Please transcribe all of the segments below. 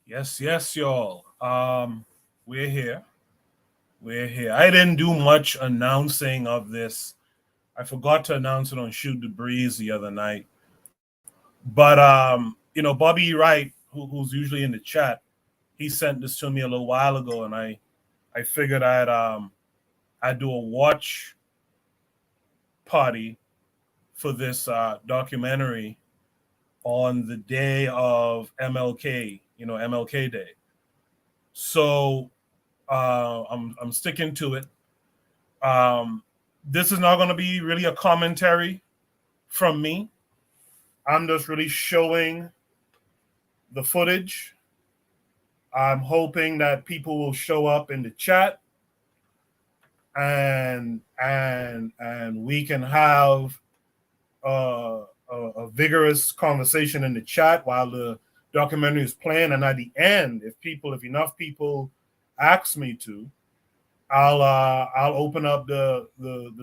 Yes, yes, y'all. We're here. We're here. I didn't do much announcing of this. I forgot to announce it on Shoot the Breeze the other night. But Bobby Wright, who's usually in the chat, he sent this to me a little while ago, and I figured I'd do a watch party for this documentary on the day of MLK. MLK Day. So I'm sticking to it. This is not going to be really a commentary from me. I'm just really showing the footage. I'm hoping that people will show up in the chat and we can have a vigorous conversation in the chat while the documentary is playing. And at the end, if enough people ask me to, I'll open up the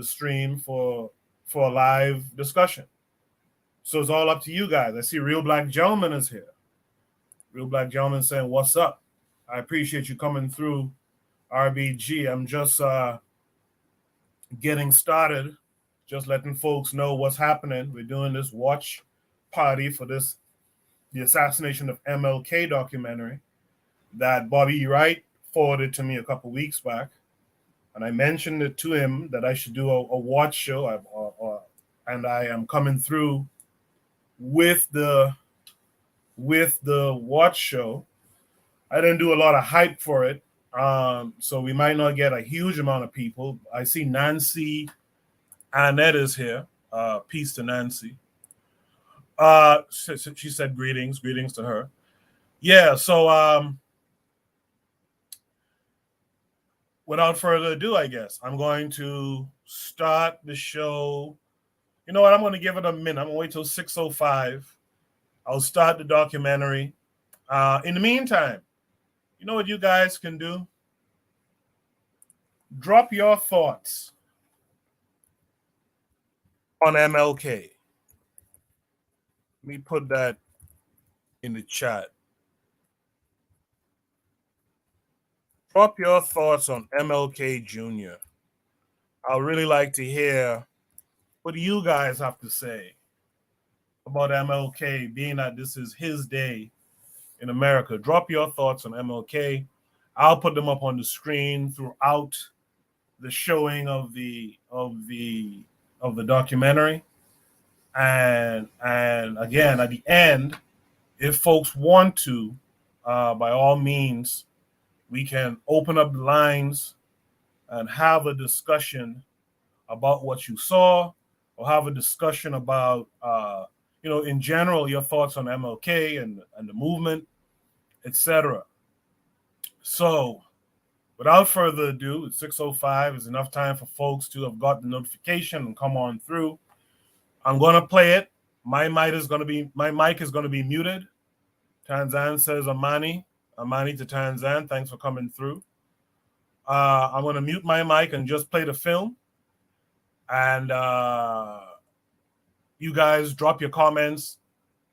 stream for a live discussion. So it's all up to you guys. I see Real Black Gentleman is here. Real Black Gentleman saying, "What's up?" I appreciate you coming through, RBG. I'm just getting started, just letting folks know what's happening. We're doing this watch party for the Assassination of MLK documentary that Bobby Wright forwarded to me a couple weeks back. And I mentioned it to him that I should do a watch show, and I am coming through with the watch show. I didn't do a lot of hype for it, so we might not get a huge amount of people. I see Nancy Annette is here. Peace to Nancy. She said greetings to her. Yeah, so without further ado, I guess I'm going to start the show. You know what? I'm going to give it a minute. I'm going to wait till 6:05. I'll start the documentary. In the meantime, you know what you guys can do? Drop your thoughts on MLK. Let me put that in the chat. Drop your thoughts on MLK Jr. I'd really like to hear what do you guys have to say about MLK, being that this is his day in America. Drop your thoughts on MLK. I'll put them up on the screen throughout the showing of the documentary. And again, at the end, if folks want to, by all means, we can open up the lines and have a discussion about what you saw, or have a discussion about, in general, your thoughts on MLK and the movement, etc. So, without further ado, it's 6:05. It's enough time for folks to have got the notification and come on through. I'm going to play it. My mic is going to be muted. Tanzan says Amani to Tanzan. Thanks for coming through. I'm going to mute my mic and just play the film. And you guys drop your comments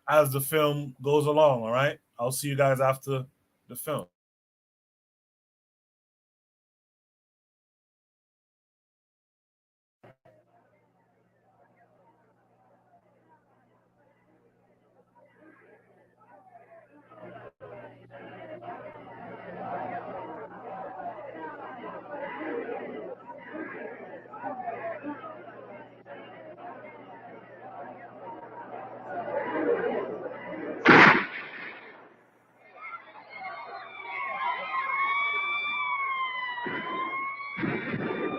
as the film goes along, all right? I'll see you guys after the film.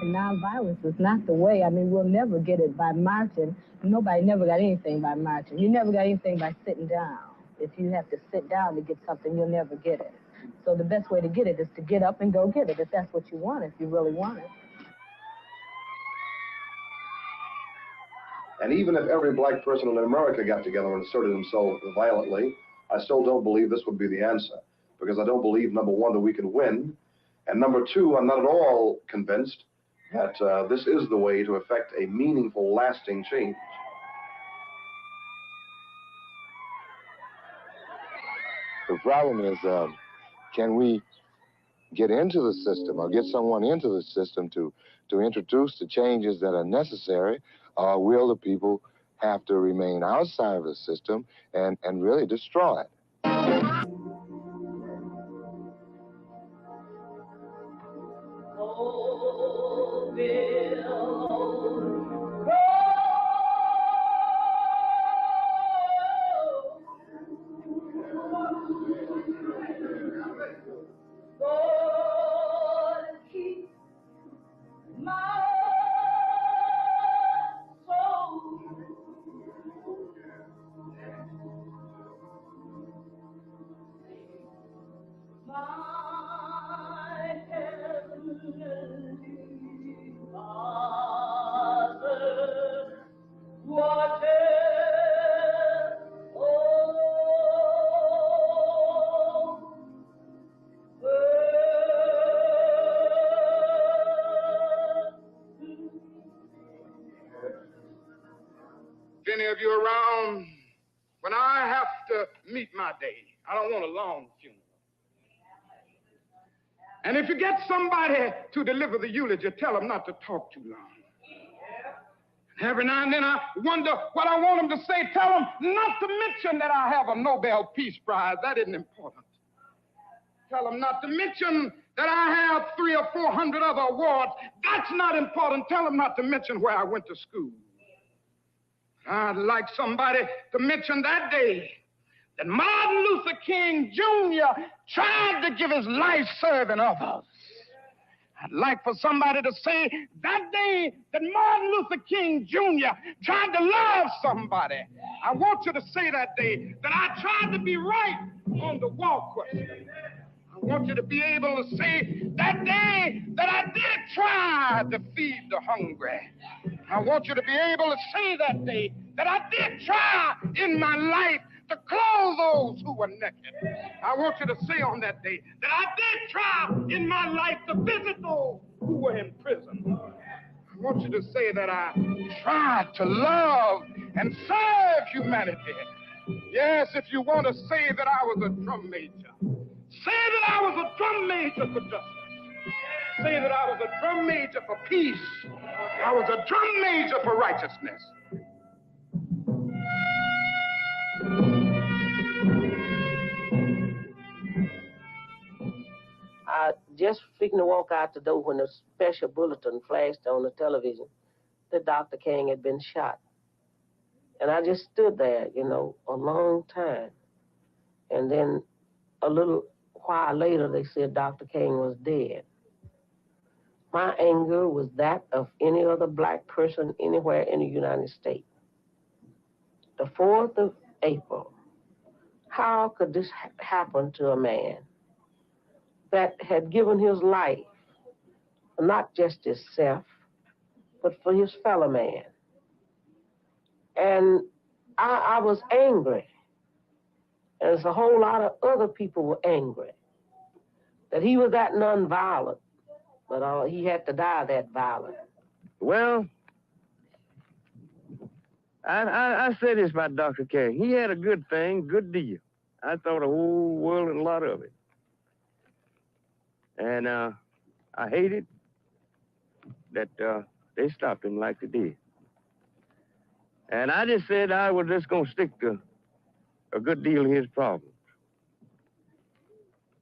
Nonviolence is not the way. I mean, we'll never get it by marching. Nobody never got anything by marching. You never got anything by sitting down. If you have to sit down to get something, you'll never get it. So the best way to get it is to get up and go get it, if that's what you want, if you really want it. And even if every black person in America got together and asserted himself violently, I still don't believe this would be the answer. Because I don't believe, number one, that we can win. And number two, I'm not at all convinced that this is the way to effect a meaningful, lasting change. The problem is, can we get into the system or get someone into the system to introduce the changes that are necessary, or will the people have to remain outside of the system and really destroy it? Any of you around when I have to meet my day? I don't want a long funeral. And if you get somebody to deliver the eulogy, tell them not to talk too long. Every now and then I wonder what I want them to say. Tell them not to mention that I have a Nobel Peace Prize. That isn't important. Tell them not to mention that I have 300 or 400 other awards. That's not important. Tell them not to mention where I went to school. I'd like somebody to mention that day that Martin Luther King Jr. tried to give his life serving others. I'd like for somebody to say that day that Martin Luther King Jr. tried to love somebody. I want you to say that day that I tried to be right on the war question. I want you to be able to say that day that I did try to feed the hungry. I want you to be able to say that day that I did try in my life to clothe those who were naked. I want you to say on that day that I did try in my life to visit those who were in prison. I want you to say that I tried to love and serve humanity. Yes, if you want to say that I was a drum major, say that I was a drum major for justice. Say that I was a drum major for peace. I was a drum major for righteousness. I just figured to walk out the door when a special bulletin flashed on the television that Dr. King had been shot. And I just stood there, you know, a long time. And then a little while later, they said Dr. King was dead. My anger was that of any other black person anywhere in the United States. The 4th of April, how could this happen to a man that had given his life, not just himself, but for his fellow man? And I was angry. And there's a whole lot of other people were angry that he was that nonviolent, but he had to die that violent. Well, I said this about Dr. King. He had a good thing, good deal. I thought the whole world and a lot of it. And I hated that they stopped him like they did. And I just said I was just going to stick to a good deal of his problems.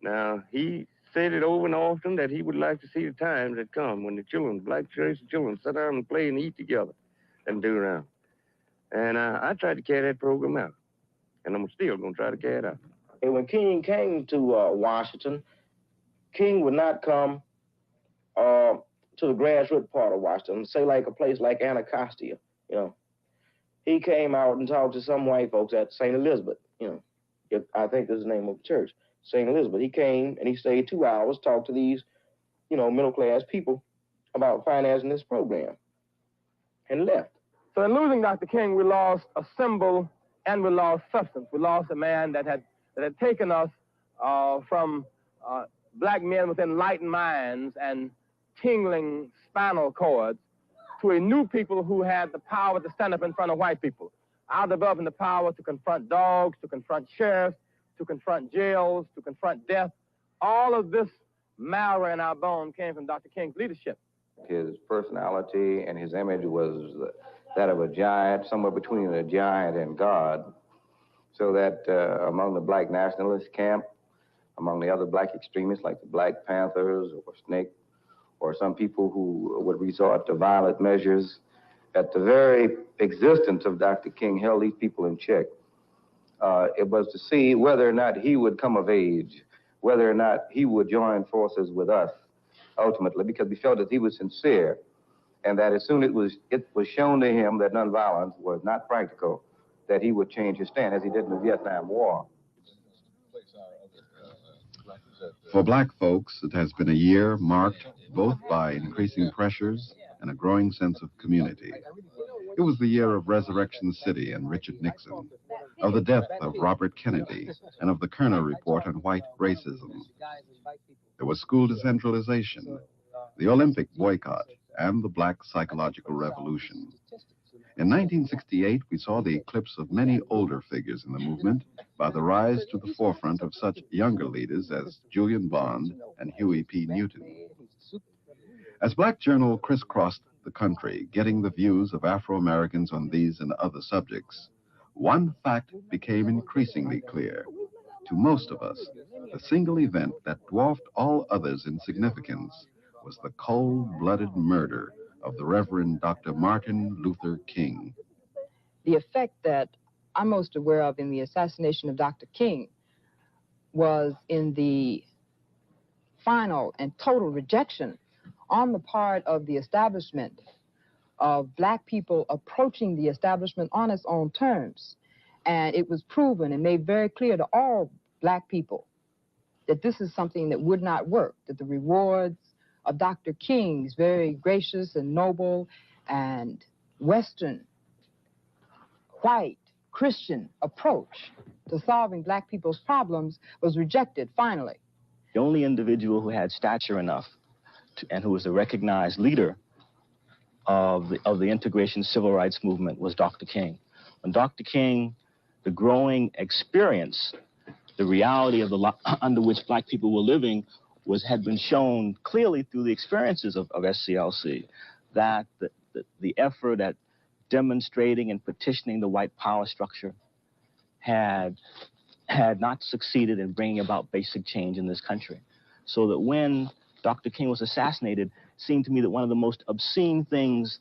Now, he said it over and often that he would like to see the times that come when the children, black church children, sit down and play and eat together and do around. And I tried to carry that program out. And I'm still going to try to carry it out. And when King came to Washington, King would not come to the grassroots part of Washington, say like a place like Anacostia, you know. He came out and talked to some white folks at St. Elizabeth, you know. I think that's the name of the church, St. Elizabeth. He came and he stayed 2 hours, talked to these, you know, middle-class people about financing this program, and left. So in losing Dr. King, we lost a symbol and we lost substance. We lost a man that had taken us from black men with enlightened minds and tingling spinal cords to a new people who had the power to stand up in front of white people. I developed the power to confront dogs, to confront sheriffs, to confront jails, to confront death. All of this marrow in our bone came from Dr. King's leadership. His personality and his image was that of a giant, somewhere between a giant and God. So that among the black nationalist camp, among the other black extremists like the Black Panthers or SNCC, or some people who would resort to violent measures, that the very existence of Dr. King held these people in check. It was to see whether or not he would come of age, whether or not he would join forces with us ultimately, because we felt that he was sincere, and that as soon as it was shown to him that nonviolence was not practical, that he would change his stand, as he did in the Vietnam War. For black folks, it has been a year marked both by increasing pressures and a growing sense of community. It was the year of Resurrection City and Richard Nixon, of the death of Robert Kennedy, and of the Kerner Report on white racism. There was school decentralization, the Olympic boycott, and the black psychological revolution. In 1968, we saw the eclipse of many older figures in the movement by the rise to the forefront of such younger leaders as Julian Bond and Huey P. Newton. As Black Journal crisscrossed the country, getting the views of Afro-Americans on these and other subjects, one fact became increasingly clear. To most of us, the single event that dwarfed all others in significance was the cold-blooded murder of the Reverend Dr. Martin Luther King. The effect that I'm most aware of in the assassination of Dr. King was in the final and total rejection on the part of the establishment of black people approaching the establishment on its own terms. And it was proven and made very clear to all black people that this is something that would not work, that the rewards of Dr. King's very gracious and noble and Western, white, Christian approach to solving black people's problems was rejected finally. The only individual who had stature enough and who was a recognized leader of the integration civil rights movement was Dr. King. When Dr. King, the growing experience, the reality of the under which black people were living had been shown clearly through the experiences of SCLC, that the effort at demonstrating and petitioning the white power structure had not succeeded in bringing about basic change in this country. So that when Dr. King was assassinated, it seemed to me that one of the most obscene things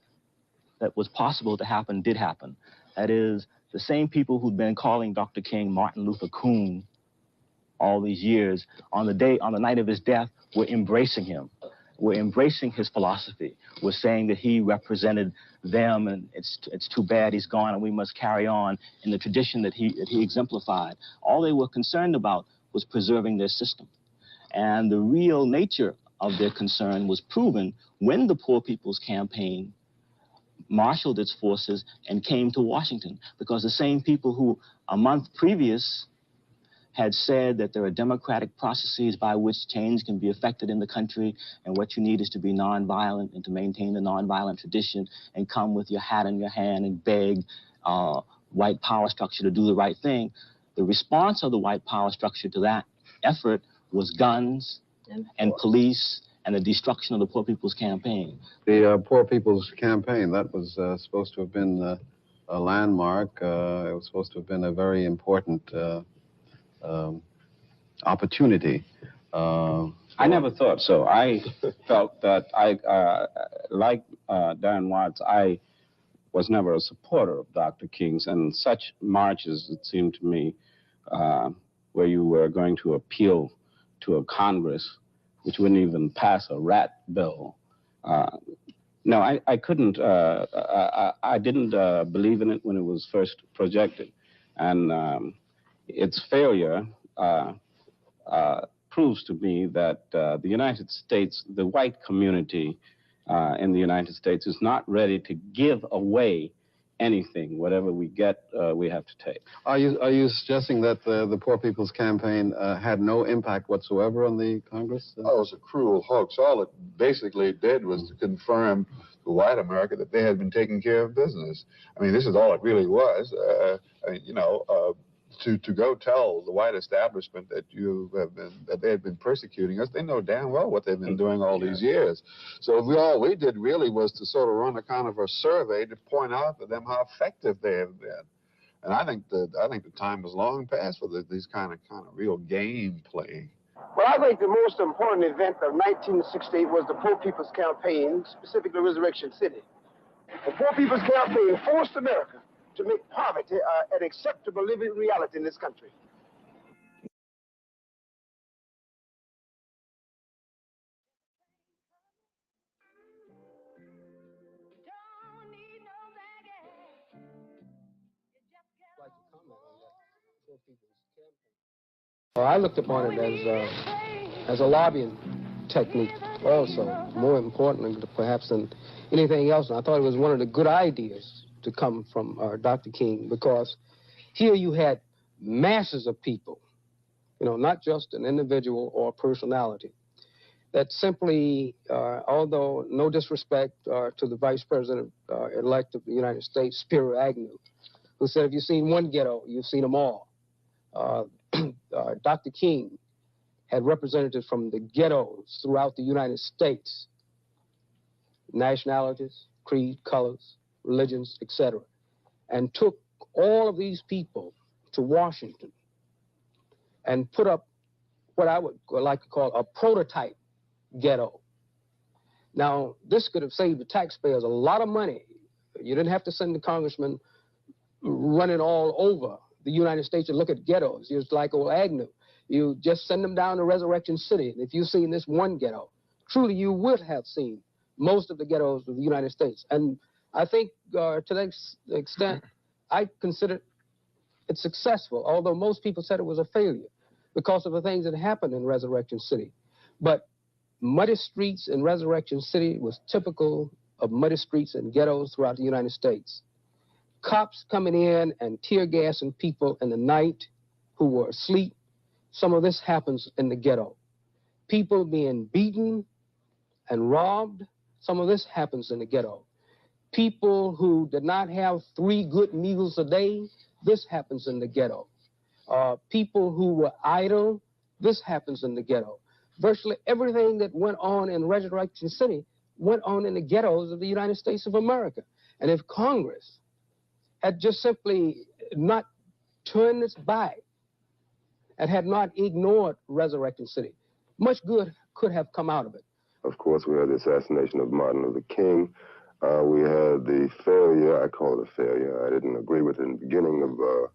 that was possible to happen did happen. That is, the same people who'd been calling Dr. King Martin Luther Coon all these years, on the night of his death, were embracing him. Were embracing his philosophy. Were saying that he represented them, and it's too bad he's gone, and we must carry on in the tradition that he exemplified. All they were concerned about was preserving their system. And the real nature of their concern was proven when the Poor People's Campaign marshaled its forces and came to Washington, because the same people who a month previous had said that there are democratic processes by which change can be effected in the country, and what you need is to be nonviolent and to maintain the nonviolent tradition and come with your hat in your hand and beg white power structure to do the right thing. The response of the white power structure to that effort was guns and police and the destruction of the Poor People's Campaign. The Poor People's Campaign, that was supposed to have been a landmark. It was supposed to have been a very important opportunity. I never thought so. I felt that like Darren Watts, I was never a supporter of Dr. King's, and such marches, it seemed to me, where you were going to appeal to a Congress which wouldn't even pass a rat bill. No, I couldn't, I didn't believe in it when it was first projected. And its failure proves to me that the United States, the white community in the United States is not ready to give away anything. Whatever we get, we have to take. Are you suggesting that the Poor People's Campaign had no impact whatsoever on the Congress? Oh, it was a cruel hoax. All it basically did was to confirm to white America that they had been taking care of business. I mean, this is all it really was. to go tell the white establishment that that they had been persecuting us. They know damn well what they've been doing all these years. So all we did really was to sort of run a kind of a survey to point out to them how effective they have been. And I think the time is long past for these kind of real game playing. Well, I think the most important event of 1968 was the Poor People's Campaign, specifically Resurrection City. The Poor People's Campaign forced America to make poverty an acceptable living reality in this country. Well, I looked upon it as a lobbying technique also, more importantly perhaps than anything else. And I thought it was one of the good ideas to come from Dr. King, because here you had masses of people, not just an individual or personality, that simply, although no disrespect to the Vice President-elect of the United States, Spiro Agnew, who said, if you've seen one ghetto, you've seen them all. Dr. King had representatives from the ghettos throughout the United States, nationalities, creed, colors, religions, etc., and took all of these people to Washington and put up what I would like to call a prototype ghetto. Now, this could have saved the taxpayers a lot of money. You didn't have to send the congressman running all over the United States to look at ghettos. Just like old Agnew. You just send them down to Resurrection City. And if you've seen this one ghetto, truly you would have seen most of the ghettos of the United States. And I think to that extent, I consider it successful, although most people said it was a failure because of the things that happened in Resurrection City. But muddy streets in Resurrection City was typical of muddy streets and ghettos throughout the United States. Cops coming in and tear gassing people in the night who were asleep. Some of this happens in the ghetto. People being beaten and robbed. Some of this happens in the ghetto. People who did not have 3 good meals a day. This happens in the ghetto. People who were idle. This happens in the ghetto. Virtually everything that went on in Resurrection City went on in the ghettos of the United States of America. And if Congress had just simply not turned its back and had not ignored Resurrection City, much good could have come out of it. Of course, we had the assassination of Martin Luther King. We had the failure, I call it a failure, I didn't agree with it in the beginning of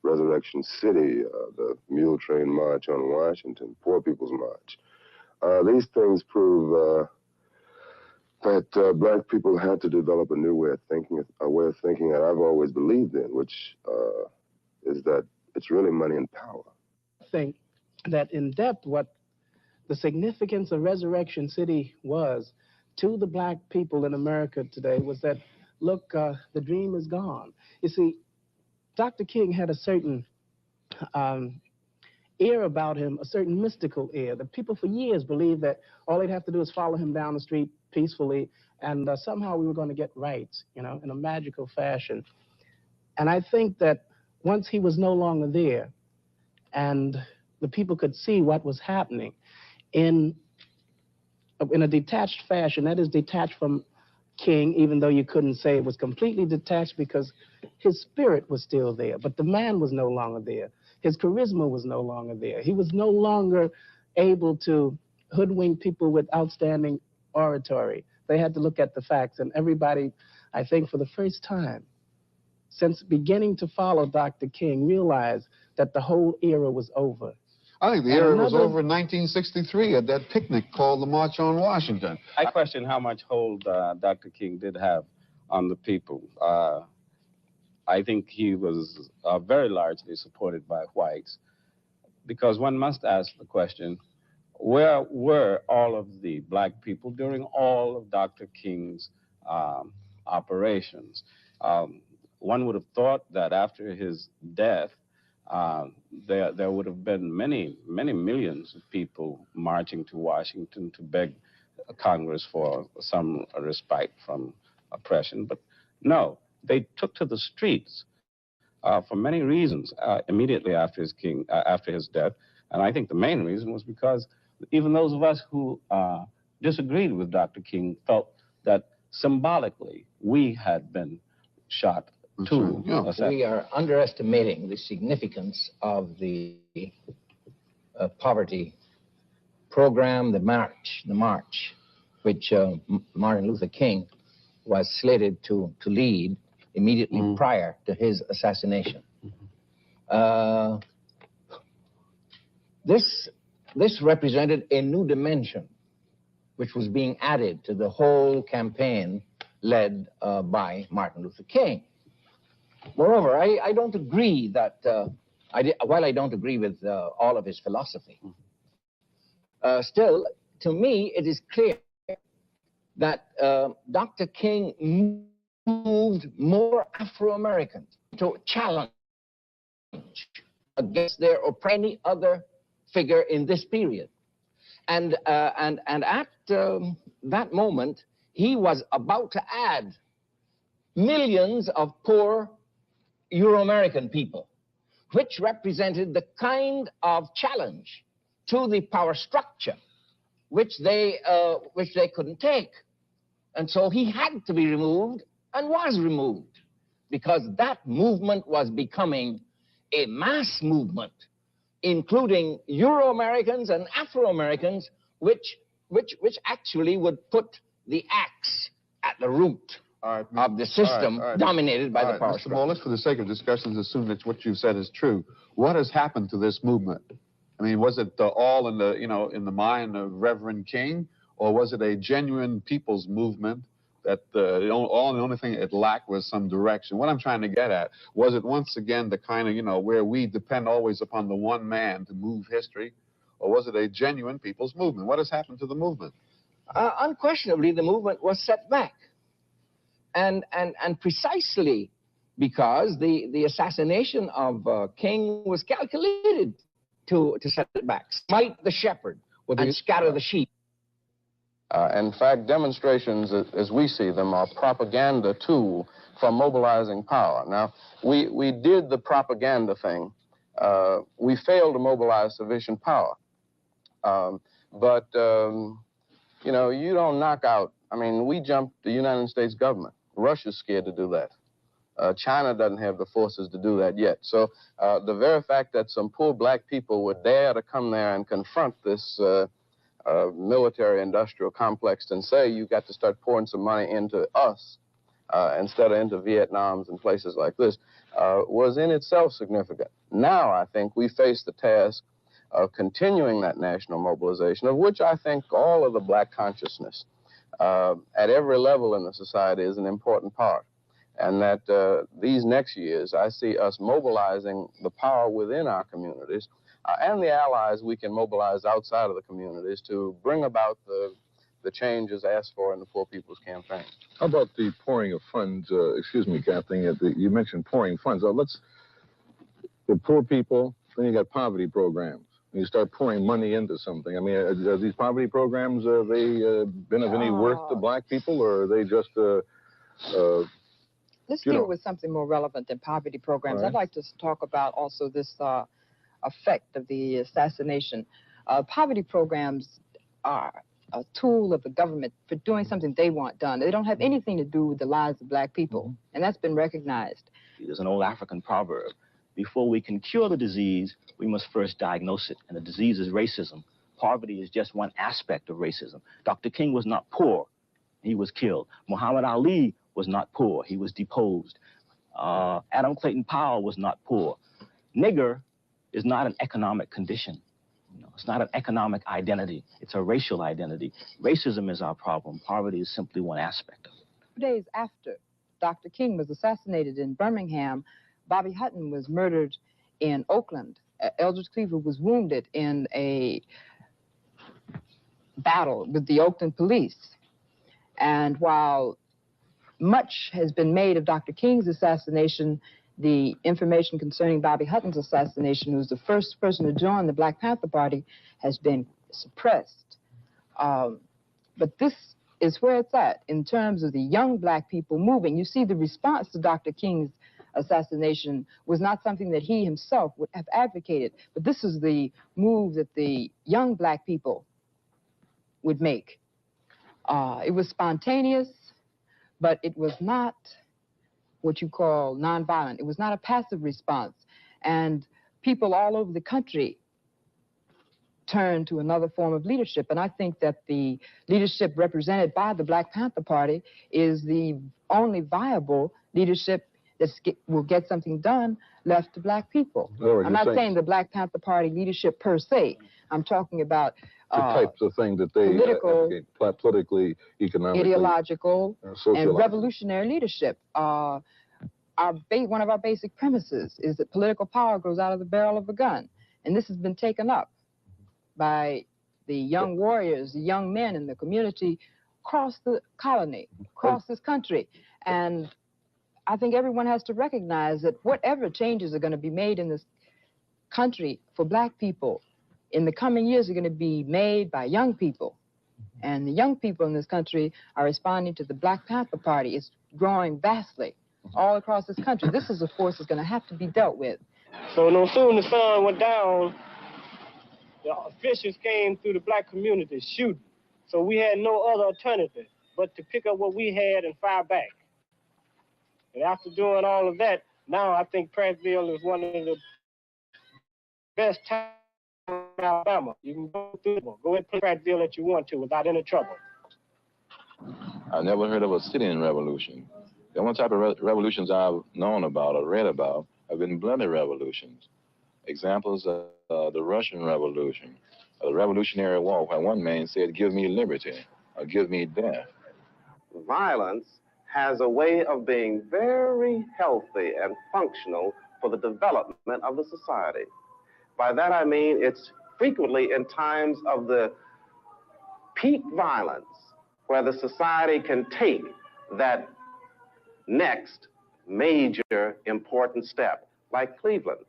Resurrection City, the Mule Train March on Washington, Poor People's March. These things prove that black people had to develop a new way of thinking, a way of thinking that I've always believed in, which is that it's really money and power. I think that in depth what the significance of Resurrection City was to the black people in America today was that, look, the dream is gone. You see, Dr. King had a certain air about him, a certain mystical air, that people for years believed that all they'd have to do is follow him down the street peacefully, and somehow we were going to get rights, in a magical fashion. And I think that once he was no longer there, and the people could see what was happening in a detached fashion, that is detached from King, even though you couldn't say it was completely detached because his spirit was still there, but the man was no longer there. His charisma was no longer there. He was no longer able to hoodwink people with outstanding oratory. They had to look at the facts, and everybody, I think for the first time since beginning to follow Dr. King, realized that the whole era was over. I think the era was over in 1963 at that picnic called the March on Washington. I question how much hold Dr. King did have on the people. I think he was very largely supported by whites, because one must ask the question, where were all of the black people during all of Dr. King's operations? One would have thought that after his death, there would have been many, many millions of people marching to Washington to beg Congress for some respite from oppression. But no, they took to the streets for many reasons immediately after his death. And I think the main reason was because even those of us who disagreed with Dr. King felt that symbolically we had been shot too. We are underestimating the significance of the poverty program, the march, which Martin Luther King was slated to lead immediately prior to his assassination. This represented a new dimension which was being added to the whole campaign led by Martin Luther King. Moreover, I don't agree that, while I don't agree with all of his philosophy, still, to me, it is clear that Dr. King moved more Afro-Americans to challenge against their or any other figure in this period. And at that moment, he was about to add millions of poor Euro-American people, which represented the kind of challenge to the power structure which they couldn't take. And so he had to be removed and was removed because that movement was becoming a mass movement, including Euro-Americans and Afro-Americans, which actually would put the axe at the root of the system dominated by the power structure. Mr. Moeller, for the sake of discussion, assume that what you've said is true. What has happened to this movement? I mean, was it all in the, in the mind of Reverend King, or was it a genuine people's movement that the only thing it lacked was some direction? What I'm trying to get at, was it once again the kind of, where we depend always upon the one man to move history, or was it a genuine people's movement? What has happened to the movement? Unquestionably, the movement was set back. And precisely because the assassination of King was calculated to set it back, smite the shepherd and scatter the sheep. In fact, demonstrations, as we see them, are propaganda tool for mobilizing power. Now, we did the propaganda thing. We failed to mobilize sufficient power. But you don't knock out. I mean, we jumped the United States government. Russia's scared to do that. China doesn't have the forces to do that yet. So the very fact that some poor black people would dare to come there and confront this military-industrial complex and say, you got to start pouring some money into us instead of into Vietnams and places like this, was in itself significant. Now, I think we face the task of continuing that national mobilization, of which I think all of the black consciousness at every level in the society is an important part. And that these next years, I see us mobilizing the power within our communities and the allies we can mobilize outside of the communities to bring about the changes asked for in the Poor People's Campaign. How about the pouring of funds? Excuse me, Kathleen, you mentioned pouring funds. The poor people, then you got poverty programs. You start pouring money into something. I mean, are these poverty programs, have they been of any worth to black people, or are they just... Let's deal with something more relevant than poverty programs. Right. I'd like to talk about also this effect of the assassination. Poverty programs are a tool of the government for doing something they want done. They don't have anything to do with the lives of black people, and that's been recognized. There's an old African proverb: before we can cure the disease, we must first diagnose it. And the disease is racism. Poverty is just one aspect of racism. Dr. King was not poor. He was killed. Muhammad Ali was not poor. He was deposed. Adam Clayton Powell was not poor. Nigger is not an economic condition. It's not an economic identity. It's a racial identity. Racism is our problem. Poverty is simply one aspect of it. 2 days after Dr. King was assassinated in Birmingham, Bobby Hutton was murdered in Oakland. Eldridge Cleaver was wounded in a battle with the Oakland police. And while much has been made of Dr. King's assassination, the information concerning Bobby Hutton's assassination, who was the first person to join the Black Panther Party, has been suppressed. But this is where it's at in terms of the young black people moving. You see the response to Dr. King's assassination was not something that he himself would have advocated. But this is the move that the young black people would make. It was spontaneous, but it was not what you call nonviolent. It was not a passive response. And people all over the country turned to another form of leadership. And I think that the leadership represented by the Black Panther Party is the only viable leadership that will get something done left to black people. Laura, I'm not saying the Black Panther Party leadership per se. I'm talking about the types of things that they political, advocate, politically, economically, ideological, and sociological. revolutionary leadership. One of our basic premises is that political power grows out of the barrel of a gun. And this has been taken up by the young warriors, the young men in the community across the colony, across this country. And I think everyone has to recognize that whatever changes are going to be made in this country for black people in the coming years are going to be made by young people. And the young people in this country are responding to the Black Panther Party. It's growing vastly all across this country. This is a force that's going to have to be dealt with. So no sooner the sun went down, the officials came through the black community shooting. So we had no other alternative but to pick up what we had and fire back. And after doing all of that, now I think Prattville is one of the best towns in Alabama. You can go and play Prattville that you want to without any trouble. I never heard of a sit-in revolution. The only type of revolutions I've known about or read about have been bloody revolutions. Examples of the Russian Revolution, the Revolutionary War, where one man said, "Give me liberty," or "Give me death." Violence has a way of being very healthy and functional for the development of the society. By that I mean it's frequently in times of the peak violence where the society can take that next major important step, like Cleveland.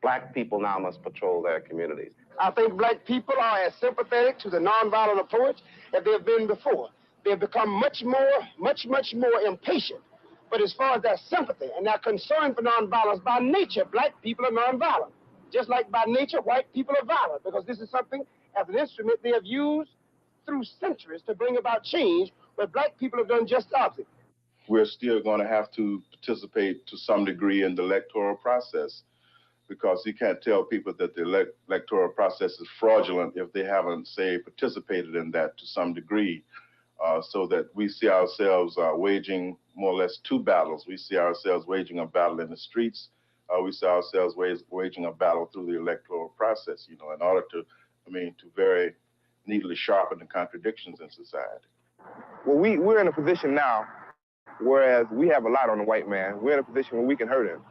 Black people now must patrol their communities. I think black people are as sympathetic to the nonviolent approach as they've been before. They've become much more impatient. But as far as their sympathy and their concern for nonviolence, by nature, black people are nonviolent. Just like by nature, white people are violent, because this is something, as an instrument, they have used through centuries to bring about change, where black people have done just the opposite. We're still going to have to participate to some degree in the electoral process, because you can't tell people that the electoral process is fraudulent if they haven't, say, participated in that to some degree. So that we see ourselves waging more or less two battles. We see ourselves waging a battle in the streets. We see ourselves waging a battle through the electoral process, you know, in order to, to very neatly sharpen the contradictions in society. Well, we're in a position now, whereas we have a lot on the white man, we're in a position where we can hurt him,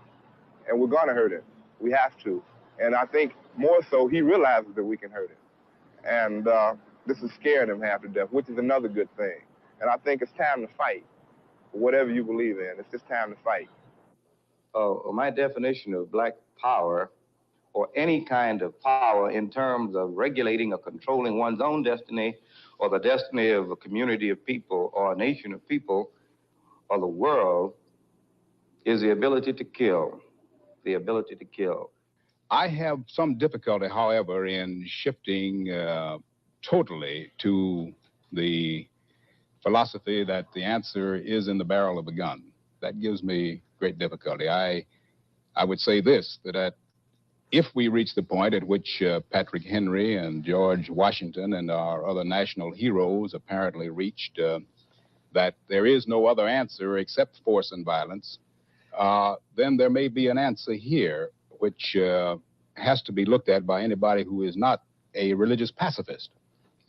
and we're going to hurt him. We have to. And I think more so he realizes that we can hurt him. And this is scaring him half to death, which is another good thing. And I think it's time to fight. Whatever you believe in, it's just time to fight. My definition of black power, or any kind of power in terms of regulating or controlling one's own destiny, or the destiny of a community of people, or a nation of people, or the world, is the ability to kill. The ability to kill. I have some difficulty, however, in shifting totally to the philosophy that the answer is in the barrel of a gun. That gives me great difficulty. I would say this, that if we reach the point at which Patrick Henry and George Washington and our other national heroes apparently reached, that there is no other answer except force and violence, then there may be an answer here which has to be looked at by anybody who is not a religious pacifist.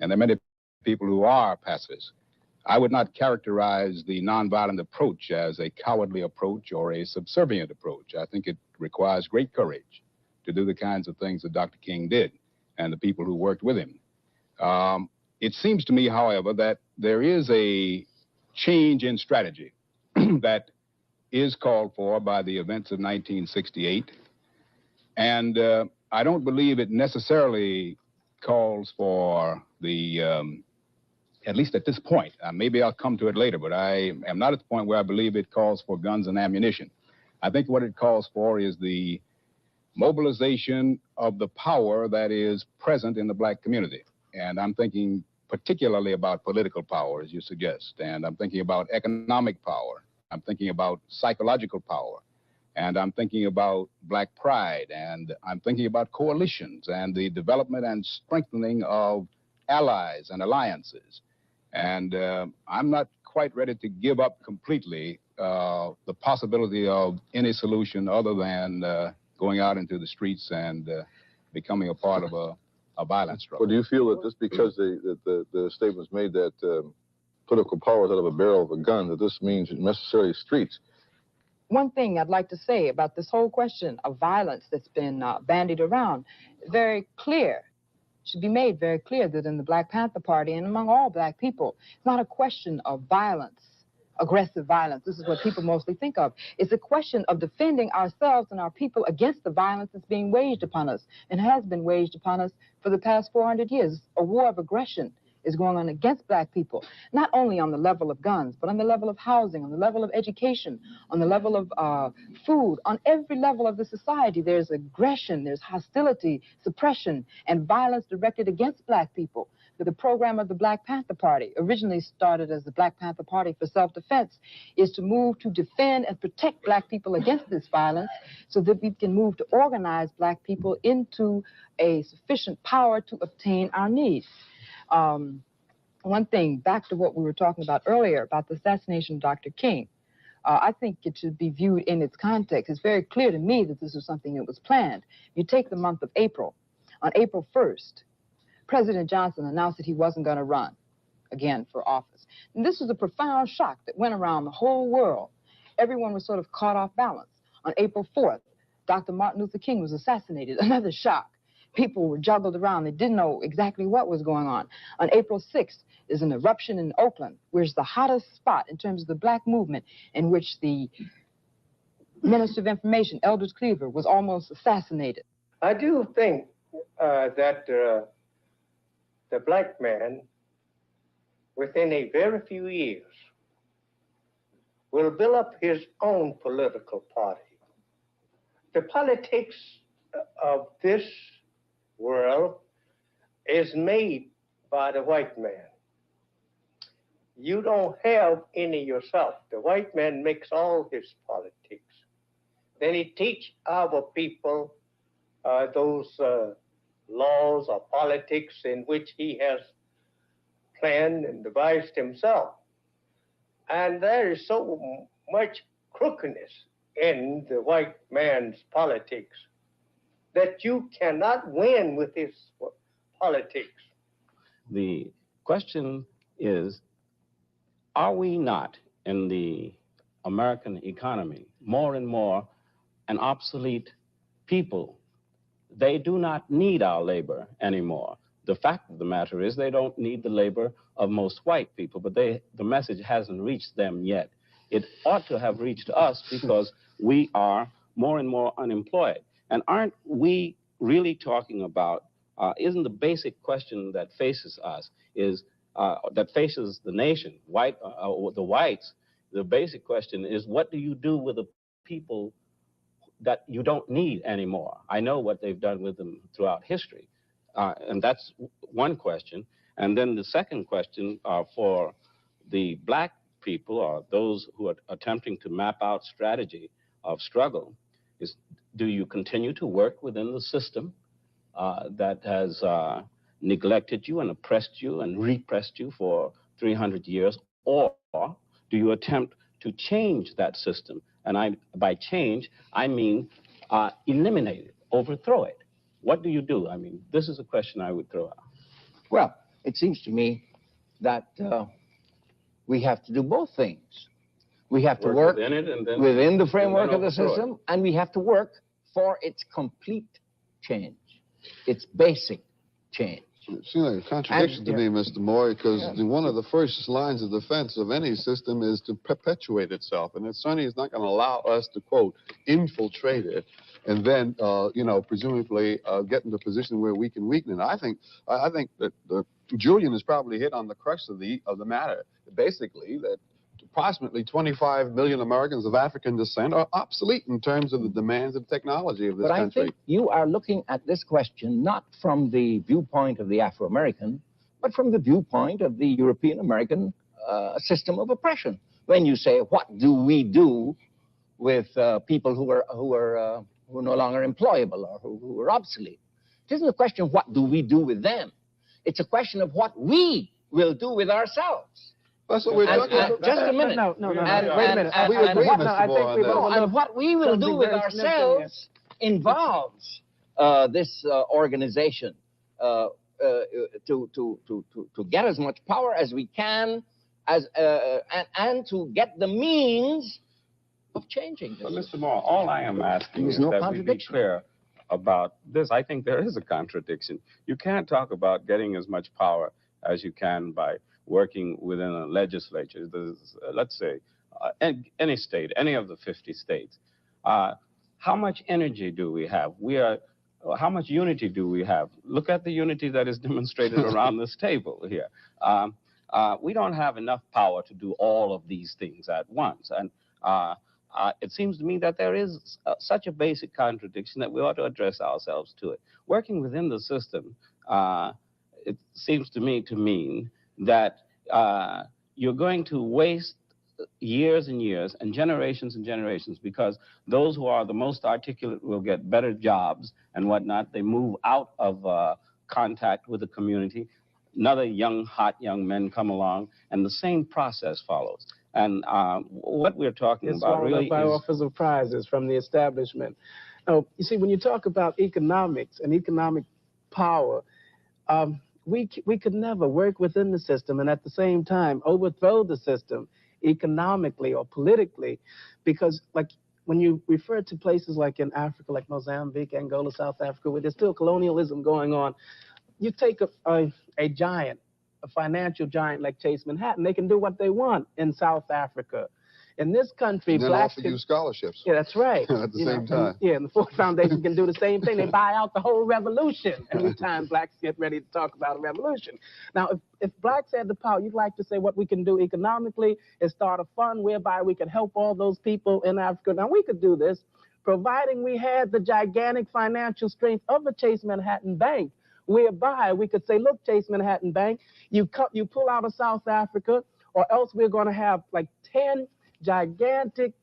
And there are many people who are pacifists. I would not characterize the nonviolent approach as a cowardly approach or a subservient approach. I think it requires great courage to do the kinds of things that Dr. King did and the people who worked with him. It seems to me, however, that there is a change in strategy that is called for by the events of 1968. And I don't believe it necessarily calls for the, at least at this point, maybe I'll come to it later, but I am not at the point where I believe it calls for guns and ammunition. I think what it calls for is the mobilization of the power that is present in the black community. And I'm thinking particularly about political power, as you suggest. And I'm thinking about economic power. I'm thinking about psychological power. And I'm thinking about black pride. And I'm thinking about coalitions and the development and strengthening of allies and alliances. And I'm not quite ready to give up completely the possibility of any solution other than going out into the streets and becoming a part of a violent struggle. Well, do you feel that just because the statements made that political power is out of a barrel of a gun, that this means necessarily streets? One thing I'd like to say about this whole question of violence that's been bandied around, very clear, should be made very clear that in the Black Panther Party and among all black people, it's not a question of violence, aggressive violence. This is what people mostly think of. It's a question of defending ourselves and our people against the violence that's being waged upon us and has been waged upon us for the past 400 years. A war of aggression is going on against black people, not only on the level of guns, but on the level of housing, on the level of education, on the level of food, on every level of the society. There's aggression, there's hostility, suppression, and violence directed against black people. The program of the Black Panther Party, originally started as the Black Panther Party for Self-Defense, is to move to defend and protect black people against this violence so that we can move to organize black people into a sufficient power to obtain our needs. One thing, back to what we were talking about earlier, about the assassination of Dr. King, I think it should be viewed in its context. It's very clear to me that this was something that was planned. You take the month of April. On April 1st, President Johnson announced that he wasn't going to run again for office. And this was a profound shock that went around the whole world. Everyone was sort of caught off balance. On April 4th, Dr. Martin Luther King was assassinated, another shock. People were juggled around. They didn't know exactly what was going on. On April 6th, there's an eruption in Oakland, which is the hottest spot in terms of the black movement, in which the Minister of Information, Eldridge Cleaver, was almost assassinated. I do think that the black man, within a very few years, will build up his own political party. The politics of this world is made by the white man. You don't have any yourself. The white man makes all his politics. Then he teach our people those laws or politics in which he has planned and devised himself. And there is so much crookedness in the white man's politics that you cannot win with his politics. The question is, are we not in the American economy more and more an obsolete people? They do not need our labor anymore. The fact of the matter is they don't need the labor of most white people, but the message hasn't reached them yet. It ought to have reached us because we are more and more unemployed. And aren't we really talking about, isn't the basic question that faces us, that faces the nation, the whites, the basic question is, what do you do with the people that you don't need anymore? I know what they've done with them throughout history. And that's one question. And then the second question for the black people, or those who are attempting to map out strategy of struggle, is, do you continue to work within the system that has neglected you and oppressed you and repressed you for 300 years, or do you attempt to change that system? And by change, I mean eliminate it, overthrow it. What do you do? I mean, this is a question I would throw out. Well, it seems to me that we have to do both things. We have to work within the framework of the system, and we have to work for its complete change, its basic change. It seems like a contradiction to me, Mr. Moore, because one of the first lines of defense of any system is to perpetuate itself. And it certainly is not going to allow us to, quote, infiltrate it and then, presumably get into a position where we can weaken it. I think that Julian has probably hit on the crux of the matter. Basically, that approximately 25 million Americans of African descent are obsolete in terms of the demands of technology of this But country. I think you are looking at this question not from the viewpoint of the Afro-American, but from the viewpoint of the European-American system of oppression. When you say, what do we do with people who are no longer employable or who are obsolete? It isn't a question of what do we do with them. It's a question of what we will do with ourselves. That's what we're talking about. Just a minute. No, wait a minute. We agree, Mr. I think we've overlooked and what we will do something with very significant ourselves involves this organization to get as much power as we can, and to get the means of changing this. But Mr. Moore, all I am asking There's is no that we be contradiction. clear about this. I think there is a contradiction. You can't talk about getting as much power as you can by working within a legislature. There's, let's say, any state, any of the 50 states. How much energy do we have? How much unity do we have? Look at the unity that is demonstrated around this table here. We don't have enough power to do all of these things at once. And it seems to me that there is such a basic contradiction that we ought to address ourselves to it. Working within the system, it seems to me to mean that you're going to waste years and years and generations, because those who are the most articulate will get better jobs and whatnot. They move out of contact with the community. Another hot young men come along, and the same process follows. And what we're talking about really by is... offers of prizes from the establishment. Now, you see, when you talk about economics and economic power, we could never work within the system and at the same time overthrow the system economically or politically, because like when you refer to places like in Africa, like Mozambique, Angola, South Africa, where there's still colonialism going on, you take a giant, a financial giant like Chase Manhattan, they can do what they want in South Africa. In this country, and then blacks offer you scholarships. Yeah, that's right. At the same time. And the Ford Foundation can do the same thing. They buy out the whole revolution every time blacks get ready to talk about a revolution. Now, if blacks had the power, you'd like to say what we can do economically is start a fund whereby we can help all those people in Africa. Now, we could do this, providing we had the gigantic financial strength of the Chase Manhattan Bank, whereby we could say, look, Chase Manhattan Bank, you pull out of South Africa, or else we're going to have like 10 gigantic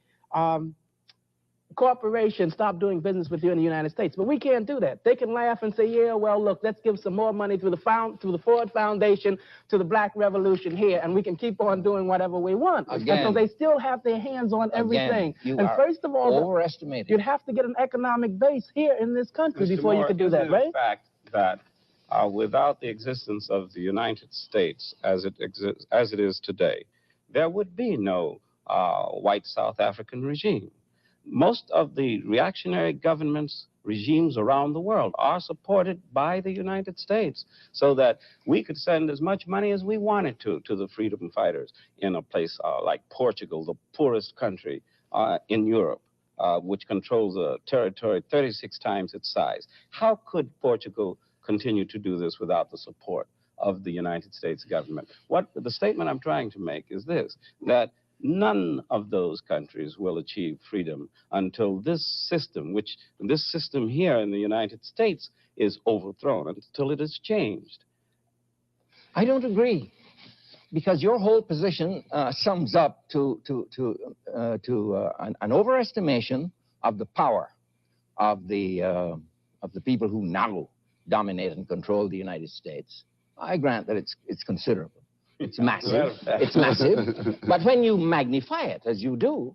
corporations stop doing business with you in the United States. But we can't do that. They can laugh and say, yeah, well, look, let's give some more money through the Ford Foundation to the Black Revolution here, and we can keep on doing whatever we want. Again, and so they still have their hands on everything. You and are first of all, overestimating. you'd have to get an economic base here in this country Mr. before Moore, you could do isn't that, it right? a fact that without the existence of the United States as it is today, there would be no white South African regime. Most of the reactionary governments, regimes around the world are supported by the United States, so that we could send as much money as we wanted to the freedom fighters in a place like Portugal, the poorest country in Europe, which controls a territory 36 times its size. How could Portugal continue to do this without the support of the United States government? What the statement I'm trying to make is this, that none of those countries will achieve freedom until this system here in the United States is overthrown, until it is changed. I don't agree, because your whole position sums up to an overestimation of the power of the people who now dominate and control the United States. I grant that it's considerable. It's massive. It's massive. But when you magnify it, as you do,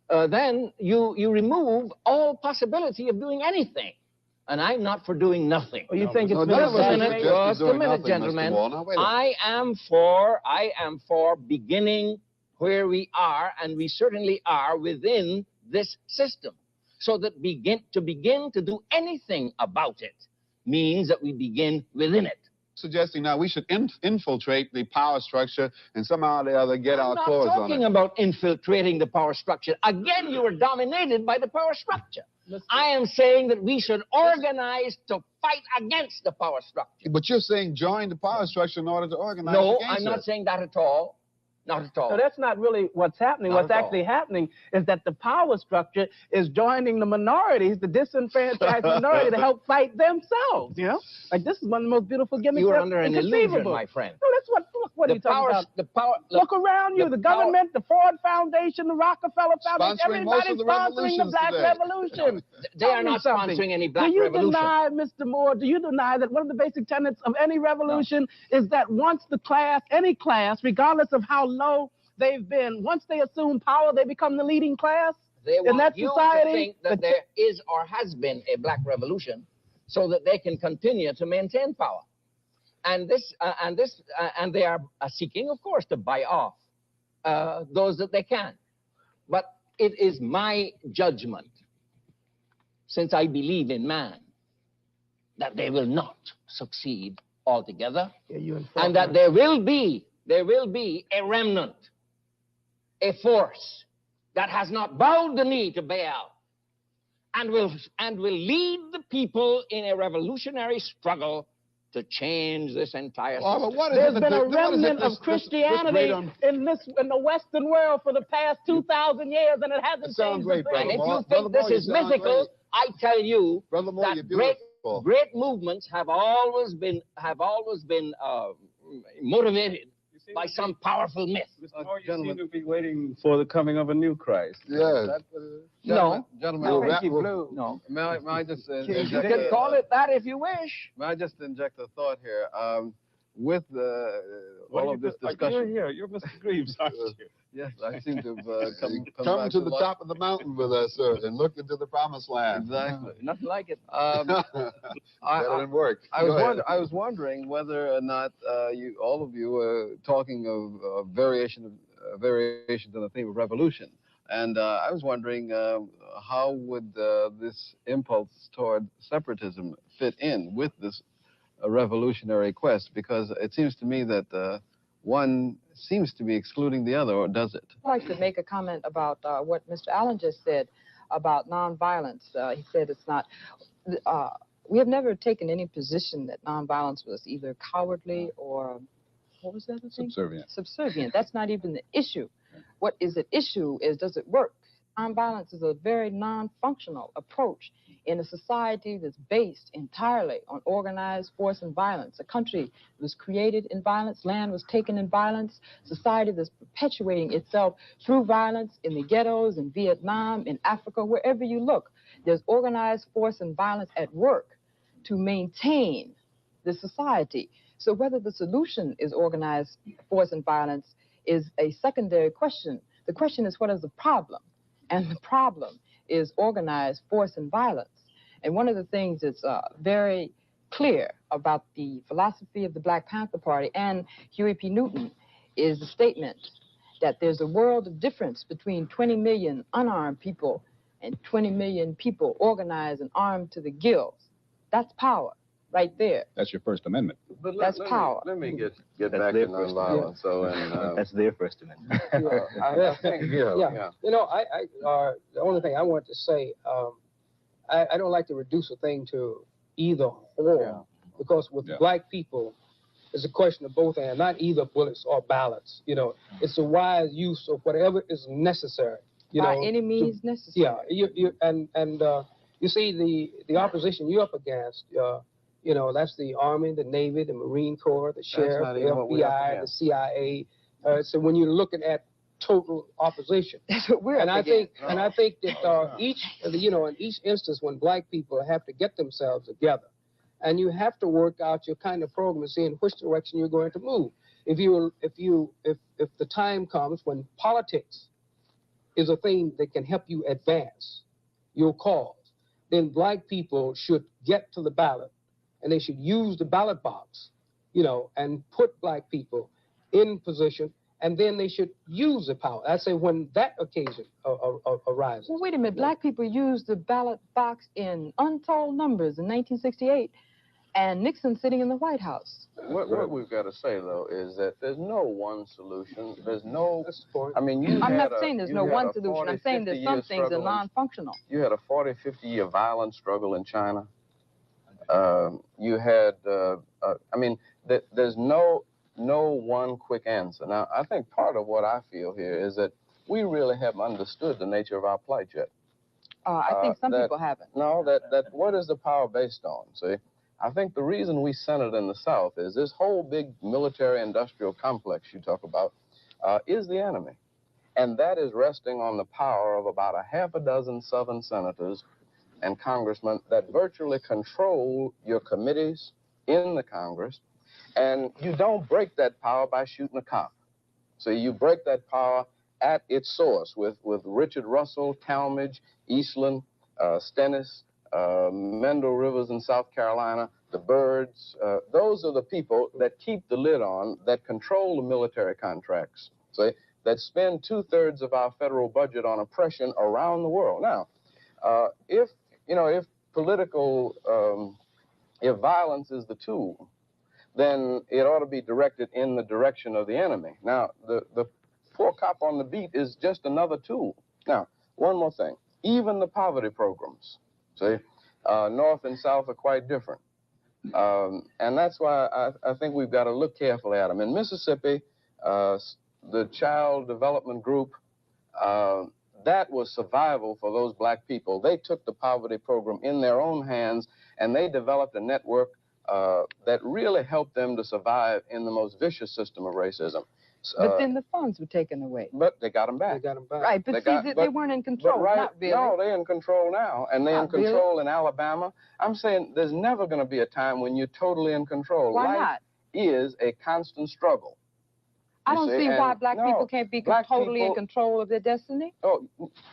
then you remove all possibility of doing anything. And I'm not for doing nothing. Well, you think it's just a minute, gentlemen. I am for beginning where we are, and we certainly are within this system. So that to begin to do anything about it means that we begin within it. Suggesting now we should infiltrate the power structure and somehow or the other get our claws on it. I'm not talking about infiltrating the power structure. Again, you are dominated by the power structure. I am saying that we should organize to fight against the power structure. But you're saying join the power structure in order to organize No, against I'm not it. saying that at all. Not at all. No, that's not really what's happening. Not What's at actually happening is that the power structure is joining the minorities, the disenfranchised minority, to help fight themselves, you know? Like, this is one of the most beautiful gimmicks You are under an illusion, inconceivable. my friend. No, that's what are you talking about? The power. Look around you. The government, the Ford Foundation, the Rockefeller Foundation, Sponsoring most everybody's of the sponsoring the Black today. Revolution. They are not sponsoring any Black Revolution. Do you deny, Mr. Moore, do you deny that one of the basic tenets of any revolution is that once the class, any class, regardless of how low they've been, once they assume power, they become the leading class? They want in that you society, to think that there is or has been a Black Revolution, so that they can continue to maintain power, and they are seeking, of course, to buy off those that they can. But it is my judgment, since I believe in man, that they will not succeed altogether, and that there will be a remnant, a force that has not bowed the knee to Baal, and will lead the people in a revolutionary struggle to change this entire system. There's been a remnant of Christianity in the Western world for the past 2,000 years, and it hasn't changed the thing. And if you think this is mythical, I tell you that great movements have always been motivated by some powerful myth. Gentlemen, seem to be waiting for the coming of a new Christ. Yes. No. Gentlemen, no. May I just You can call it that if you wish. May I just inject a thought here? With all of this discussion. You're here. You're Mr. Greaves, aren't you? Yes, I seem to have come back to the top of the mountain with us, sir, and look into the promised land. Exactly. Nothing like it. That didn't work. I was wondering whether or not all of you were talking of variations on the theme of revolution, and I was wondering how would this impulse toward separatism fit in with this revolutionary quest? Because it seems to me that one seems to be excluding the other, or does it? I'd like to make a comment about what Mr. Allen just said about nonviolence. He said it's not. We have never taken any position that nonviolence was either cowardly or, what was that other thing? Subservient. Subservient. That's not even the issue. What is at issue is, does it work? Nonviolence is a very non-functional approach in a society that's based entirely on organized force and violence. A country was created in violence, land was taken in violence, society that's perpetuating itself through violence in the ghettos, in Vietnam, in Africa, wherever you look. There's organized force and violence at work to maintain the society. So whether the solution is organized force and violence is a secondary question. The question is, what is the problem? And the problem is organized force and violence. And one of the things that's very clear about the philosophy of the Black Panther Party and Huey P. Newton is the statement that there's a world of difference between 20 million unarmed people and 20 million people organized and armed to the gills. That's power right there. That's your First Amendment. But that's power. Let me get back to nonviolence. So, that's their First Amendment. I think, yeah. You know, the only thing I want to say, I don't like to reduce a thing to either or, because with black people, it's a question of both and not either bullets or ballots. You know, it's a wise use of whatever is necessary. You By know, any means necessary. Yeah, you see the opposition you're up against. You know, that's the Army, the Navy, the Marine Corps, the Sheriff, the FBI, the CIA. So when you're looking at total opposition, that's what we're and up against. And I think that in each instance, when black people have to get themselves together, and you have to work out your kind of program and see in which direction you're going to move. If the time comes when politics is a thing that can help you advance your cause, then black people should get to the ballot, and they should use the ballot box, you know, and put black people in position, and then they should use the power. I say when that occasion arises. Well, wait a minute. Black people used the ballot box in untold numbers in 1968, and Nixon sitting in the White House. What we've got to say, though, is that there's no one solution. There's no, I mean, I'm not saying there's no one solution. I'm saying there's some things that are non-functional. You had a 40, 50-year violent struggle in China. You had, I mean, there's no one quick answer. Now, I think part of what I feel here is that we really haven't understood the nature of our plight yet. I think some people haven't. No, that what is the power based on? See, I think the reason we centered in the South is this whole big military-industrial complex you talk about is the enemy. And that is resting on the power of about a half a dozen Southern senators and congressmen that virtually control your committees in the Congress. And you don't break that power by shooting a cop. So you break that power at its source with Richard Russell, Talmadge, Eastland, Stennis, Mendel Rivers in South Carolina, the Byrds. Those are the people that keep the lid on, that control the military contracts, see, that spend 2/3 of our federal budget on oppression around the world. Now, if violence is the tool, then it ought to be directed in the direction of the enemy. Now, the poor cop on the beat is just another tool. Now, one more thing. Even the poverty programs, see, North and South are quite different. And that's why I think we've got to look carefully at them. In Mississippi, the Child Development Group, that was survival for those black people. They took the poverty program in their own hands, and they developed a network that really helped them to survive in the most vicious system of racism. But then the funds were taken away. But they got them back. Right, but they weren't in control, not really. No, they're in control now, and they're in control in Alabama. I'm saying there's never going to be a time when you're totally in control. Why Life not? Is a constant struggle. I don't see why black people can't be totally in control of their destiny. Oh,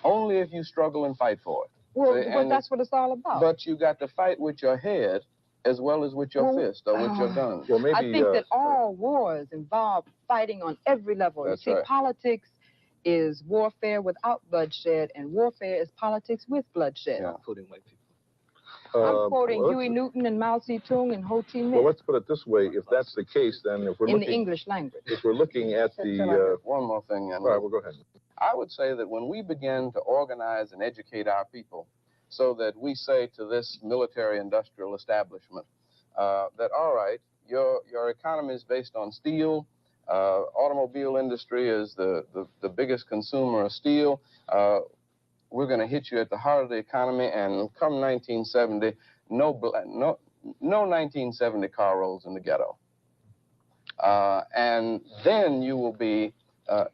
only if you struggle and fight for it. Well, that's what it's all about. But you got to fight with your head as well as with your fist or with your gun. Well, maybe, I think that all wars involve fighting on every level. That's you see, right. Politics is warfare without bloodshed, and warfare is politics with bloodshed. Yeah. I'm quoting Huey Newton and Mao Zedong and Ho Chi Minh. Well, let's put it this way. If that's the case, then if we're in looking... the English language. If we're looking at the... One more thing. All right, well, go ahead. I would say that when we begin to organize and educate our people so that we say to this military-industrial establishment that, all right, your economy is based on steel, automobile industry is the biggest consumer of steel, we're going to hit you at the heart of the economy, and come 1970, no 1970 car rolls in the ghetto. And then you will be,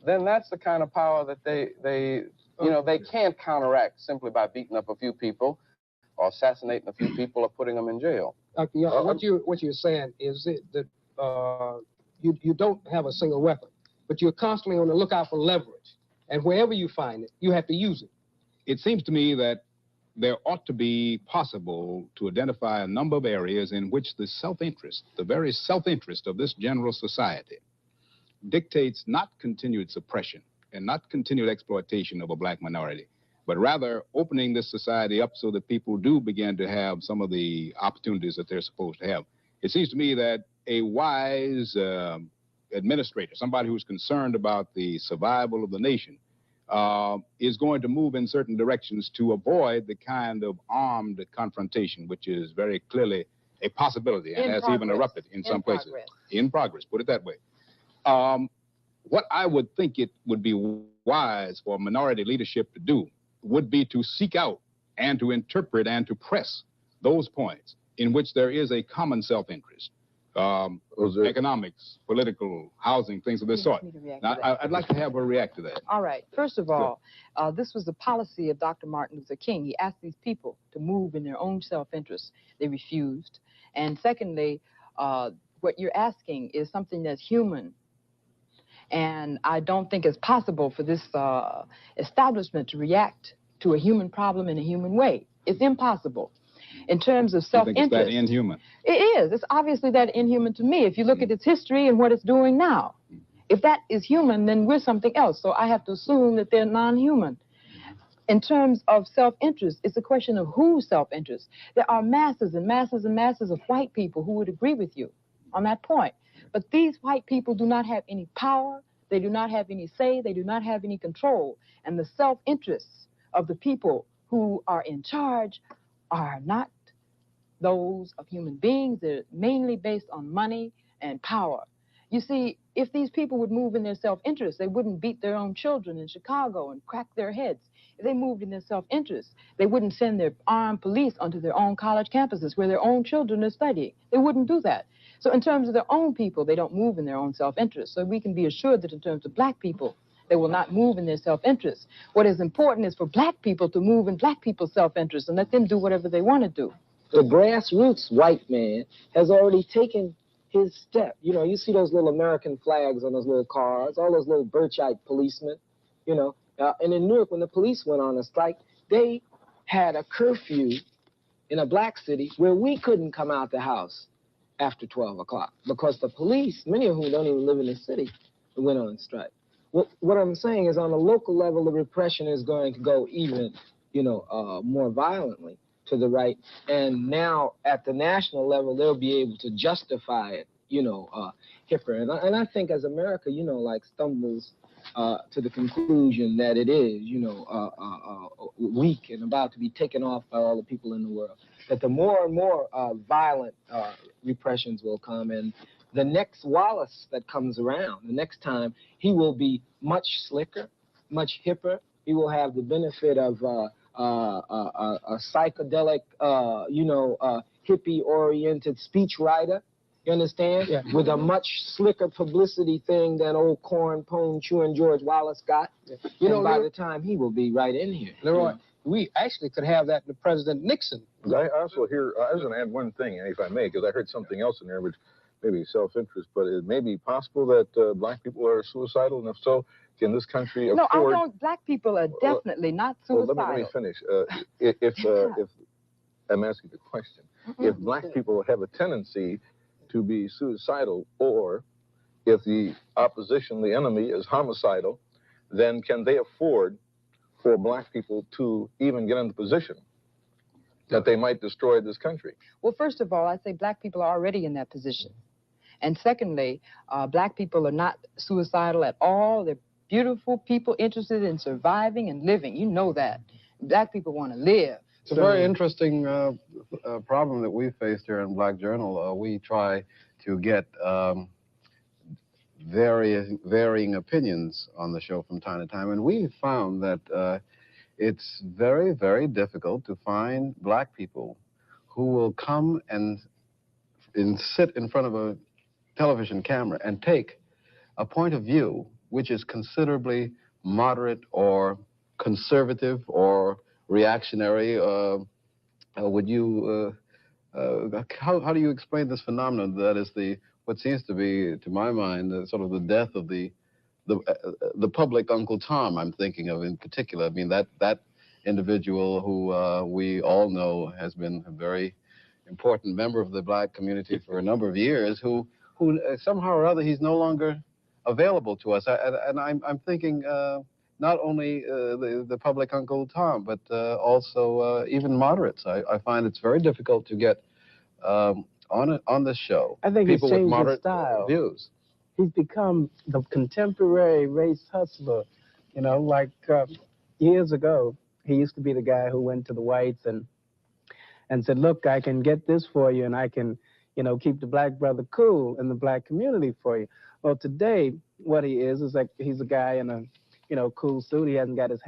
then that's the kind of power that they can't counteract simply by beating up a few people or assassinating a few people or putting them in jail. What you're saying is that you don't have a single weapon, but you're constantly on the lookout for leverage. And wherever you find it, you have to use it. It seems to me that there ought to be possible to identify a number of areas in which the self-interest, the very self-interest of this general society, dictates not continued suppression and not continued exploitation of a black minority, but rather opening this society up so that people do begin to have some of the opportunities that they're supposed to have. It seems to me that a wise administrator, somebody who's concerned about the survival of the nation, is going to move in certain directions to avoid the kind of armed confrontation, which is very clearly a possibility and has even erupted in some places. In progress, put it that way. What I would think it would be wise for minority leadership to do would be to seek out and to interpret and to press those points in which there is a common self-interest. Economics, political, housing, things of this sort. Now, I'd like to have her react to that. All right. First of all, this was the policy of Dr. Martin Luther King. He asked these people to move in their own self-interest. They refused. And secondly, what you're asking is something that's human. And I don't think it's possible for this establishment to react to a human problem in a human way. It's impossible. In terms of self-interest. You think it's that inhuman? It is. It's obviously that inhuman to me. If you look at its history and what it's doing now, if that is human, then we're something else. So I have to assume that they're non-human. In terms of self-interest, it's a question of whose self-interest. There are masses and masses and masses of white people who would agree with you on that point. But these white people do not have any power. They do not have any say. They do not have any control. And the self-interests of the people who are in charge are not those of human beings. They're mainly based on money and power. You see, if these people would move in their self-interest, they wouldn't beat their own children in Chicago and crack their heads. If they moved in their self-interest, they wouldn't send their armed police onto their own college campuses where their own children are studying. They wouldn't do that. So in terms of their own people, they don't move in their own self-interest. So we can be assured that in terms of black people, they will not move in their self-interest. What is important is for black people to move in black people's self-interest and let them do whatever they want to do. The grassroots white man has already taken his step. You know, you see those little American flags on those little cars, all those little Birchite policemen, you know. And in Newark, when the police went on a strike, they had a curfew in a black city where we couldn't come out the house after 12 o'clock because the police, many of whom don't even live in the city, went on strike. What I'm saying is on a local level, the repression is going to go even, you know, more violently to the right. And now at the national level, they'll be able to justify it, you know, hipper. And I think as America, you know, like stumbles to the conclusion that it is, you know, weak and about to be taken off by all the people in the world, that the more and more violent repressions will come. And the next Wallace that comes around, the next time, he will be much slicker, much hipper. He will have the benefit of a psychedelic, you know, hippie-oriented speechwriter, you understand? Yeah. With a much slicker publicity thing than old corn pone chewing George Wallace got. Yeah. You know, by the time he will be right in here. Leroy, we actually could have that to President Nixon. I also hear, I was going to add one thing, if I may, because I heard something else in there, which maybe self-interest, but it may be possible that black people are suicidal, and if so, can this country afford... No, I don't. Black people are definitely not suicidal. Well, let me finish. If I'm asking the question, if black people have a tendency to be suicidal, or if the opposition, the enemy, is homicidal, then can they afford for black people to even get in the position that they might destroy this country? Well, first of all, I say black people are already in that position. And secondly, black people are not suicidal at all. They're beautiful people interested in surviving and living. You know that. Black people want to live. It's a very interesting problem that we faced here in Black Journal. We try to get varying opinions on the show from time to time, and we found that it's very, very difficult to find black people who will come and sit in front of a television camera and take a point of view which is considerably moderate or conservative or reactionary. Would you, how do you explain this phenomenon that is what seems to be, to my mind, sort of the death of the public Uncle Tom, I'm thinking of in particular? I mean, that individual who we all know has been a very important member of the black community for a number of years, who somehow or other he's no longer available to us. And I'm thinking not only the public Uncle Tom, but also even moderates. I find it's very difficult to get on the show I think people he's changed with moderate his style. views. He's become the contemporary race hustler. You know, like years ago, he used to be the guy who went to the whites and said, look, I can get this for you, and I can, you know, keep the black brother cool in the black community for you. Well, today, what he is like he's a guy in a, you know, cool suit. He hasn't got his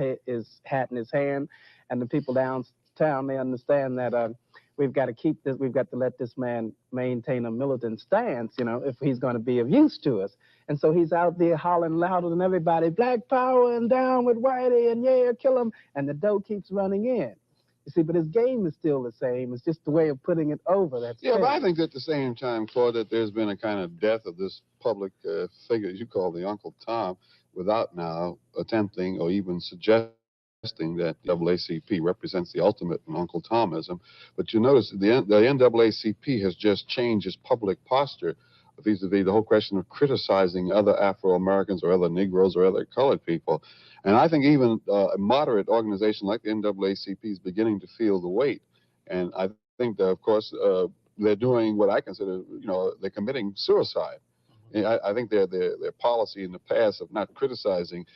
hat in his hand, and the people downtown, they understand that we've got to keep this, we've got to let this man maintain a militant stance, you know, if he's going to be of use to us. And so he's out there hollering louder than everybody, black power and down with Whitey and yeah, kill him. And the dough keeps running in. You see, but his game is still the same. It's just the way of putting it over. That's yeah, but I think at the same time, Claude, that there's been a kind of death of this public figure you call the Uncle Tom, without now attempting or even suggesting that the NAACP represents the ultimate in Uncle Tomism. But you notice the NAACP has just changed its public posture vis-a-vis the whole question of criticizing other Afro-Americans or other Negroes or other colored people. And I think even a moderate organization like the NAACP is beginning to feel the weight. And I think that, of course, they're doing what I consider, you know, they're committing suicide. I think their policy in the past of not criticizing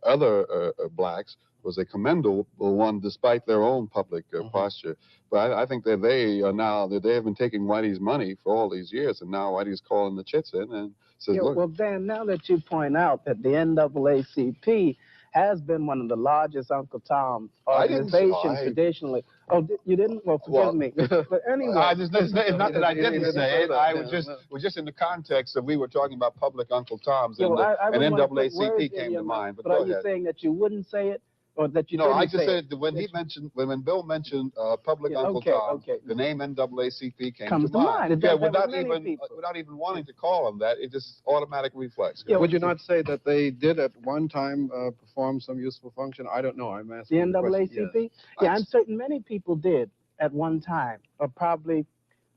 other blacks was a commendable one, despite their own public posture. But I think that they are now that they have been taking Whitey's money for all these years, and now Whitey's calling the chits in and says, Yeah, "Look." well, Dan, now that you point out that the NAACP has been one of the largest Uncle Tom organizations traditionally. Oh, you didn't? Well, forgive me. But anyway, it's not that I didn't say it. I was just in the context of we were talking about public Uncle Toms, yeah, well, and NAACP came to mind. But are you saying that you wouldn't say it, or that you didn't I just say said it? that when Bill mentioned public Uncle Tom, the name NAACP comes to mind. Yeah, without even wanting to call them that, it just automatic reflex. Yeah, would you not say that they did at one time perform some useful function? I don't know. I'm asking. The NAACP? Yeah, I'm certain many people did at one time, or probably.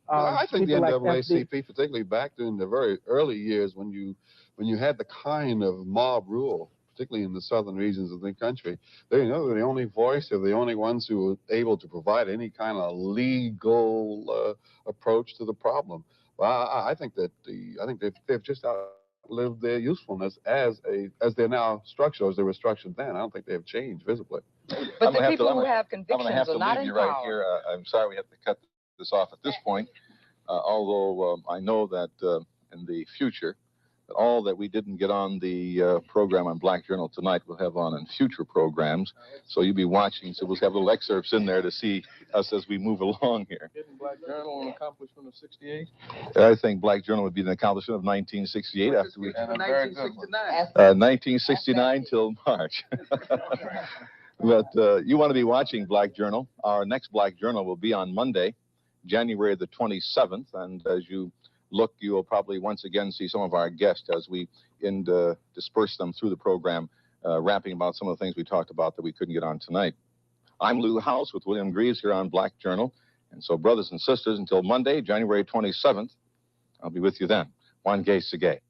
I think the NAACP, like particularly back in the very early years when you had the kind of mob rule, particularly in the southern regions of the country, they were the only voice, or the only ones who were able to provide any kind of legal approach to the problem. Well, I think that they've just outlived their usefulness as they're now structured, as they were structured then. I don't think they've changed visibly. But the people who have convictions are not in power. Right here. I'm sorry we have to cut this off at this point, although I know that in the future, all that we didn't get on the program on Black Journal tonight, we'll have on in future programs. So you'll be watching. So we'll have little excerpts in there to see us as we move along here. Isn't Black Journal an accomplishment of '68? I think Black Journal would be an accomplishment of 1968 after we. And a very good one. 1969 till March. But you want to be watching Black Journal. Our next Black Journal will be on Monday, January the 27th, and as you look, you will probably once again see some of our guests as we disperse them through the program, rapping about some of the things we talked about that we couldn't get on tonight. I'm Lou House with William Greaves here on Black Journal. And so, brothers and sisters, until Monday, January 27th, I'll be with you then. Juan Gay Segay.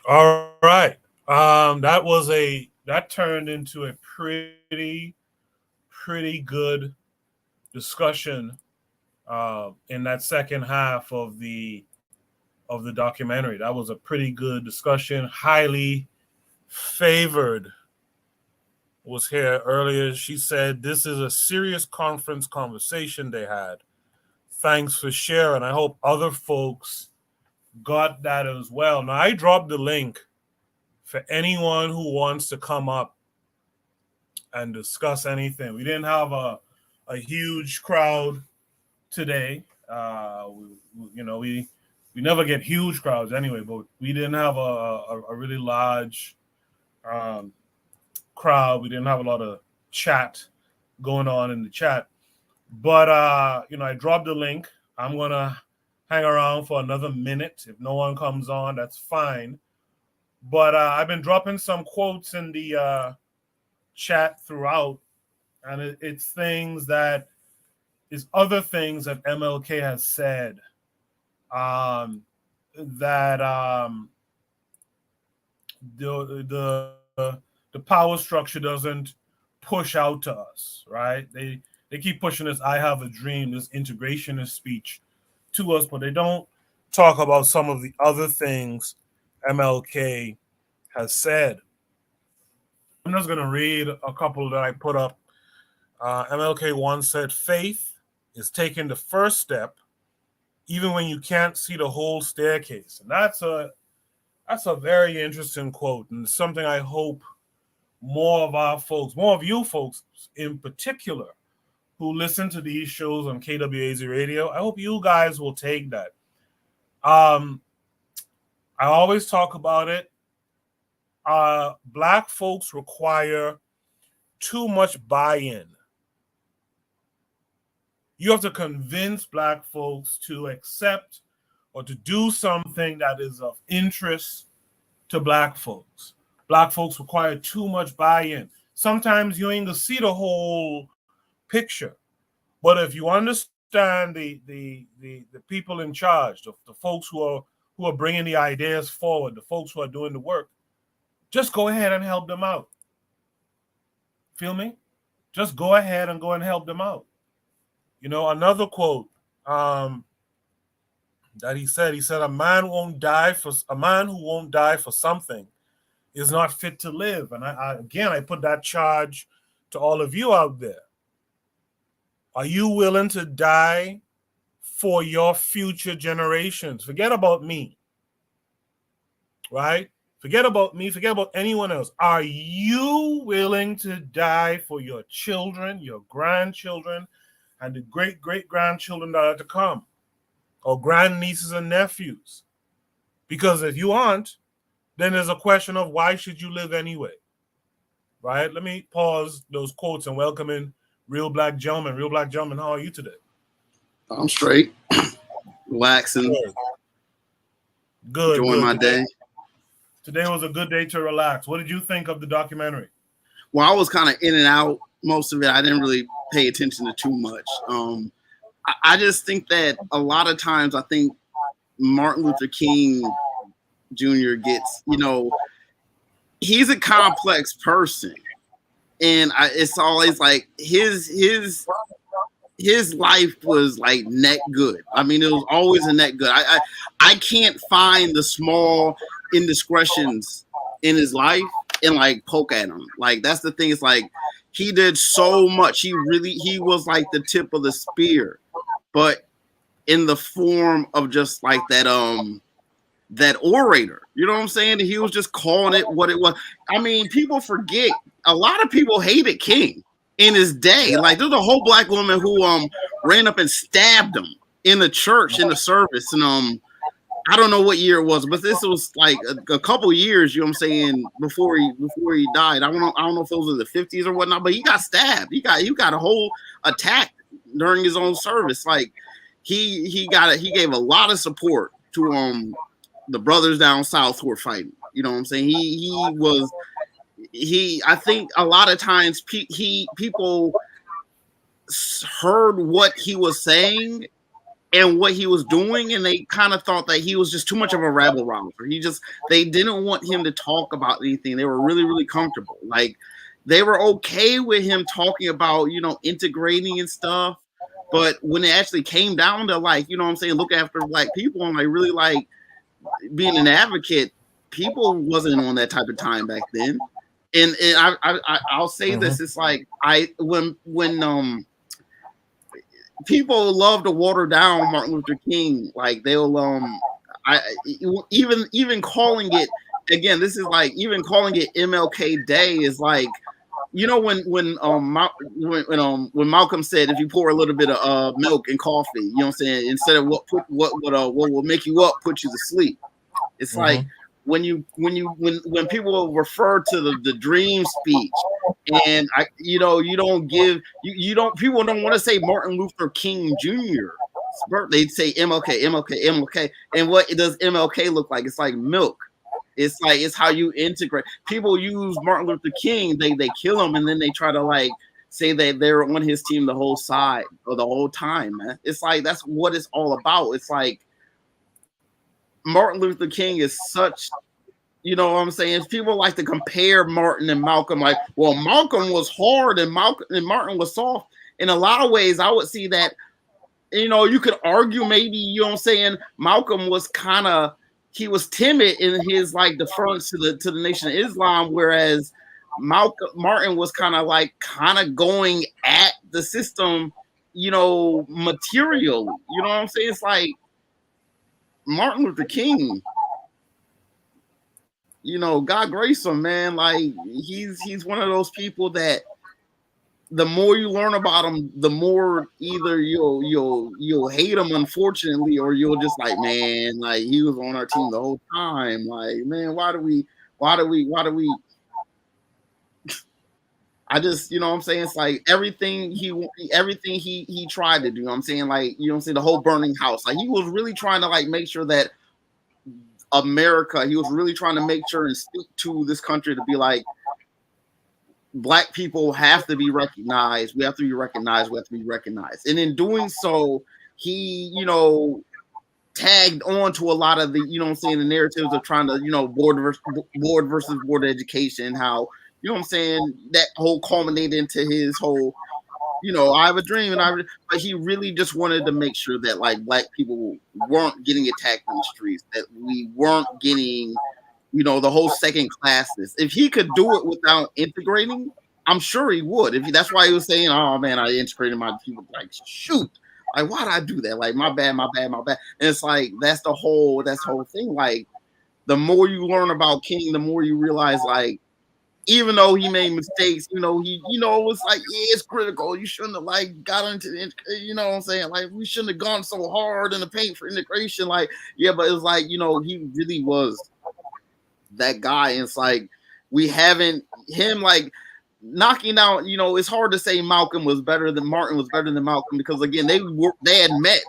All right. That turned into a pretty good discussion in that second half of the documentary. That was a pretty good discussion. Highly Favored was here earlier. She said this is a serious conversation they had. Thanks for sharing. I hope other folks got that as well. Now, I dropped the link for anyone who wants to come up and discuss anything. We didn't have a huge crowd today. We never get huge crowds anyway, but we didn't have a really large crowd. We didn't have a lot of chat going on in the chat. But, I dropped the link. I'm going to hang around for another minute. If no one comes on, that's fine. But I've been dropping some quotes in the chat throughout, and it's things that is other things that MLK has said that the power structure doesn't push out to us, right? They keep pushing this "I have a dream," this integrationist speech to us, but they don't talk about some of the other things MLK has said. I'm just going to read a couple that I put up. MLK once said, "Faith is taking the first step, even when you can't see the whole staircase." And that's a very interesting quote, and something I hope more of you folks in particular, who listen to these shows on KWAZ radio, I hope you guys will take that. I always talk about it. Black folks require too much buy-in. You have to convince Black folks to accept or to do something that is of interest to Black folks. Black folks require too much buy-in. Sometimes you ain't gonna see the whole picture, but if you understand the people in charge, the folks who are bringing the ideas forward, the folks who are doing the work, just go ahead and help them out. Feel me? Just go ahead and help them out. Another quote that he said, a man who won't die for something is not fit to live. And I put that charge to all of you out there. Are you willing to die for your future generations? Forget about me, right? Forget about me. Forget about anyone else. Are you willing to die for your children, your grandchildren, and the great-great-grandchildren that are to come, or grandnieces and nephews? Because if you aren't, then there's a question of why should you live anyway, right? Let me pause those quotes and welcome in Real Black Gentleman. Real Black Gentleman, how are you today? I'm straight, relaxing, good, enjoying my day. Today was a good day to relax. What did you think of the documentary? Well, I was kind of in and out most of it. I didn't really pay attention to too much. I just think that a lot of times I think Martin Luther King Jr. gets, he's a complex person, and it's always like his life was like net good. I mean, it was always a net good. I can't find the small indiscretions in his life and like poke at him. Like that's the thing. It's like he did so much. He was like the tip of the spear, but in the form of just like that orator. You know what I'm saying? He was just calling it what it was. I mean, people forget. A lot of people hated King in his day. Yeah. Like there's a whole black woman who ran up and stabbed him in the church in the service, and I don't know what year it was, but this was like a couple years, you know what I'm saying, before he died. I don't know if it was in the 50s or whatnot, but he got stabbed. He got a whole attack during his own service. Like he gave a lot of support to the brothers down south who were fighting. You know what I'm saying? I think a lot of times people heard what he was saying and what he was doing, and they kind of thought that he was just too much of a rabble rouser. They didn't want him to talk about anything. They were really, really comfortable. Like they were okay with him talking about, integrating and stuff. But when it actually came down to like, you know what I'm saying, look after black people and like really like being an advocate, people wasn't on that type of time back then. And I'll say this, it's like when people love to water down Martin Luther King, like they'll even calling it, again, this is like even calling it MLK Day is like, when Malcolm said if you pour a little bit of milk and coffee, you know what I'm saying, instead of what will make you up put you to sleep. It's like when people refer to the dream speech, and people don't want to say Martin Luther King Jr. They'd say MLK. And what does MLK look like? It's like milk. It's how you integrate. People use Martin Luther King, they kill him, and then they try to like say that they're on his team the whole side or the whole time, man. It's like that's what it's all about. It's like Martin Luther King is such, you know what I'm saying? People like to compare Martin and Malcolm, like, well, Malcolm was hard and Martin was soft. In a lot of ways, I would see that, you could argue maybe, you know what I'm saying, Malcolm was he was timid in his like deference to the Nation of Islam, whereas Martin was kind of going at the system, materially. You know what I'm saying? It's like Martin Luther King, God grace him, man. Like he's one of those people that the more you learn about him, the more either you'll hate him, unfortunately, or you'll just like, man, like he was on our team the whole time. Like, man, why do we? I just, you know what I'm saying? It's like everything he tried to do, you know what I'm saying? Like, you know what I'm saying? The whole burning house. Like he was really trying to like make sure that America, he was really trying to make sure and speak to this country to be like, Black people have to be recognized. We have to be recognized. We have to be recognized. And in doing so, he, tagged on to a lot of the, you know what I'm saying, the narratives of trying to, board versus board education, how, you know what I'm saying, that whole culminated into his whole, I have a dream, but he really just wanted to make sure that like Black people weren't getting attacked in the streets, that we weren't getting, you know, the whole second classness. If he could do it without integrating, I'm sure he would. That's why he was saying, "Oh man, I integrated my people." Like, shoot, like why'd I do that? Like, my bad, my bad, my bad. And it's like that's the whole thing. Like, the more you learn about King, the more you realize, like, even though he made mistakes, you know, it was like, yeah, it's critical. You shouldn't have like got into it, you know what I'm saying? Like, we shouldn't have gone so hard in the paint for integration. Like, yeah, but it was like, you know, he really was that guy. And it's like we haven't him like knocking out, you know, it's hard to say Martin was better than Malcolm, because again, they had met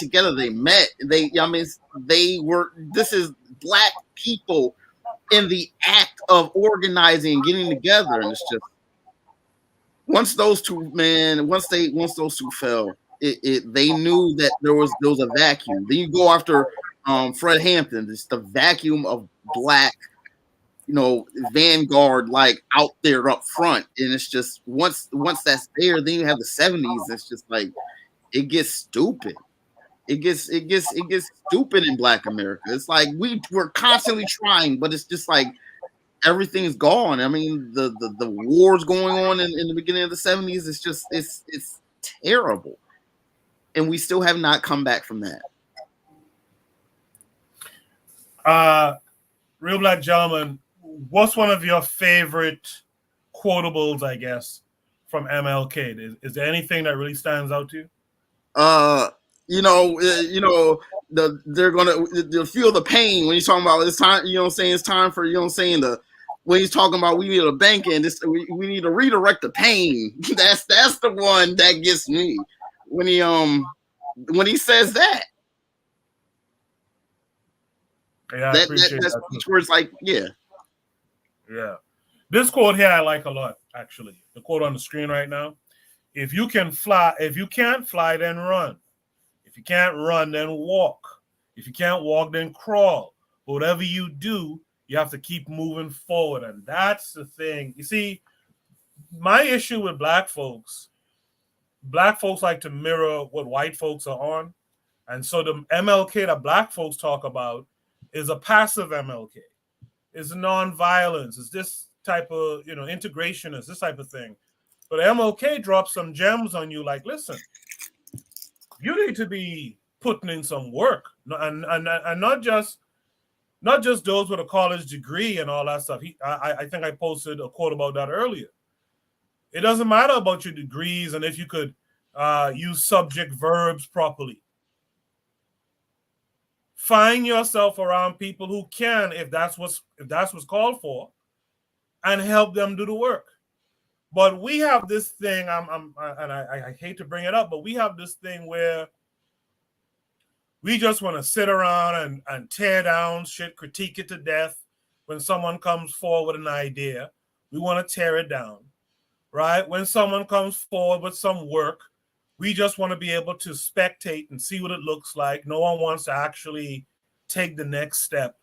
together. This is black people in the act of organizing and getting together. And it's just once those two fell, they knew that there was a vacuum. Then you go after Fred Hampton, it's the vacuum of black, you know, vanguard, like out there up front. And it's just once that's there, then you have the 70s. It's just like it gets stupid. It gets stupid in Black America. It's like we're constantly trying, but it's just like everything's gone. I mean, the wars going on in the beginning of the 70s. It's just it's terrible, and we still have not come back from that. Real Black Gentleman, what's one of your favorite quotables, I guess, from MLK? Is there anything that really stands out to you? They'll feel the pain when he's talking about it's time. You know what I'm saying? It's time for, you know what I'm saying, when he's talking about we need a bank and we need to redirect the pain. That's the one that gets me when he says that. Yeah, I appreciate that that. speech where it's like, yeah. This quote here I like a lot, actually. The quote on the screen right now. If you can't fly, then run. If you can't run, then walk. If you can't walk, then crawl. But whatever you do, you have to keep moving forward. And that's the thing. You see, my issue with black folks like to mirror what white folks are on. And so the MLK that black folks talk about is a passive MLK. It's nonviolence. It's this type of, you know, integrationist, this type of thing. But MLK drops some gems on you like, listen, you need to be putting in some work. And not just those with a college degree and all that stuff. I think I posted a quote about that earlier. It doesn't matter about your degrees and if you could use subject verbs properly. Find yourself around people who can, if that's what's called for, and help them do the work. But we have this thing, I hate to bring it up, but we have this thing where we just want to sit around and tear down shit, critique it to death. When someone comes forward with an idea, we want to tear it down, right? When someone comes forward with some work, we just want to be able to spectate and see what it looks like. No one wants to actually take the next step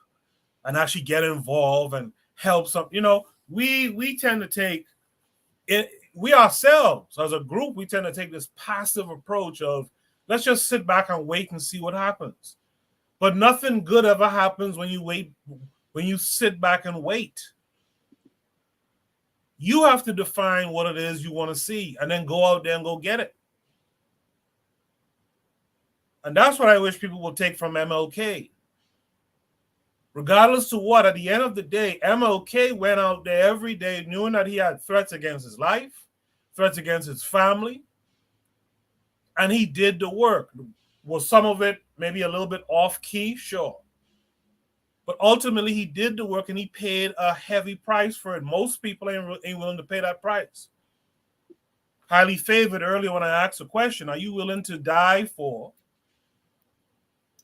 and actually get involved and help some. You know, we tend to take it. We ourselves as a group, we tend to take this passive approach of let's just sit back and wait and see what happens. But nothing good ever happens when you wait, when you sit back and wait. You have to define what it is you want to see and then go out there and go get it. And that's what I wish people would take from MLK. Regardless to what, at the end of the day, MLK went out there every day knowing that he had threats against his life, threats against his family, and he did the work. Was some of it maybe a little bit off key? Sure. But ultimately, he did the work and he paid a heavy price for it. Most people ain't willing to pay that price. Highly favored earlier when I asked the question, are you willing to die for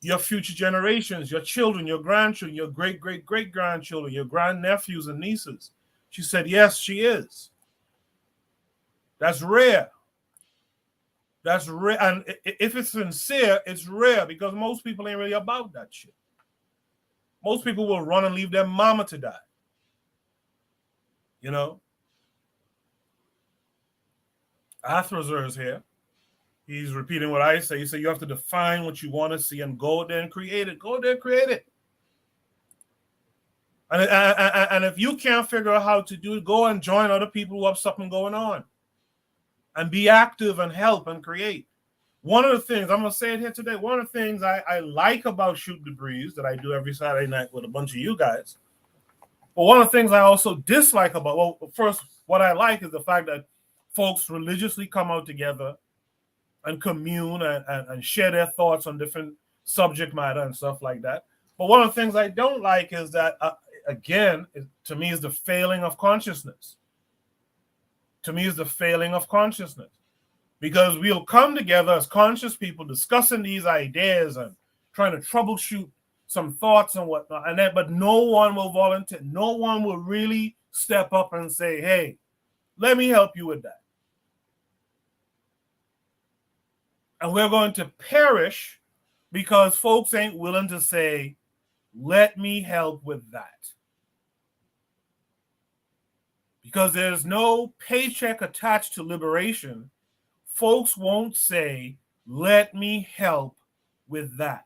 your future generations, your children, your grandchildren, your great-great-great-grandchildren, your grandnephews and nieces? She said, yes, she is. That's rare. That's rare. And if it's sincere, it's rare because most people ain't really about that shit. Most people will run and leave their mama to die. You know? Athrazer is here. He's repeating what I say. He said you have to define what you want to see and go there and create it. Go there and create it. And if you can't figure out how to do it, go and join other people who have something going on. And be active and help and create. One of the things, I'm going to say it here today, one of the things I like about Shoot the Breeze that I do every Saturday night with a bunch of you guys, but one of the things I also dislike about, well, first, what I like is the fact that folks religiously come out together and commune and share their thoughts on different subject matter and stuff like that. But one of the things I don't like is that, again, to me, is the failing of consciousness. To me, is the failing of consciousness. Because we'll come together as conscious people discussing these ideas and trying to troubleshoot some thoughts and whatnot, but no one will volunteer. No one will really step up and say, hey, let me help you with that. And we're going to perish because folks ain't willing to say, let me help with that. Because there's no paycheck attached to liberation, folks won't say, let me help with that.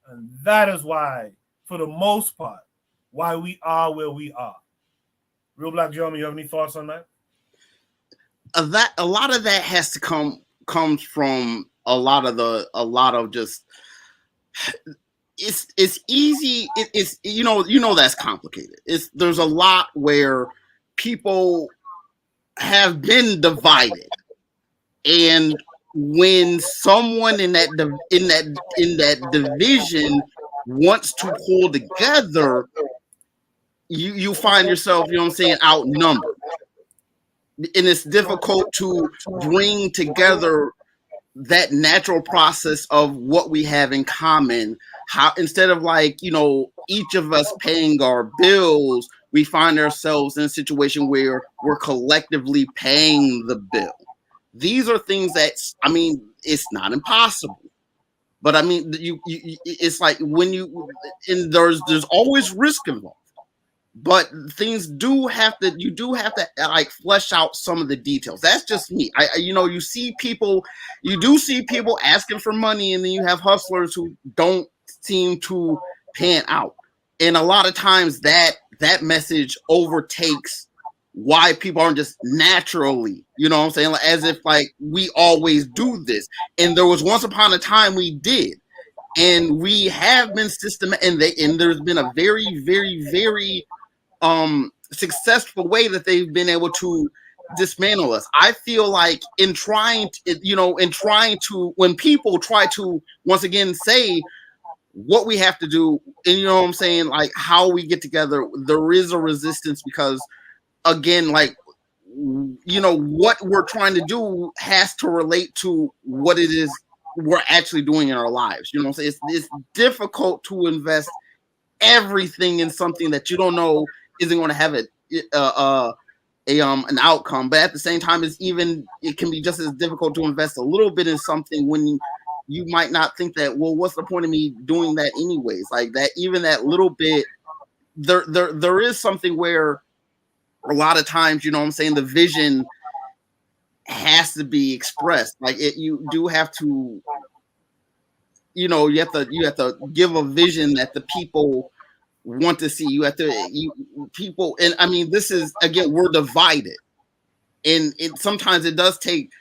And that is why, for the most part, why we are where we are. Real Black Jeremy, you have any thoughts on that? A lot of that has to comes from a lot of just it's easy. It's you know that's complicated. There's a lot where people have been divided. And when someone in that division wants to pull together, you find yourself, you know what I'm saying, outnumbered. And it's difficult to bring together that natural process of what we have in common. How instead of like, you know, each of us paying our bills, we find ourselves in a situation where we're collectively paying the bill. These are things that, I mean, it's not impossible, but I mean, it's like when and there's always risk involved, but things you do have to like flesh out some of the details. That's just me. You do see people asking for money, and then you have hustlers who don't seem to pan out. And a lot of times that message overtakes why people aren't just naturally, you know what I'm saying? Like, as if like we always do this. And there was once upon a time we did. And we have been systematic, and there's been a very, very, very successful way that they've been able to dismantle us. I feel like when people try to once again say what we have to do, and you know what I'm saying, like how we get together, there is a resistance because again, like, you know, what we're trying to do has to relate to what it is we're actually doing in our lives. You know what I'm saying? It's difficult to invest everything in something that you don't know isn't going to have an outcome. But at the same time, it can be just as difficult to invest a little bit in something when you might not think that, well, what's the point of me doing that anyways? Like that, even that little bit, there is something where a lot of times, you know what I'm saying, the vision has to be expressed. Like you do have to, you know, you have to give a vision that the people want to see. You have to people, and I mean, this is again, we're divided, and sometimes it does take,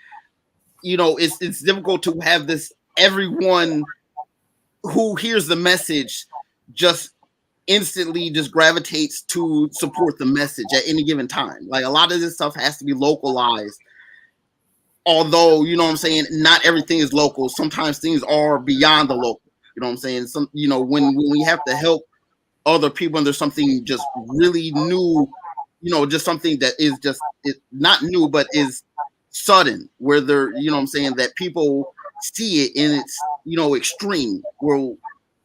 you know, it's difficult to have this. Everyone who hears the message just instantly just gravitates to support the message at any given time. Like a lot of this stuff has to be localized. Although, you know what I'm saying, not everything is local. Sometimes things are beyond the local. You know what I'm saying? Some, you know, when we have to help other people and there's something just really new, you know, just something that is just not new, but is sudden, where they're, you know what I'm saying, that people see it in its, you know, extreme, where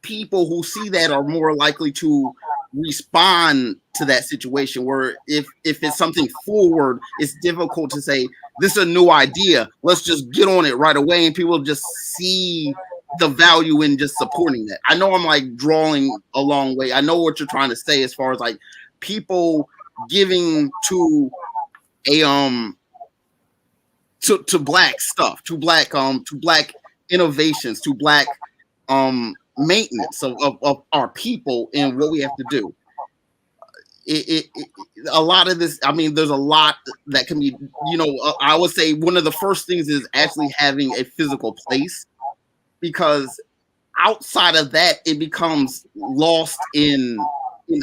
people who see that are more likely to respond to that situation, where if it's something forward, it's difficult to say, this is a new idea, let's just get on it right away, and people just see the value in just supporting that. I know I'm like drawing a long way. I know what you're trying to say as far as like people giving to a to black stuff, to black innovations, to black maintenance of our people and what we have to do. a lot of this, I mean, there's a lot that can be, I would say one of the first things is actually having a physical place, because outside of that, it becomes lost in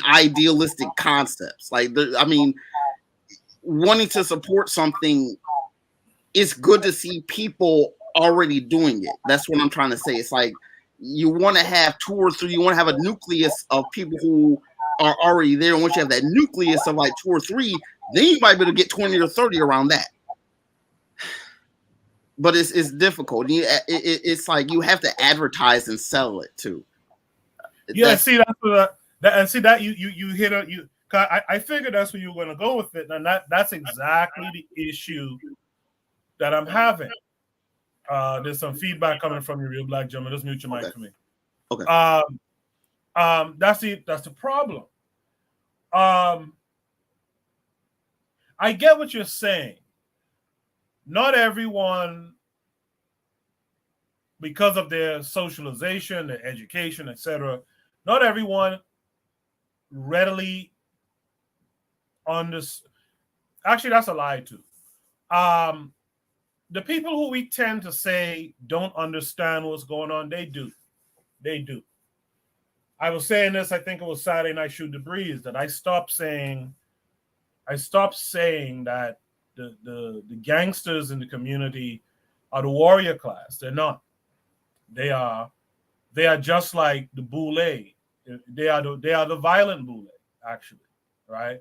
idealistic concepts. Like, I mean, wanting to support something, it's good to see people already doing it. That's what I'm trying to say. It's like you want to have 2 or 3, you want to have a nucleus of people who are already there. And once you have that nucleus of like 2 or 3, then you might be able to get 20 or 30 around that. But it's difficult. It's like you have to advertise and sell it too. Yeah, see that you hit a you. I figured that's where you were going to go with it, and that's exactly the issue that I'm having. There's some feedback coming from you, real black gentleman. Just mute your mic for me. Okay. That's the problem. I get what you're saying. Not everyone, because of their socialization, their education, etc., not everyone readily understands. Actually, that's a lie too. The people who we tend to say don't understand what's going on, they do. They do. I was saying this, I think it was Saturday Night Shoot the Breeze, that I stopped saying that the gangsters in the community are the warrior class. They're not. They are just like the boule. They are the violent boule, actually, right?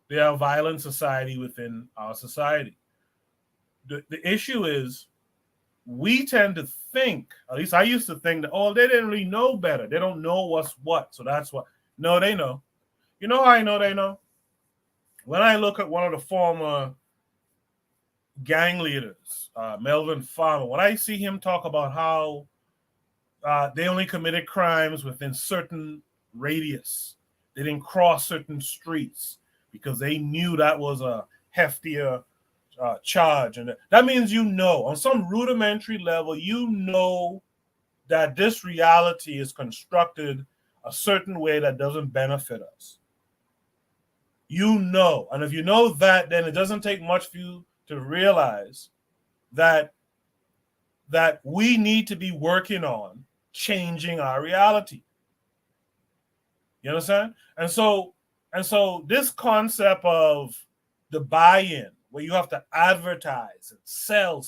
They are a violent society within our society. The issue is we tend to think, at least I used to think, that, oh, they didn't really know better. They don't know what's what. So that's what. No, they know. You know how I know they know? When I look at one of the former gang leaders, Melvin Farmer, when I see him talk about how they only committed crimes within certain radius, they didn't cross certain streets because they knew that was a heftier charge. And that means, on some rudimentary level, that this reality is constructed a certain way that doesn't benefit us. And if you know that, then it doesn't take much for you to realize that we need to be working on changing our reality. You understand? And so this concept of the buy-in, where you have to advertise and sell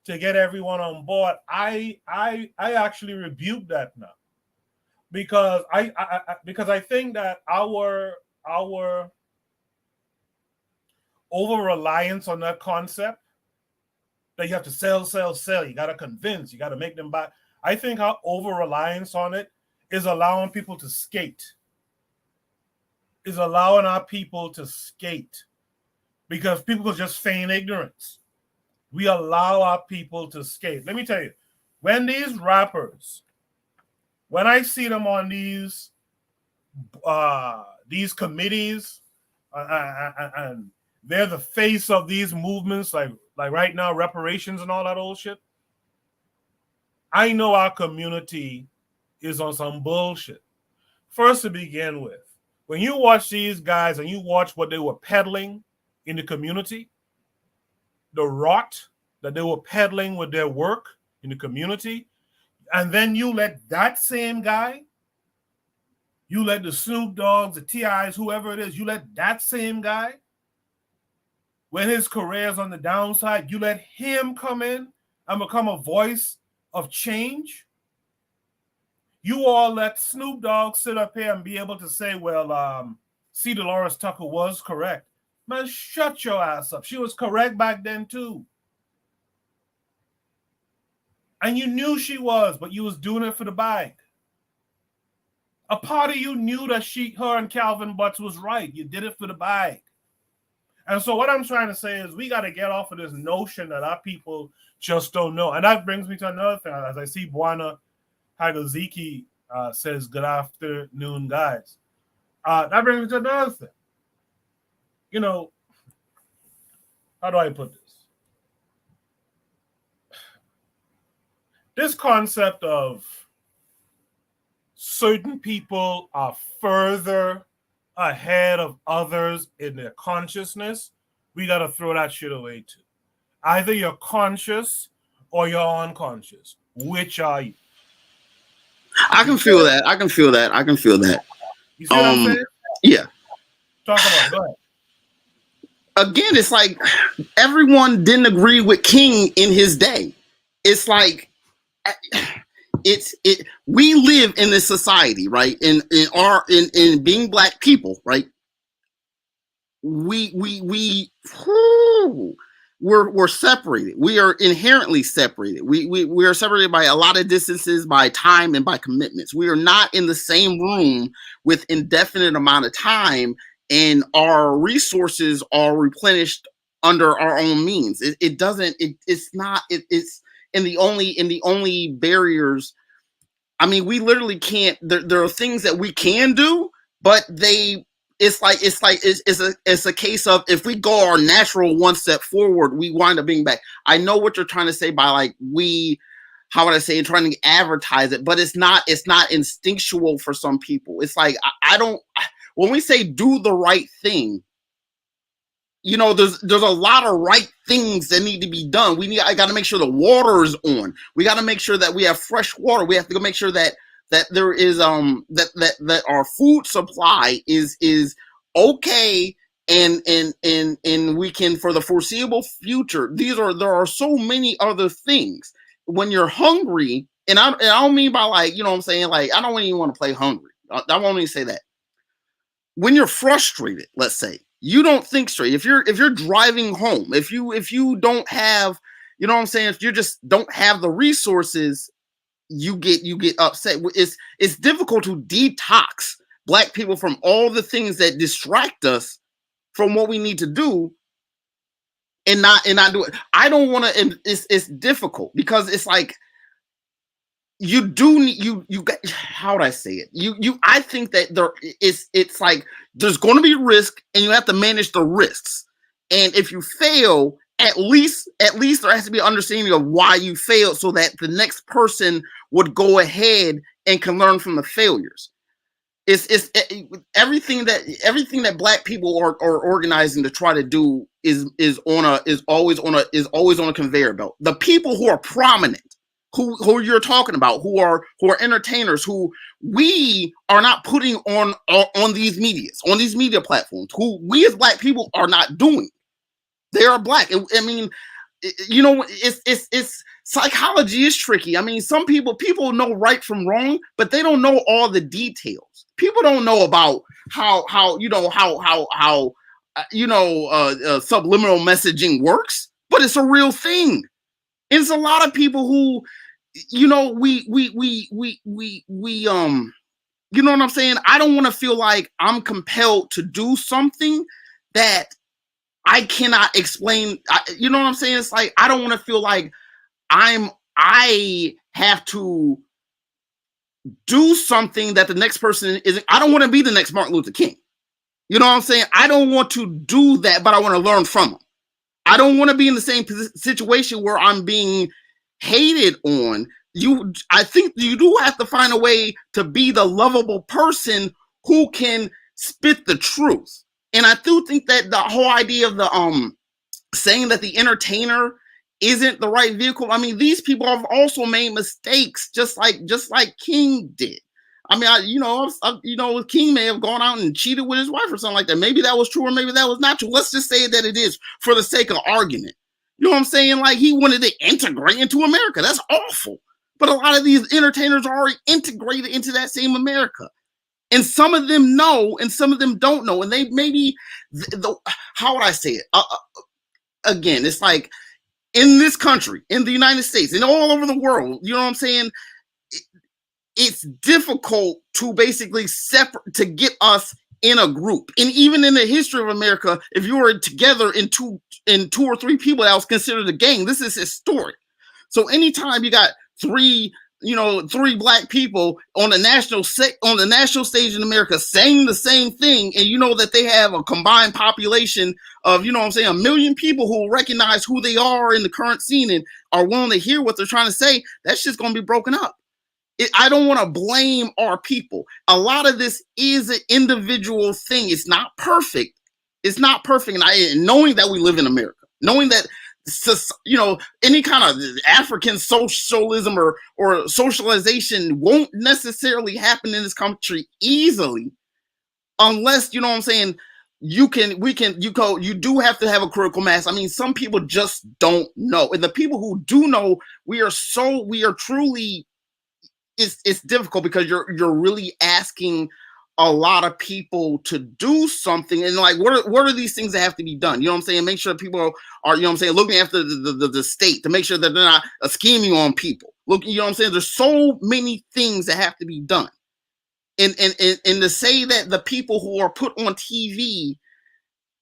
to get everyone on board, I actually rebuke that now, because I think that our over-reliance on that concept, that you have to sell, you got to convince, you got to make them buy. I think our over-reliance on it is allowing people to skate, is allowing our people to skate, because people just feign ignorance. We allow our people to skate. Let me tell you, when these rappers, when I see them on these committees, and they're the face of these movements, like right now, reparations and all that old shit, I know our community is on some bullshit. First, to begin with, when you watch these guys and you watch what they were peddling in the community, the rot that they were peddling with their work in the community, and then you let that same guy, you let the Snoop Dogs, the T.I.s, whoever it is, you let that same guy, when his career is on the downside, you let him come in and become a voice of change. You all let Snoop Dogg sit up here and be able to say, well, see, Dolores Tucker was correct. Man, shut your ass up. She was correct back then too. And you knew she was, but you was doing it for the bag. A part of you knew that her and Calvin Butts was right. You did it for the bag. And so what I'm trying to say is we got to get off of this notion that our people just don't know. And that brings me to another thing. As I see Bwana Hagaziki says, good afternoon, guys. That brings me to another thing. How do I put this? This concept of certain people are further ahead of others in their consciousness, we got to throw that shit away too. Either you're conscious or you're unconscious. Which are you? I can feel that. I can feel that. I can feel that. You see what I'm saying? Yeah. Talk about it. Go ahead. Again, it's like everyone didn't agree with King in his day. It's like we live in this society, right? In being black people, right? We're separated. We are inherently separated. We are separated by a lot of distances, by time, and by commitments. We are not in the same room with indefinite amount of time, and our resources are replenished under our own means. It's in the only barriers. I mean, we literally can't. There are things that we can do, but it's a case of if we go our natural one step forward, we wind up being back. I know what you're trying to say by like how would I say, trying to advertise it, but it's not instinctual for some people. It's like I don't. When we say do the right thing, you know, there's a lot of right things that need to be done. I got to make sure the water is on. We got to make sure that we have fresh water. We have to go make sure that there is that our food supply is okay, and we can, for the foreseeable future. There are so many other things. When you're hungry, and I don't mean by like, you know what I'm saying, like I don't even want to play hungry. I won't even say that. When you're frustrated, let's say, you don't think straight. If you're driving home, if you don't have, you know what I'm saying, if you just don't have the resources, you get upset. It's difficult to detox black people from all the things that distract us from what we need to do, and not do it. I don't want to. It's difficult because it's like you do need you got, how would I say it? I think that it's like there's going to be risk, and you have to manage the risks. And if you fail, at least there has to be an understanding of why you failed, so that the next person would go ahead and can learn from the failures. It's everything that black people are organizing to try to do is always on a conveyor belt. The people who are prominent, who you're talking about, who are entertainers, who we are not putting on these media platforms, who we as black people are not doing. They are black. I mean, you know, it's psychology is tricky. I mean, some people know right from wrong, but they don't know all the details. People don't know about how subliminal messaging works, but it's a real thing. It's a lot of people who, you know, we you know what I'm saying? I don't want to feel like I'm compelled to do something that I cannot explain. You know what I'm saying? It's like I don't want to feel like I have to do something that the next person isn't. I don't want to be the next Martin Luther King. You know what I'm saying? I don't want to do that, but I want to learn from him. I don't want to be in the same situation where I'm being hated on. I think you do have to find a way to be the lovable person who can spit the truth. And I do think that the whole idea of the saying that the entertainer isn't the right vehicle. I mean, these people have also made mistakes, just like King did. I mean, King may have gone out and cheated with his wife or something like that. Maybe that was true, or maybe that was not true. Let's just say that it is for the sake of argument. You know what I'm saying? Like, he wanted to integrate into America. That's awful. But a lot of these entertainers are already integrated into that same America. And some of them know, and some of them don't know. And they maybe, how would I say it? Again, it's like in this country, in the United States, and all over the world, you know what I'm saying? It's difficult to basically to get us in a group. And even in the history of America, if you were together in two or three people, that was considered a gang. This is historic. So anytime you got three black people on the national stage in America saying the same thing, and you know that they have a combined population of, you know what I'm saying, 1 million people who recognize who they are in the current scene and are willing to hear what they're trying to say, that shit's gonna be broken up. I don't want to blame our people. A lot of this is an individual thing. It's not perfect. It's not perfect. And knowing that we live in America, knowing that, you know, any kind of African socialism or socialization won't necessarily happen in this country easily, unless, you know what I'm saying, you do have to have a critical mass. I mean, some people just don't know. And the people who do know, we are truly, it's difficult because you're really asking a lot of people to do something. And like, what are these things that have to be done? You know what I'm saying? Make sure people are, you know what I'm saying, looking after the state, to make sure that they're not scheming on people. Look, you know what I'm saying? There's so many things that have to be done. And to say that the people who are put on TV,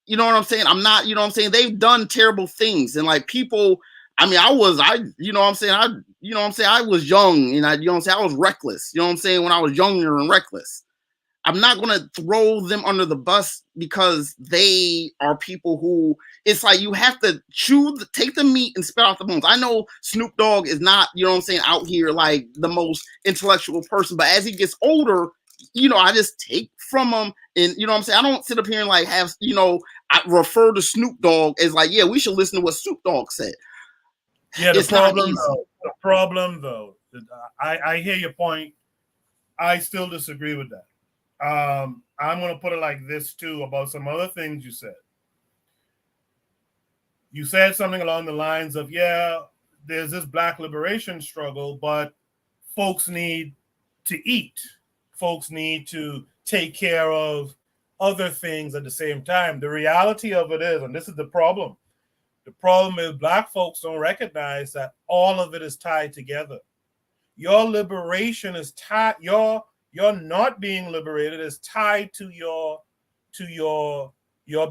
you know what I'm saying? I'm not, you know what I'm saying? They've done terrible things. And like people, I mean, you know what I'm saying? I was young, and you know what I'm saying? I was reckless. You know what I'm saying? When I was younger and reckless. I'm not going to throw them under the bus because they are people who, it's like you have to take the meat and spit out the bones. I know Snoop Dogg is not, you know what I'm saying, out here like the most intellectual person, but as he gets older, you know, I just take from him, and you know what I'm saying? I don't sit up here and like have, you know, I refer to Snoop Dogg as like, yeah, we should listen to what Snoop Dogg said. Yeah, the problem though, I hear your point. I still disagree with that. I'm going to put it like this too about some other things you said. You said something along the lines of, yeah, there's this Black liberation struggle, but folks need to eat. Folks need to take care of other things at the same time. The reality of it is, and this is the problem is Black folks don't recognize that all of it is tied together. Your liberation is tied, your not being liberated is tied to your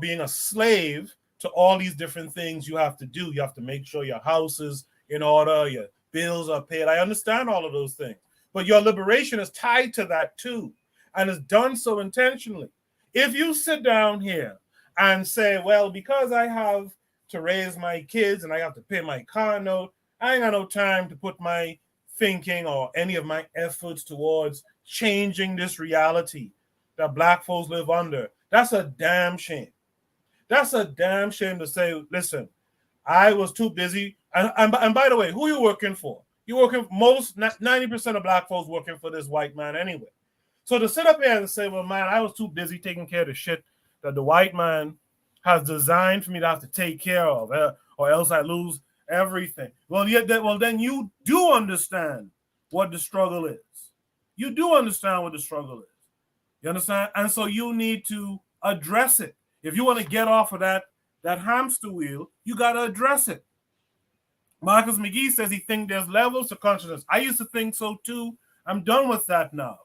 being a slave to all these different things you have to do. You have to make sure your house is in order, your bills are paid. I understand all of those things, but your liberation is tied to that too, and is done so intentionally. If you sit down here and say, well, because I have to raise my kids and I have to pay my car note, I ain't got no time to put my thinking or any of my efforts towards changing this reality that Black folks live under. That's a damn shame. That's a damn shame to say, listen, I was too busy. And by the way, who are you working for? You're working, 90% of Black folks working for this white man anyway. So to sit up here and say, well, man, I was too busy taking care of the shit that the white man has designed for me to have to take care of, or else I lose everything. Well, then you do understand what the struggle is. You do understand what the struggle is. You understand? And so you need to address it. If you want to get off of that hamster wheel, you got to address it. Marcus McGee says he thinks there's levels to consciousness. I used to think so too. I'm done with that now.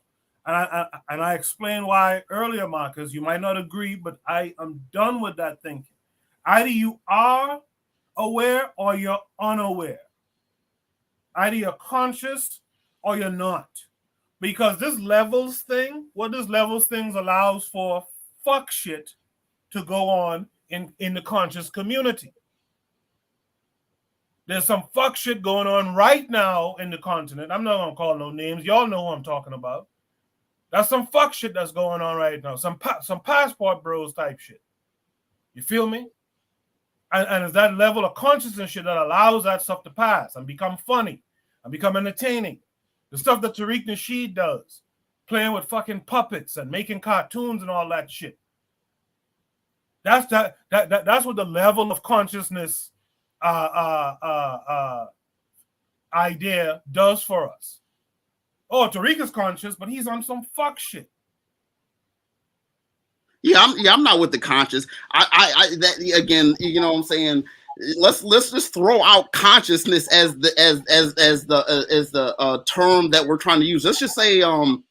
And I explained why earlier, Marcus. You might not agree, but I am done with that thinking. Either you are aware or you're unaware. Either you're conscious or you're not. Because this levels thing, what this levels things allows for fuck shit to go on in the conscious community. There's some fuck shit going on right now in the continent. I'm not going to call no names. Y'all know who I'm talking about. That's some fuck shit that's going on right now. Some passport bros type shit. You feel me? And it's that level of consciousness shit that allows that stuff to pass and become funny and become entertaining. The stuff that Tariq Nasheed does, playing with fucking puppets and making cartoons and all that shit. That's what the level of consciousness idea does for us. Oh, Tariq is conscious, but he's on some fuck shit. Yeah, I'm not with the conscious. That again, you know what I'm saying? Let's just throw out consciousness as the term that we're trying to use. Let's just say so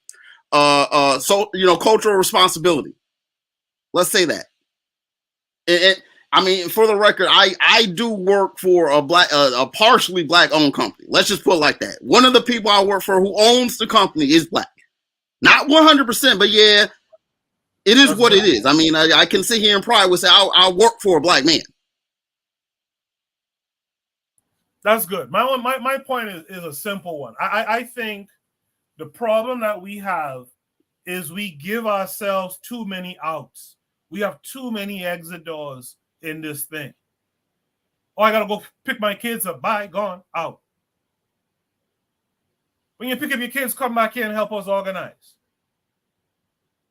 you know, cultural responsibility. Let's say that. I mean, for the record, I do work for a partially Black owned company. Let's just put it like that. One of the people I work for who owns the company is Black. Not 100%, but yeah, it is what it is. I mean, I can sit here and pride with say I work for a Black man. That's good. My point is a simple one. I think The problem that we have is we give ourselves too many outs. We have too many exit doors in this thing. Oh, I gotta go pick my kids up. Bye, gone, out. When you pick up your kids, come back here and help us organize.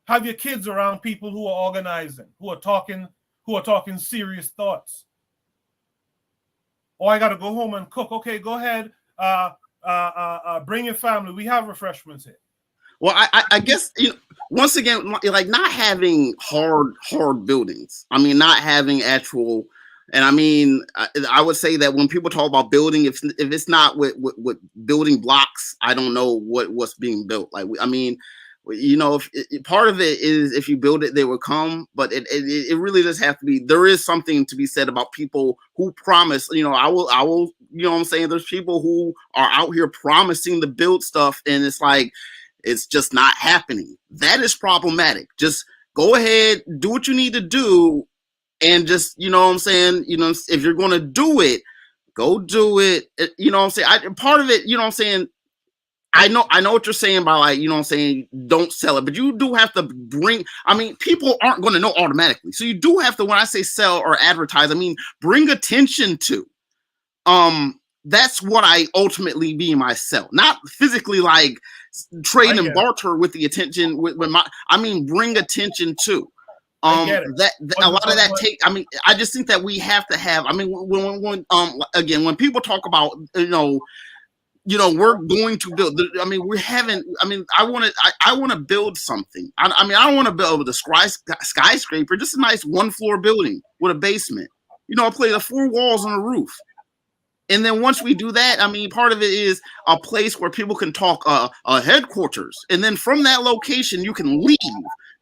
Have your kids around people who are organizing, who are talking serious thoughts. Oh, I gotta go home and cook. Okay, go ahead. Bring your family. We have refreshments here. Well, I guess, you know, once again, like not having hard buildings. I mean, not having actual. And I mean, I would say that when people talk about building, if it's not with building blocks, I don't know what's being built. Like, I mean, you know, part of it is if you build it, they will come. But it really does have to be. There is something to be said about people who promise. You know, I will. You know what I'm saying? There's people who are out here promising to build stuff, and it's like it's just not happening. That is problematic. Just go ahead, do what you need to do. And just, you know what I'm saying, you know, if you're going to do it, go do it. You know what I'm saying? Part of it, you know what I'm saying? I know what you're saying by, like, you know what I'm saying, don't sell it. But you do have to bring, I mean, people aren't going to know automatically. So you do have to, when I say sell or advertise, I mean, bring attention to. That's what I ultimately mean myself. Not physically like trade and barter with the attention. I mean, bring attention to. That a lot of that take. I mean, I just think that we have to have. I mean, when again, when people talk about, you know, we're going to build. I mean, we haven't. I mean, I want to build something. I mean, I don't want to build a skyscraper. Just a nice 1-floor building with a basement. You know, play the 4 walls and a roof. And then once we do that, I mean, part of it is a place where people can talk, a headquarters. And then from that location, you can leave,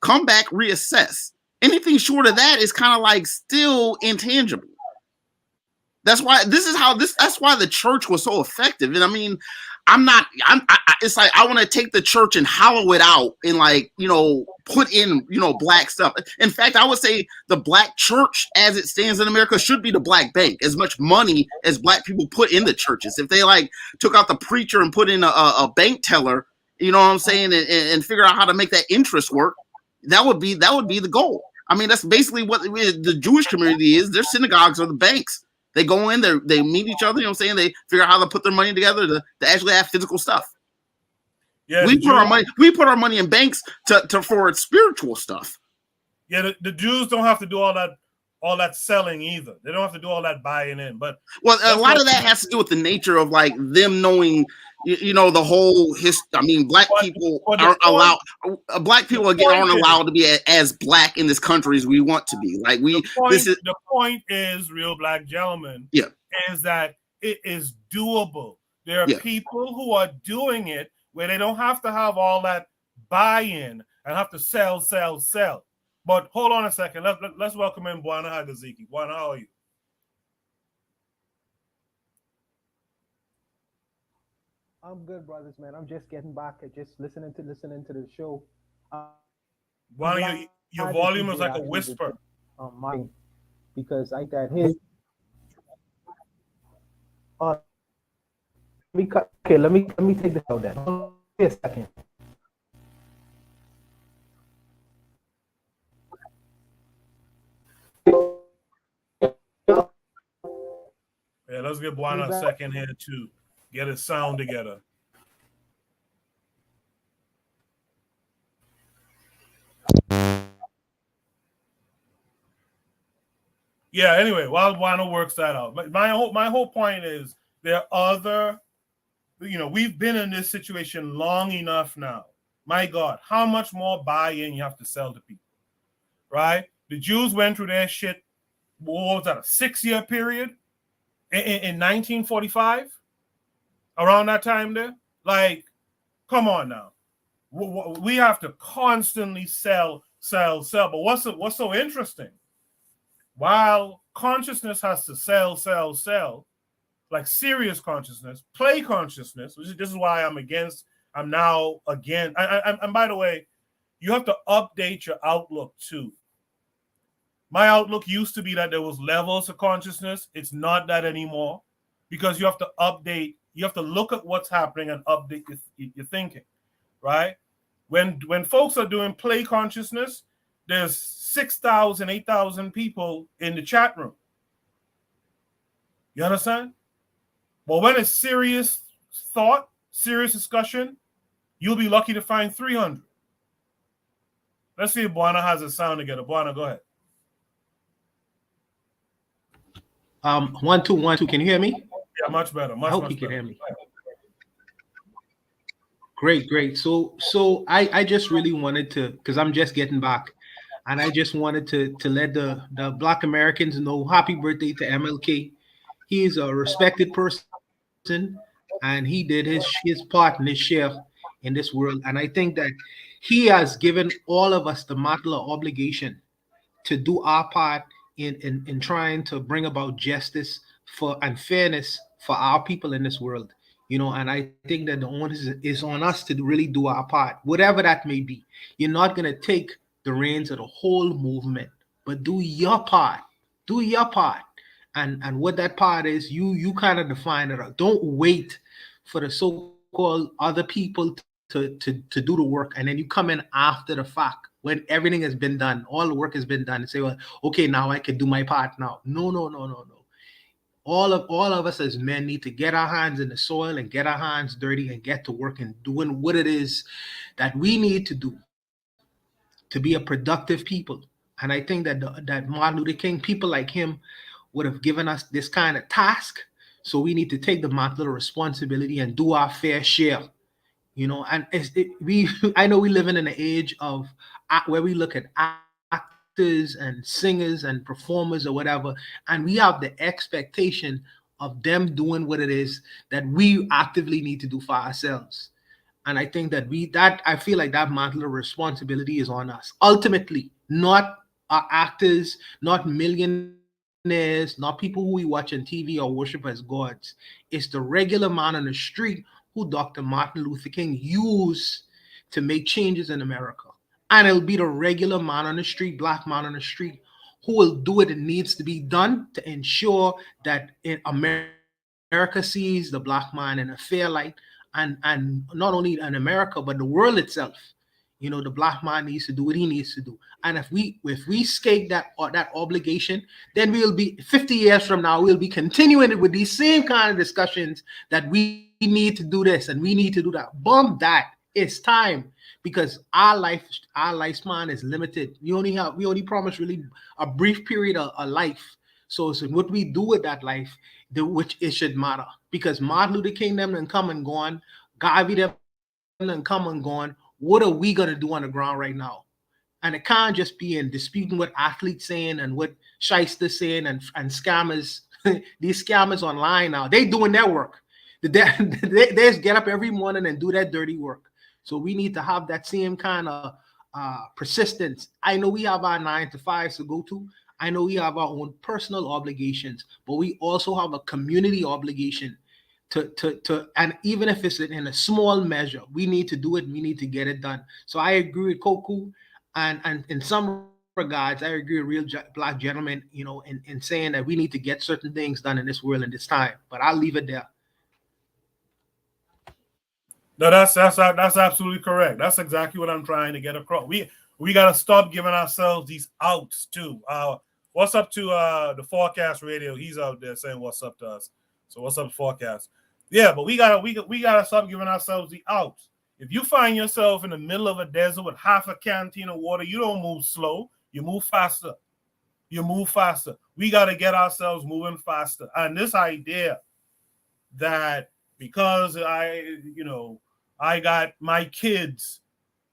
come back, reassess. Anything short of that is kind of like still intangible. That's why that's why the church was so effective. And I mean, it's like I want to take the church and hollow it out and, like, you know, put in, you know, black stuff. In fact, I would say the black church as it stands in America should be the black bank. As much money as black people put in the churches, if they like took out the preacher and put in a bank teller, you know what I'm saying, and figure out how to make that interest work, that would be the goal. I mean, that's basically what the Jewish community is. Their synagogues are the banks. They go in there, they meet each other, you know what I'm saying? They figure out how to put their money together to actually have physical stuff. Yeah, we put our money in banks for spiritual stuff. Yeah, the Jews don't have to do all that selling either. They don't have to do all that buying in. But a lot of that has to do with the nature of, like, them knowing, you know, the whole history. I mean, black people aren't allowed. Black people aren't allowed to be as black in this country as we want to be. Like the point is, real black gentlemen. Yeah, is that it is doable. There are people who are doing it where they don't have to have all that buy-in and have to sell. But hold on a second. Let's welcome in Bwana Hagaziki. Bwana, how are you? I'm good, brothers, man. I'm just getting back and just listening to the show. Bwana, your volume is like a whisper. Because I got his. Let me take this out then. Wait a second. Yeah, let's give Bwana a second here to get his sound together. Yeah, anyway, while Bwana works that out. But my whole point is there are other, you know, we've been in this situation long enough now. My God, how much more buy-in you have to sell to people, right? The Jews went through their shit, what was that, a 6-year period in 1945? Around that time there? Like, come on now. We have to constantly sell. But what's so interesting? While consciousness has to sell, like serious consciousness, play consciousness, this is why I'm now again. And by the way, you have to update your outlook too. My outlook used to be that there was levels of consciousness. It's not that anymore, because you have to update. You have to look at what's happening and update your thinking. right? When folks are doing play consciousness, there's 6,000, 8,000 people in the chat room. You understand? But when it's serious thought, serious discussion, you'll be lucky to find 300. Let's see if Buana has a sound together. Buana, go ahead. 1 2 1 2. Can you hear me? Yeah, much better. I hope you can hear me. Great. So I just really wanted to, because I'm just getting back, and I just wanted to let the Black Americans know happy birthday to MLK. He is a respected person, and he did his part and his share in this world. And I think that he has given all of us the moral obligation to do our part in trying to bring about justice and fairness for our people in this world. And I think that the onus is on us to really do our part, whatever that may be. You're not going to take the reins of the whole movement, but do your part. Do your part. And what that part is, you kind of define it out. Don't wait for the so-called other people to do the work, and then you come in after the fact when everything has been done, all the work has been done, and say, well, okay, now I can do my part now. No. All of us as men need to get our hands in the soil and get our hands dirty and get to work and doing what it is that we need to do to be a productive people. And I think that Martin Luther King, people like him, would have given us this kind of task. So we need to take the mantle of responsibility and do our fair share. And I know we live in an age of where we look at actors and singers and performers or whatever, and we have the expectation of them doing what it is that we actively need to do for ourselves. And I think that I feel like that mantle of responsibility is on us. Ultimately, not our actors, not millionaires, not people who we watch on TV or worship as gods. It's the regular man on the street who Dr. Martin Luther King used to make changes in America. And it'll be the regular man on the street, black man on the street, who will do what it needs to be done to ensure that America sees the black man in a fair light, and not only in America, but the world itself. The black man needs to do what he needs to do. And if we escape that obligation, then we'll be 50 years from now, we'll be continuing with these same kind of discussions that we need to do this and we need to do that. Bump that. It's time, because our lifespan is limited. We only promise really a brief period of life. So what we do with that life, which it should matter, because Martin Luther King them and come and gone, Garvey them and come and gone. What are we gonna do on the ground right now? And it can't just be in disputing what athletes saying and what shysters saying and scammers. These scammers online now, they doing their work. They just get up every morning and do that dirty work. So we need to have that same kind of persistence. I know we have our 9 to 5s to go to. I know we have our own personal obligations, but we also have a community obligation to and even if it's in a small measure, we need to do it. We need to get it done. So I agree with Koku, and in some regards, I agree with real black gentlemen, in saying that we need to get certain things done in this world in this time. But I'll leave it there. No, that's absolutely correct. That's exactly what I'm trying to get across. We gotta stop giving ourselves these outs too. What's up to the Forecast Radio? He's out there saying what's up to us. So what's up, Forecast? Yeah, but we gotta stop giving ourselves the outs. If you find yourself in the middle of a desert with half a canteen of water, you don't move slow. You move faster. We gotta get ourselves moving faster. And this idea that because I got my kids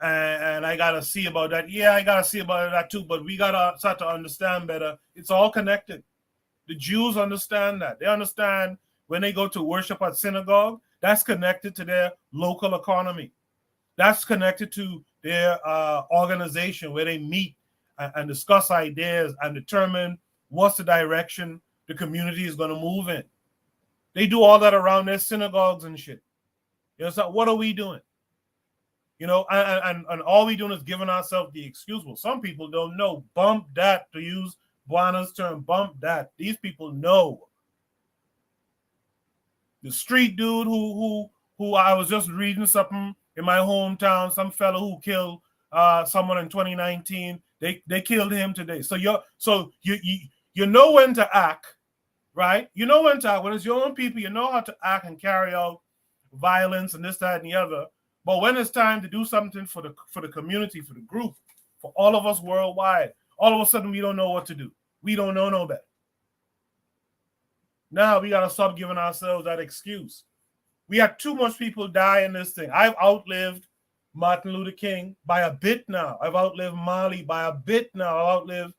and I got to see about that. Yeah, I got to see about that too, but we got to start to understand better. It's all connected. The Jews understand that. They understand when they go to worship at synagogue, that's connected to their local economy. That's connected to their organization where they meet and discuss ideas and determine what's the direction the community is going to move in. They do all that around their synagogues and shit. So what are we doing? And all we doing is giving ourselves the excuse. Well, some people don't know. Bump that, to use Buana's term. Bump that. These people know. The street dude who I was just reading something in my hometown, some fellow who killed someone in 2019, they killed him today. So you know when to act, right? You know when to act. When it's your own people, you know how to act and carry out violence and this, that, and the other. But when it's time to do something for the community, for the group, for all of us worldwide, all of a sudden we don't know what to do. We don't know no better. Now we gotta stop giving ourselves that excuse. We had too much people die in this thing. I've outlived Martin Luther King by a bit now. I've outlived Marley by a bit now. I've outlived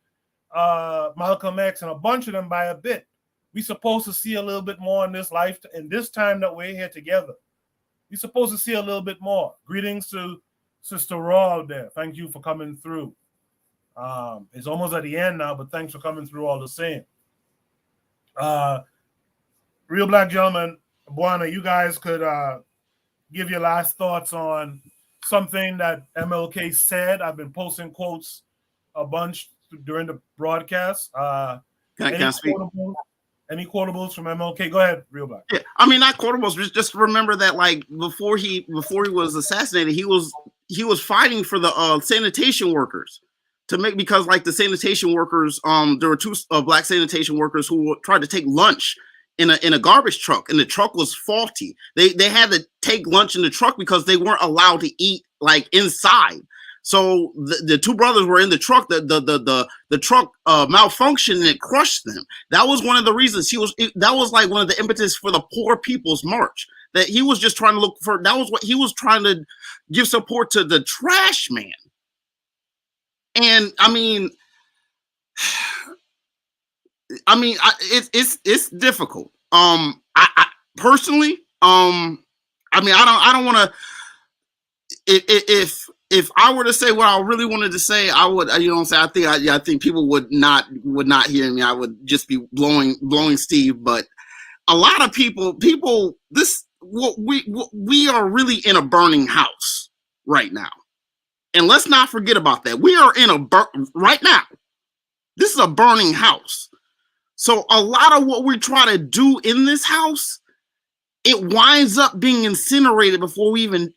Malcolm X and a bunch of them by a bit. We're supposed to see a little bit more in this life, in this time that we're here together. We're supposed to see a little bit more. Greetings to Sister Raw there. Thank you for coming through. It's almost at the end now, but thanks for coming through all the same. Real Black Gentleman, Buana, you guys could give your last thoughts on something that MLK said. I've been posting quotes a bunch during the broadcast. Can I speak? Any quotables from MLK? Go ahead, Real Black. Yeah, I mean, not quotables. Just remember that, like, before he was assassinated, he was fighting for the sanitation workers to make, because like the sanitation workers, there were two black sanitation workers who tried to take lunch in a garbage truck, and the truck was faulty. They had to take lunch in the truck because they weren't allowed to eat like inside. So the two brothers were in the truck. The truck malfunctioned and it crushed them. That was one of the reasons that was like one of the impetus for the Poor People's March. That he was just trying to look for. That was what he was trying to give support to the trash man. And I mean, it's difficult. I personally, I mean, I don't want to. If I were to say what I really wanted to say, I would, you know what I'm saying? I think people would not hear me. I would just be blowing Steve. But a lot of people, we are really in a burning house right now. And let's not forget about that. We are in right now. This is a burning house. So a lot of what we try to do in this house, it winds up being incinerated before we even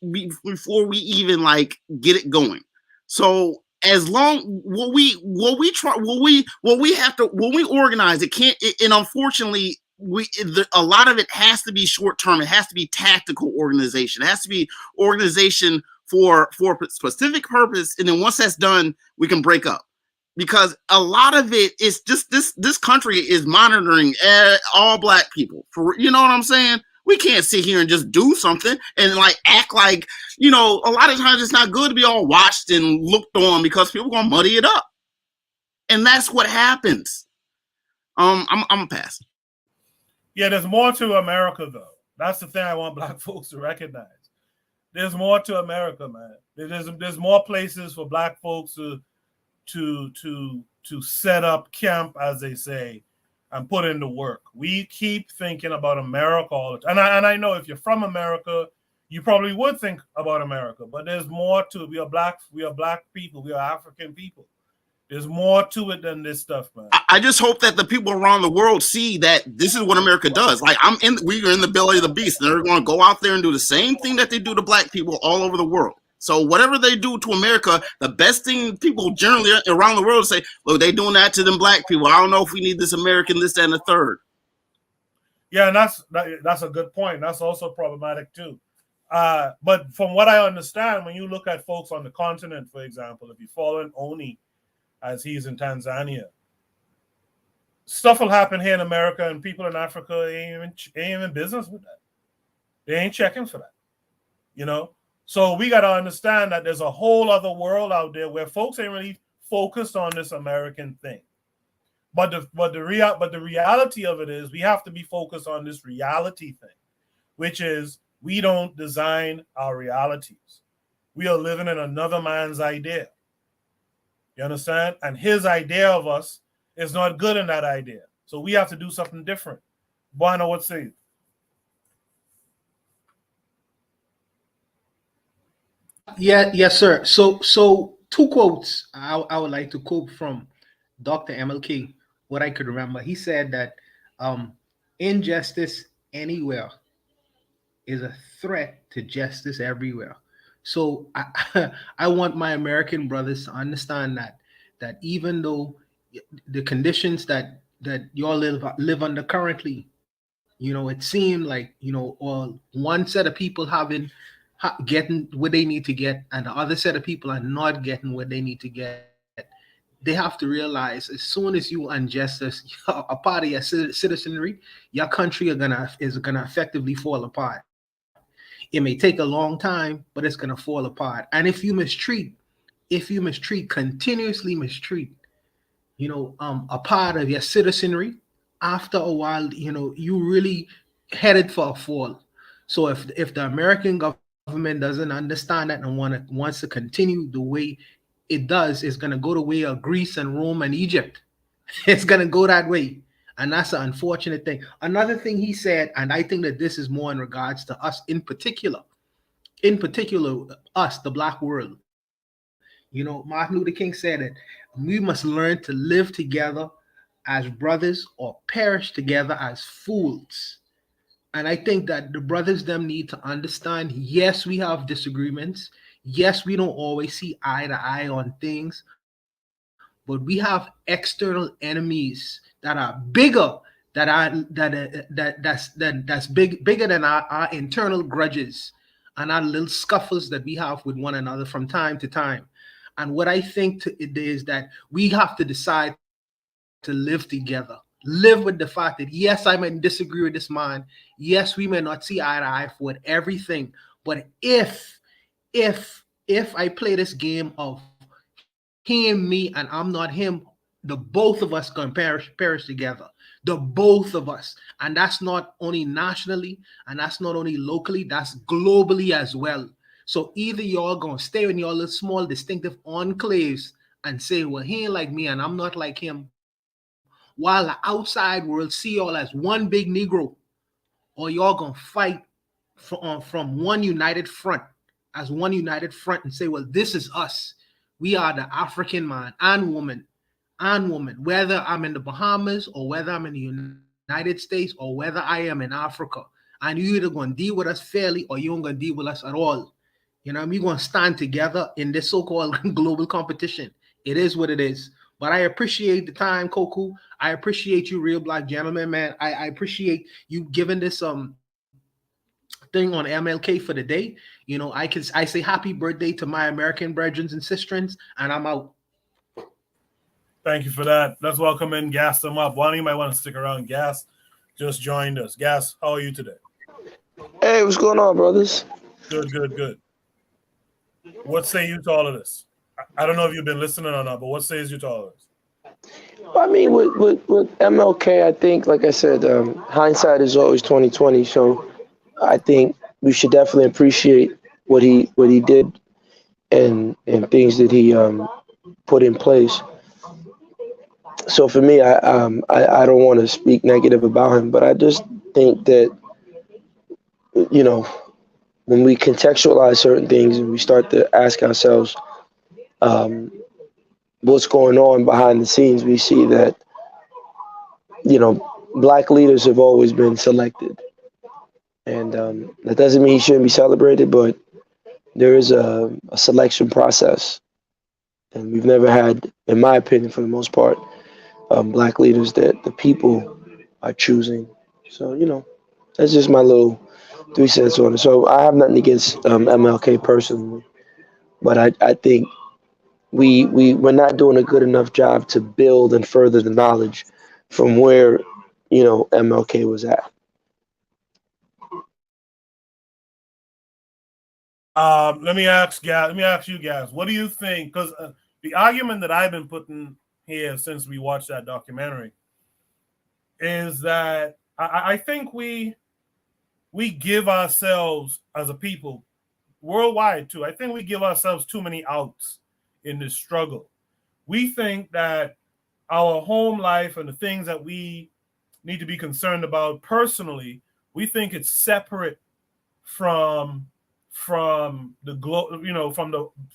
like get it going. So as long when we organize, it can't. And unfortunately, a lot of it has to be short term. It has to be tactical organization. It has to be organization for a specific purpose. And then once that's done, we can break up. Because a lot of it is just this country is monitoring all black people. For, you know what I'm saying? We can't sit here and just do something and like act like, you know, a lot of times it's not good to be all watched and looked on because people are gonna muddy it up. And that's what happens. I'm gonna pass. Yeah, there's more to America though. That's the thing I want black folks to recognize. There's more to America, man. There's more places for black folks to set up camp, as they say, and put in the work. We keep thinking about America all the time. And I know if you're from America, you probably would think about America, but there's more to it. We are black people, we are African people. There's more to it than this stuff, man. I just hope that the people around the world see that this is what America does. Like we are in the belly of the beast, and they're going to go out there and do the same thing that they do to black people all over the world. So whatever they do to America, the best thing people generally around the world say, look, they doing that to them black people. I don't know if we need this American, this, that, and the third. Yeah, and that's a good point. That's also problematic too. But from what I understand, when you look at folks on the continent, for example, if you follow in Oni, as he's in Tanzania, stuff will happen here in America, and people in Africa ain't even business with that. They ain't checking for that, you know. So we got to understand that there's a whole other world out there where folks ain't really focused on this American thing. But the reality of it is we have to be focused on this reality thing, which is we don't design our realities. We are living in another man's idea. You understand? And his idea of us is not good in that idea. So we have to do something different. Buana, what say you? Yeah, yes, sir. So two quotes I would like to quote from Dr. MLK, what I could remember. He said that injustice anywhere is a threat to justice everywhere. So I want my American brothers to understand that even though the conditions that y'all live under currently, it seemed like, all one set of people getting what they need to get, and the other set of people are not getting what they need to get. They have to realize as soon as you unjust a part of your citizenry, your country is gonna effectively fall apart. It may take a long time, but it's gonna fall apart. And if you continuously mistreat, a part of your citizenry, after a while, you really headed for a fall. So if the American government doesn't understand that and wants to continue the way it does, it's gonna go the way of Greece and Rome and Egypt. It's gonna go that way. And that's an unfortunate thing. Another thing he said, and I think that this is more in regards to us in particular, us, the black world. Martin Luther King said it. We must learn to live together as brothers or perish together as fools. And I think that the brothers them need to understand, yes, we have disagreements. Yes, we don't always see eye to eye on things, but we have external enemies that are bigger, that's bigger than our internal grudges and our little scuffles that we have with one another from time to time. And what I think is that we have to decide to live together, live with the fact that, yes, I may disagree with this man. Yes, we may not see eye to eye for everything. But if I play this game of him, me, and I'm not him, the both of us gonna perish together. The both of us. And that's not only nationally, and that's not only locally, that's globally as well. So either y'all gonna stay in your little small distinctive enclaves and say, well, he ain't like me and I'm not like him, while the outside world see y'all as one big Negro, or y'all gonna fight from one united front, as one united front, and say, well, this is us. We are the African man and woman, whether I'm in the Bahamas or whether I'm in the United States or whether I am in Africa. And you either gonna deal with us fairly or you ain't gonna deal with us at all. We're gonna stand together in this so-called global competition. It is what it is. But I appreciate the time, Koku. I appreciate you, real black gentleman, man. I appreciate you giving this thing on MLK for the day. I say happy birthday to my American brethren and sisters, and I'm out. Thank you for that. Let's welcome in Gas them up. One, you might want to stick around. Gas just joined us. Gas, how are you today? Hey, what's going on, brothers? Good. What say you to all of this? I don't know if you've been listening or not, but what says you to all of this? I mean, with MLK, I think, like I said, hindsight is always 20/20. So I think we should definitely appreciate what he did and things that he put in place. So for me, I don't want to speak negative about him, but I just think that, when we contextualize certain things and we start to ask ourselves what's going on behind the scenes, we see that, black leaders have always been selected. And that doesn't mean he shouldn't be celebrated, but there is a selection process. And we've never had, in my opinion, for the most part, black leaders that the people are choosing. So, that's just my little 3 cents on it. So I have nothing against MLK personally, but I think we're not doing a good enough job to build and further the knowledge from where, MLK was at. Let me ask you guys, what do you think? Because the argument that I've been putting here since we watched that documentary is that I think we give ourselves as a people, worldwide too, I think we give ourselves too many outs in this struggle. We think that our home life and the things that we need to be concerned about personally, we think it's separate from the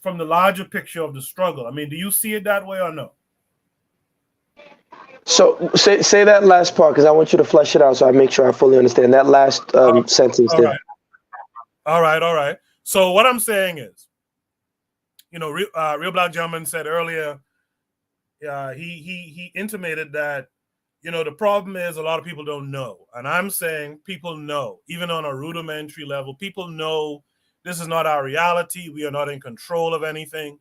from the larger picture of the struggle. I mean, do you see it that way or no? So say that last part, because I want you to flesh it out so I make sure I fully understand that last sentence there. All right. So what I'm saying is, you know, Real Black Gentleman said earlier, he intimated that, you know, the problem is a lot of people don't know. And I'm saying people know, even on a rudimentary level, people know this is not our reality. We are not in control of anything.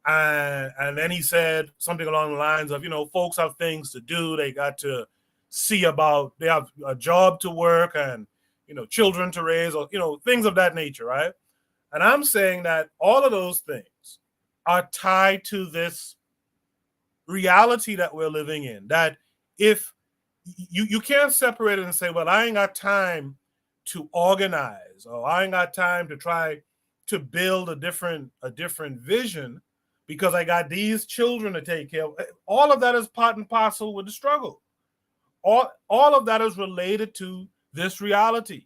And then he said something along the lines of, you know, folks have things to do. They got to see about, they have a job to work and, you know, children to raise, or, you know, things of that nature, right? And I'm saying that all of those things are tied to this reality that we're living in, that if you can't separate it and say, well, I ain't got time to organize, or I ain't got time to try to build a different vision because I got these children to take care of. All of that is part and parcel with the struggle. All of that is related to this reality.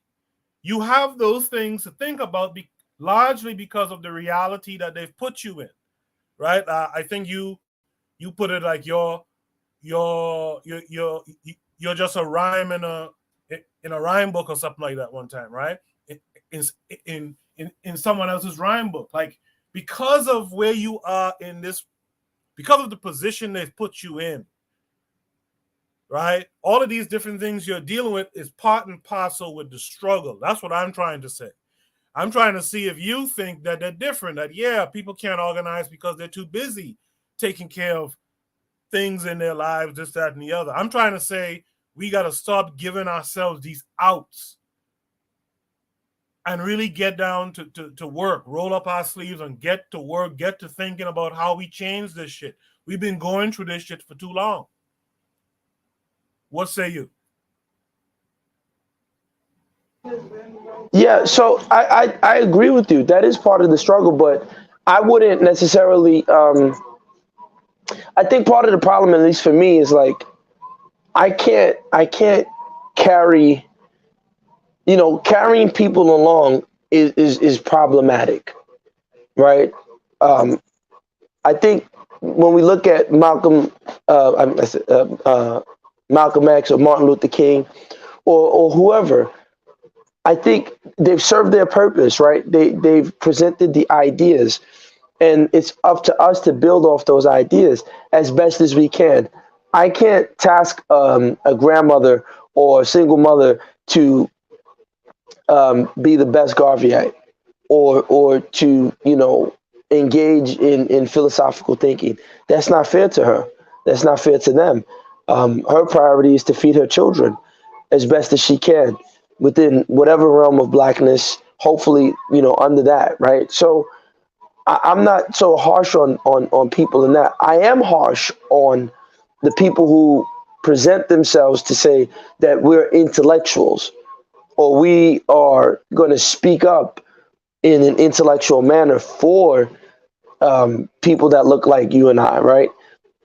You have those things to think about largely because of the reality that they've put you in, right? I think you put it like you're just a rhyme in a rhyme book or something like that one time, right? In someone else's rhyme book, like, because of where you are in this, because of the position they've put you in, right? All of these different things you're dealing with is part and parcel with the struggle. That's what I'm trying to say. I'm trying to see if you think that they're different, that, yeah, people can't organize because they're too busy taking care of things in their lives, this, that, and the other. I'm trying to say we got to stop giving ourselves these outs and really get down to work, roll up our sleeves and get to work, get to thinking about how we change this shit. We've been going through this shit for too long. What say you? Yeah, so I agree with you. That is part of the struggle, but I wouldn't necessarily. I think part of the problem, at least for me, is like I can't carry. You know, carrying people along is problematic, right? I think when we look at Malcolm X or Martin Luther King or whoever, I think they've served their purpose, right? They've presented the ideas, and it's up to us to build off those ideas as best as we can. I can't task a grandmother or a single mother to be the best Garveyite or to, you know, engage in philosophical thinking. That's not fair to her. That's not fair to them. Her priority is to feed her children as best as she can within whatever realm of blackness, hopefully, you know, under that, right? So I'm not so harsh on people in that. I am harsh on the people who present themselves to say that we're intellectuals or we are going to speak up in an intellectual manner for people that look like you and I, right?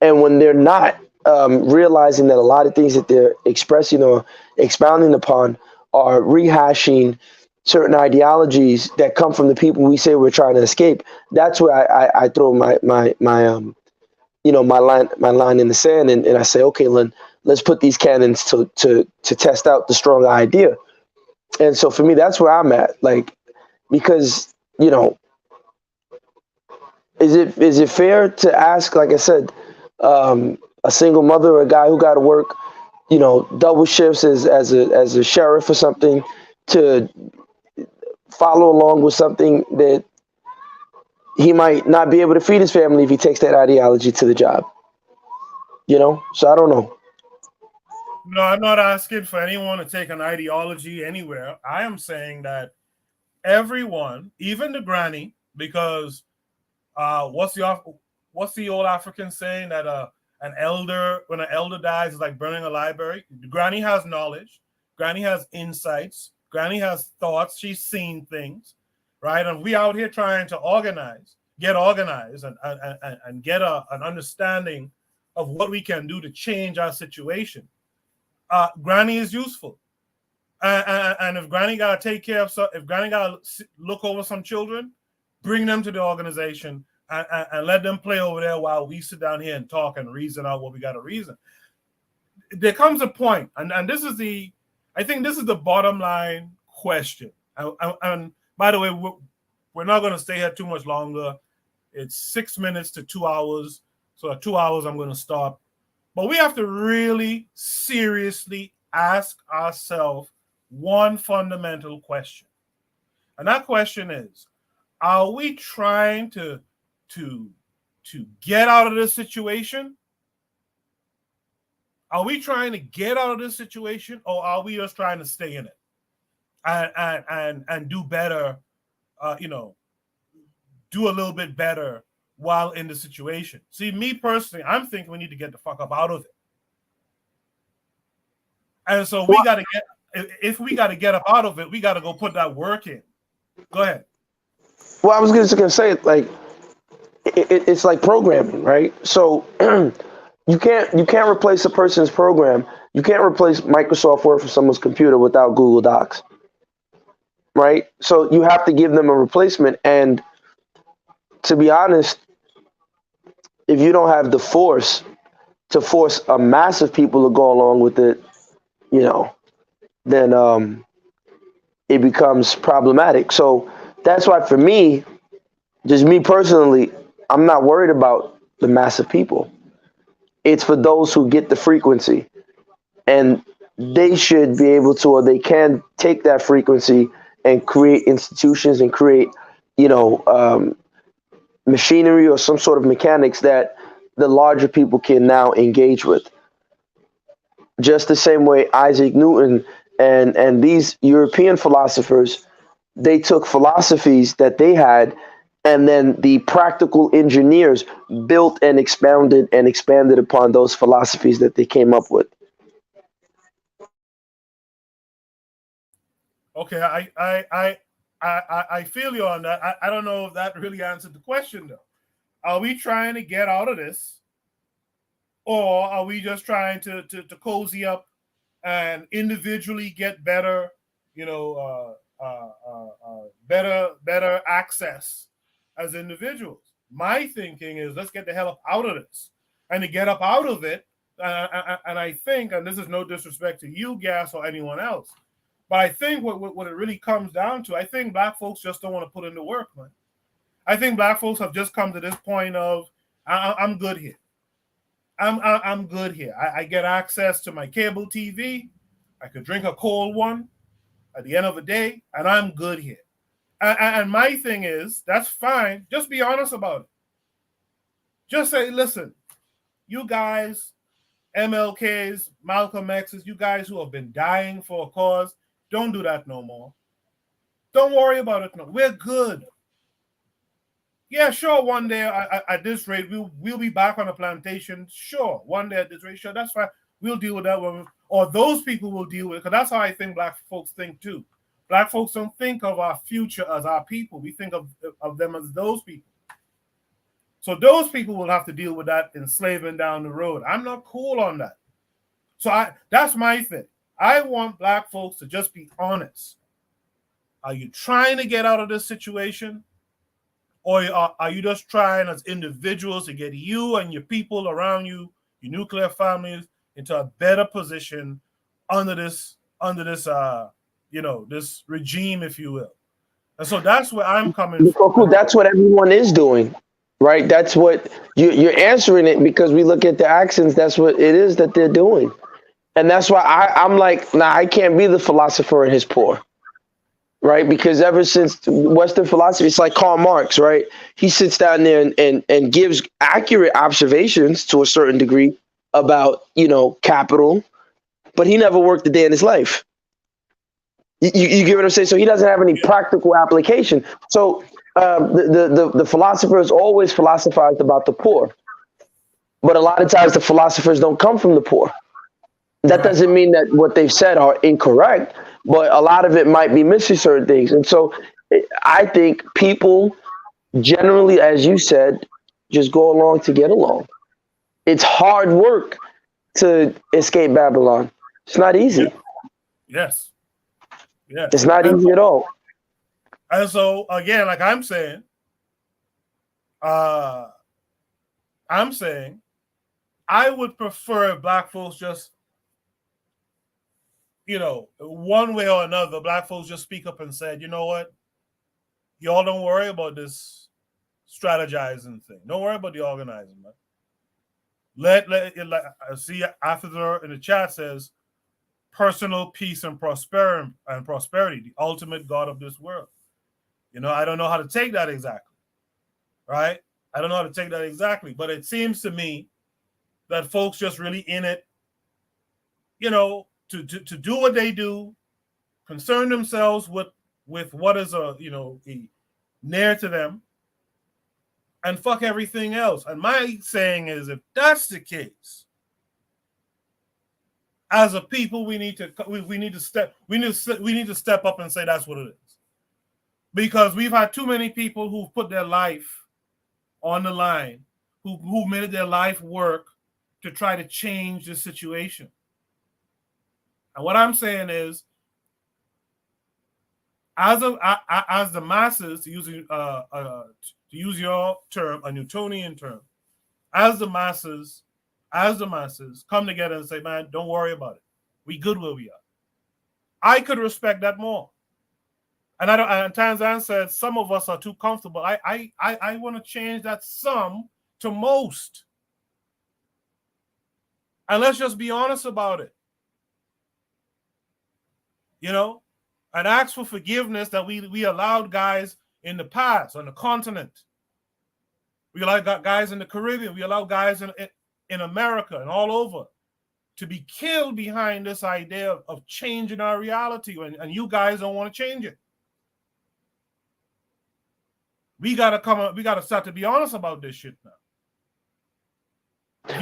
And when they're not realizing that a lot of things that they're expressing or expounding upon are rehashing certain ideologies that come from the people we say we're trying to escape, that's where I throw my you know, my line in the sand, and I say, okay, Lynn, let's put these cannons to test out the strong idea. And so for me, that's where I'm at, like, because, you know, is it fair to ask, like I said, a single mother or a guy who got to work, you know, double shifts as a sheriff or something, to follow along with something that he might not be able to feed his family if he takes that ideology to the job, you know? So I don't know. No, I'm not asking for anyone to take an ideology anywhere. I am saying that everyone, even the granny, because what's the old African saying that when an elder dies, is like burning a library. Granny has knowledge, Granny has insights, Granny has thoughts. She's seen things, right? And we out here trying to get organized, and get an understanding of what we can do to change our situation. Granny is useful. And if Granny got to take care of, if Granny got to look over some children, bring them to the organization and let them play over there while we sit down here and talk and reason out what we got to reason. There comes a point, and I think this is the bottom line question. And by the way, we're not going to stay here too much longer. It's 6 minutes to 2 hours. So at 2 hours, I'm going to stop. But we have to really seriously ask ourselves one fundamental question. And that question is, are we trying to get out of this situation? Are we trying to get out of this situation, or are we just trying to stay in it and do better, do a little bit better while in the situation? See, me personally, I'm thinking we need to get the fuck up out of it. And so we got to if we got to get up out of it, we got to go put that work in. Go ahead. Well, I was just going to say, like, it's like programming, right? So you can't replace a person's program. You can't replace Microsoft Word for someone's computer without Google Docs, right? So you have to give them a replacement. And to be honest, if you don't have the force to force a mass of people to go along with it, then it becomes problematic. So that's why, for me, just me personally, I'm not worried about the mass of people. It's for those who get the frequency, and they should be able to, or they can take that frequency and create institutions and create, machinery or some sort of mechanics that the larger people can now engage with. Just the same way Isaac Newton and these European philosophers, they took philosophies that they had, and then the practical engineers built and expanded upon those philosophies that they came up with. Okay, I feel you on that. I don't know if that really answered the question, though. Are we trying to get out of this, or are we just trying to cozy up and individually get better, better access as individuals? My thinking is, let's get the hell up out of this. And to get up out of it, and I think, and this is no disrespect to you, Gas, or anyone else, but I think what it really comes down to, I think Black folks just don't want to put in the work, man. I think Black folks have just come to this point of, I'm good here. I'm good here. I get access to my cable TV. I could drink a cold one at the end of the day, and I'm good here. And my thing is, that's fine. Just be honest about it. Just say, listen, you guys, MLKs, Malcolm X's, you guys who have been dying for a cause, don't do that no more. Don't worry about it no. We're good. Yeah, sure, one day at this rate, we'll be back on a plantation. Sure, one day at this rate, sure, that's fine. We'll deal with that one. Or those people will deal with it, because that's how I think Black folks think too. Black folks don't think of our future as our people. We think of them as those people. So those people will have to deal with that enslavement down the road. I'm not cool on that. So that's my thing. I want Black folks to just be honest. Are you trying to get out of this situation? Or are you just trying as individuals to get you and your people around you, your nuclear families, into a better position under this this regime, if you will? And so that's where I'm coming from. That's what everyone is doing, right? That's what you're answering it, because we look at the actions. That's what it is that they're doing. And that's why I'm like, nah, I can't be the philosopher and his poor. Right, because ever since Western philosophy, it's like Karl Marx, right? He sits down there and gives accurate observations to a certain degree about, capital, but he never worked a day in his life. You get what I'm saying? So he doesn't have any practical application. So the philosophers always philosophized about the poor, but a lot of times the philosophers don't come from the poor. That doesn't mean that what they've said are incorrect, but a lot of it might be missing certain things. And so I think people generally, as you said, just go along to get along. It's hard work to escape Babylon. It's not easy. Yes. Yeah. It's not easy at all. And so, again, like I'm saying, I would prefer if Black folks just, one way or another, Black folks just speak up and said, you know what? y'all don't worry about this strategizing thing. Don't worry about the organizing, man. Let I see after in the chat says personal peace and prosperity, the ultimate God of this world. You know, I don't know how to take that exactly, right? I don't know how to take that exactly, but it seems to me that folks just really in it, you know, to do what they do, concern themselves with what is near to them, and fuck everything else. And my saying is, if that's the case, as a people, we need to step up and say that's what it is, because we've had too many people who've put their life on the line, who made it their life work to try to change the situation. And what I'm saying is, as the masses, to use your term, a Newtonian term, as the masses come together and say, man, don't worry about it. We good where we are. I could respect that more. And Tanzan said some of us are too comfortable. I want to change that some to most. And let's just be honest about it. You know, and ask for forgiveness that we allowed guys in the past on the continent. We allowed guys in the Caribbean. We allowed guys in America and all over to be killed behind this idea of changing our reality, and you guys don't want to change it. We gotta start to be honest about this shit now.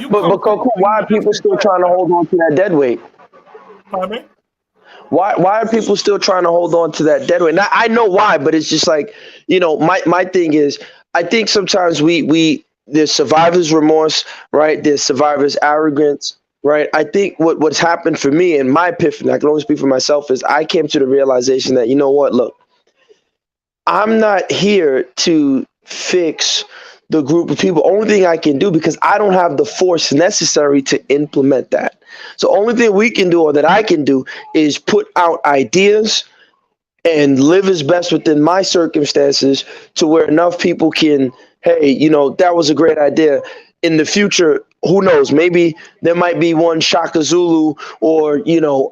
But Coco, why are people still trying to hold on to that dead weight? Pardon me? Why are people still trying to hold on to that dead weight? Now, I know why, but it's just like, you know, my thing is, I think sometimes there's survivor's remorse, right? There's survivor's arrogance, right? I think what's happened for me and my epiphany, I can only speak for myself, is I came to the realization that, you know what, look, I'm not here to fix the group of people. Only thing I can do, because I don't have the force necessary to implement that. So only thing we can do, or that I can do, is put out ideas and live as best within my circumstances to where enough people can, hey, you know, that was a great idea. In the future, who knows? Maybe there might be one Shaka Zulu or, you know,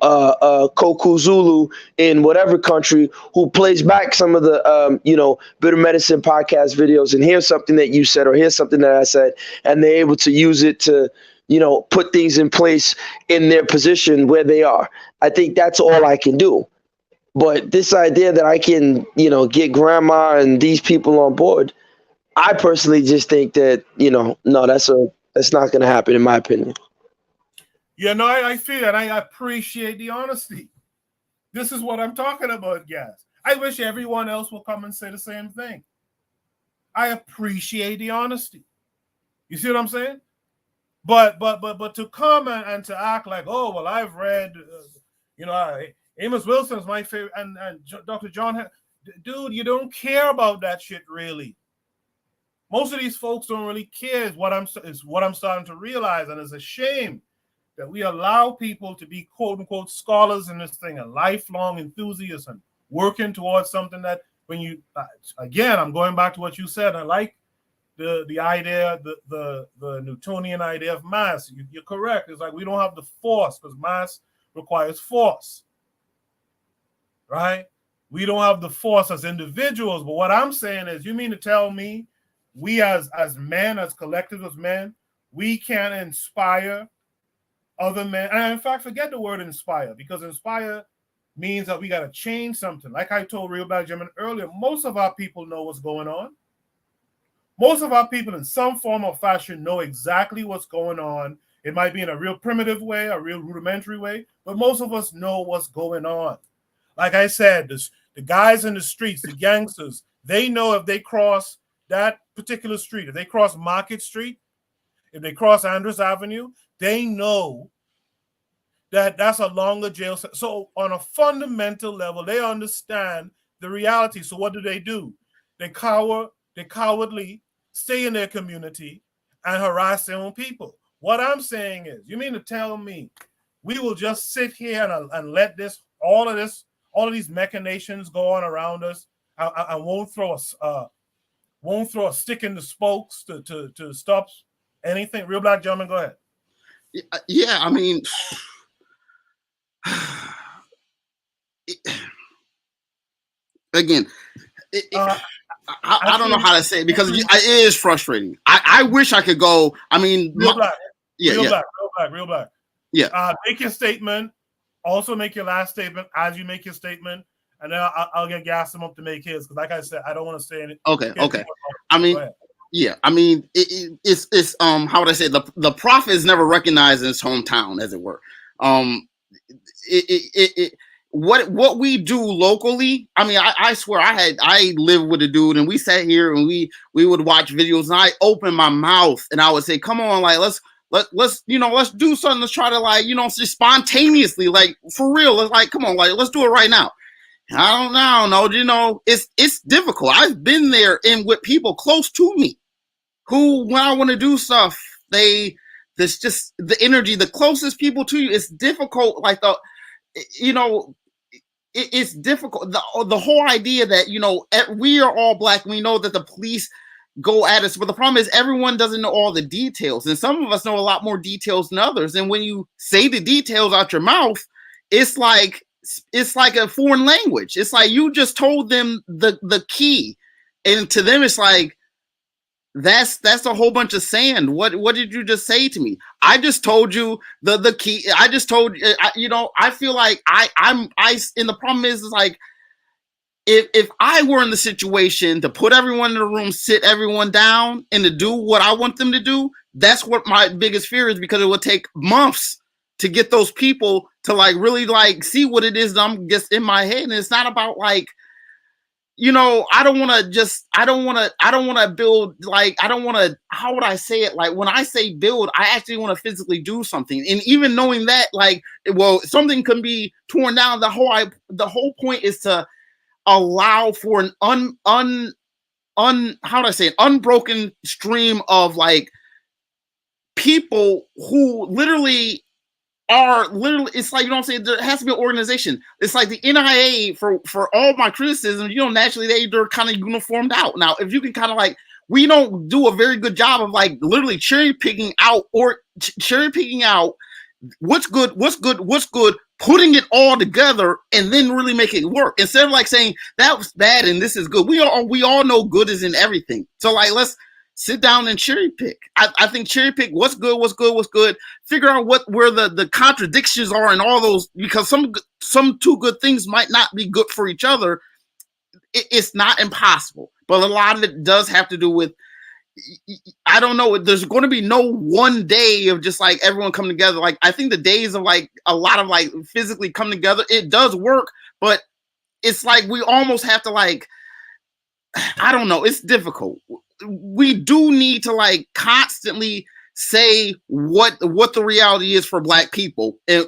Koku Zulu in whatever country who plays back some of the, you know, Bitter Medicine podcast videos and hears something that you said or hears something that I said, and they're able to use it to, you know, put things in place in their position where they are. I think that's all I can do. But this idea that I can, you know, get grandma and these people on board, I personally just think that, you know, no, that's not going to happen, in my opinion. Yeah, no, I feel that. I appreciate the honesty. This is what I'm talking about, guys. I wish everyone else will come and say the same thing. I appreciate the honesty. You see what I'm saying? But to come and to act like, oh, well, I've read, you know, Amos Wilson's my favorite, and Dr. John, dude, you don't care about that shit, really. Most of these folks don't really care, is what I'm starting to realize, and it's a shame that we allow people to be quote unquote scholars in this thing, and lifelong enthusiasts, and working towards something that when you again, I'm going back to what you said. I like the idea, the Newtonian idea of mass. You're correct. It's like we don't have the force, because mass requires force, right? We don't have the force as individuals. But what I'm saying is, you mean to tell me we as men, as collective as men, we can inspire other men? And in fact, forget the word inspire, because inspire means that we got to change something. Like I told Real Black German earlier, most of our people know what's going on. Most of our people in some form or fashion know exactly what's going on. It might be in a real primitive way, a real rudimentary way, but most of us know what's going on. Like I said, the guys in the streets, the gangsters, they know if they cross that particular street, if they cross Market Street, if they cross Andrews Avenue, they know that that's a longer jail. So on a fundamental level, they understand the reality. So what do? They cowardly stay in their community and harass their own people. What I'm saying is, you mean to tell me we will just sit here and let all of these machinations go on around us, I won't throw a stick in the spokes to stop anything. Real black gentleman, go ahead. Yeah, I mean, again, I don't know how to say it because it is frustrating. I wish I could go. I mean, real black. Yeah. Make your statement. Also, make your last statement as you make your statement, and then I'll get Gassim up to make his. Because, like I said, I don't want to say anything. Okay. I mean, yeah. I mean, it's how would I say it? The prophet is never recognized in his hometown, as it were. What we do locally, I mean, I swear I lived with a dude and we sat here and we would watch videos and I opened my mouth and I would say, come on, like let's do something. Let's try to just spontaneously, like for real. Let's come on, like let's do it right now. I don't know, it's difficult. I've been there and with people close to me who, when I want to do stuff, there's just the energy, the closest people to you, it's difficult. Like it's difficult. The whole idea that, we are all black. We know that the police go at us, but the problem is everyone doesn't know all the details. And some of us know a lot more details than others. And when you say the details out your mouth, it's like a foreign language. It's like you just told them the key. And to them, it's like, that's a whole bunch of sand. What did you just say to me? I just told you the key. I just told you, I feel like and the problem is like, if I were in the situation to put everyone in the room, sit everyone down and to do what I want them to do, that's what my biggest fear is, because it would take months to get those people to really see what it is that I'm just in my head. And it's not about I don't want to build, how would I say it? Like when I say build, I actually want to physically do something. And even knowing that, something can be torn down. The whole point is to allow for an unbroken stream of people who literally it's like, there has to be an organization. It's like the NIA for all my criticism, naturally they're kind of uniformed out. Now, if you can kind of we don't do a very good job of literally cherry picking out what's good, putting it all together and then really making it work. Instead of saying that was bad and this is good. We all know good is in everything. So let's sit down and cherry pick. I think cherry pick what's good. Figure out where the contradictions are in all those, because some two good things might not be good for each other. It's not impossible, but a lot of it does have to do with, I don't know. There's going to be no one day of just everyone coming together. I think the days of a lot of physically coming together, it does work, but it's we almost have to I don't know. It's difficult. We do need to constantly say what the reality is for Black people and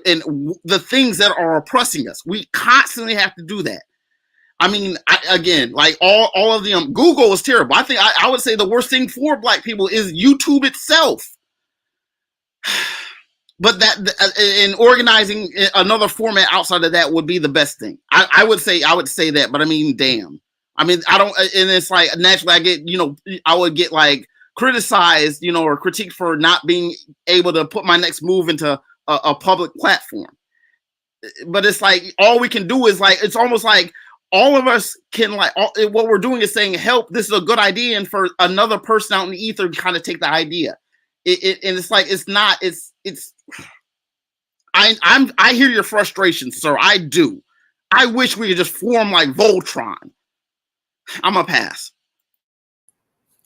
the things that are oppressing us. We constantly have to do that. I mean, again, all of them, Google is terrible. I think I would say the worst thing for Black people is YouTube itself. But that in organizing another format outside of that would be the best thing. I would say that, but I mean, damn. I mean, I don't, and it's naturally I get, I would get criticized, or critiqued for not being able to put my next move into a public platform. But it's all we can do is it's almost all of us can what we're doing is saying, help, this is a good idea. And for another person out in the ether to kind of take the idea. And it's it's not, I hear your frustration, sir. I do. I wish we could just form Voltron. I'm a pass.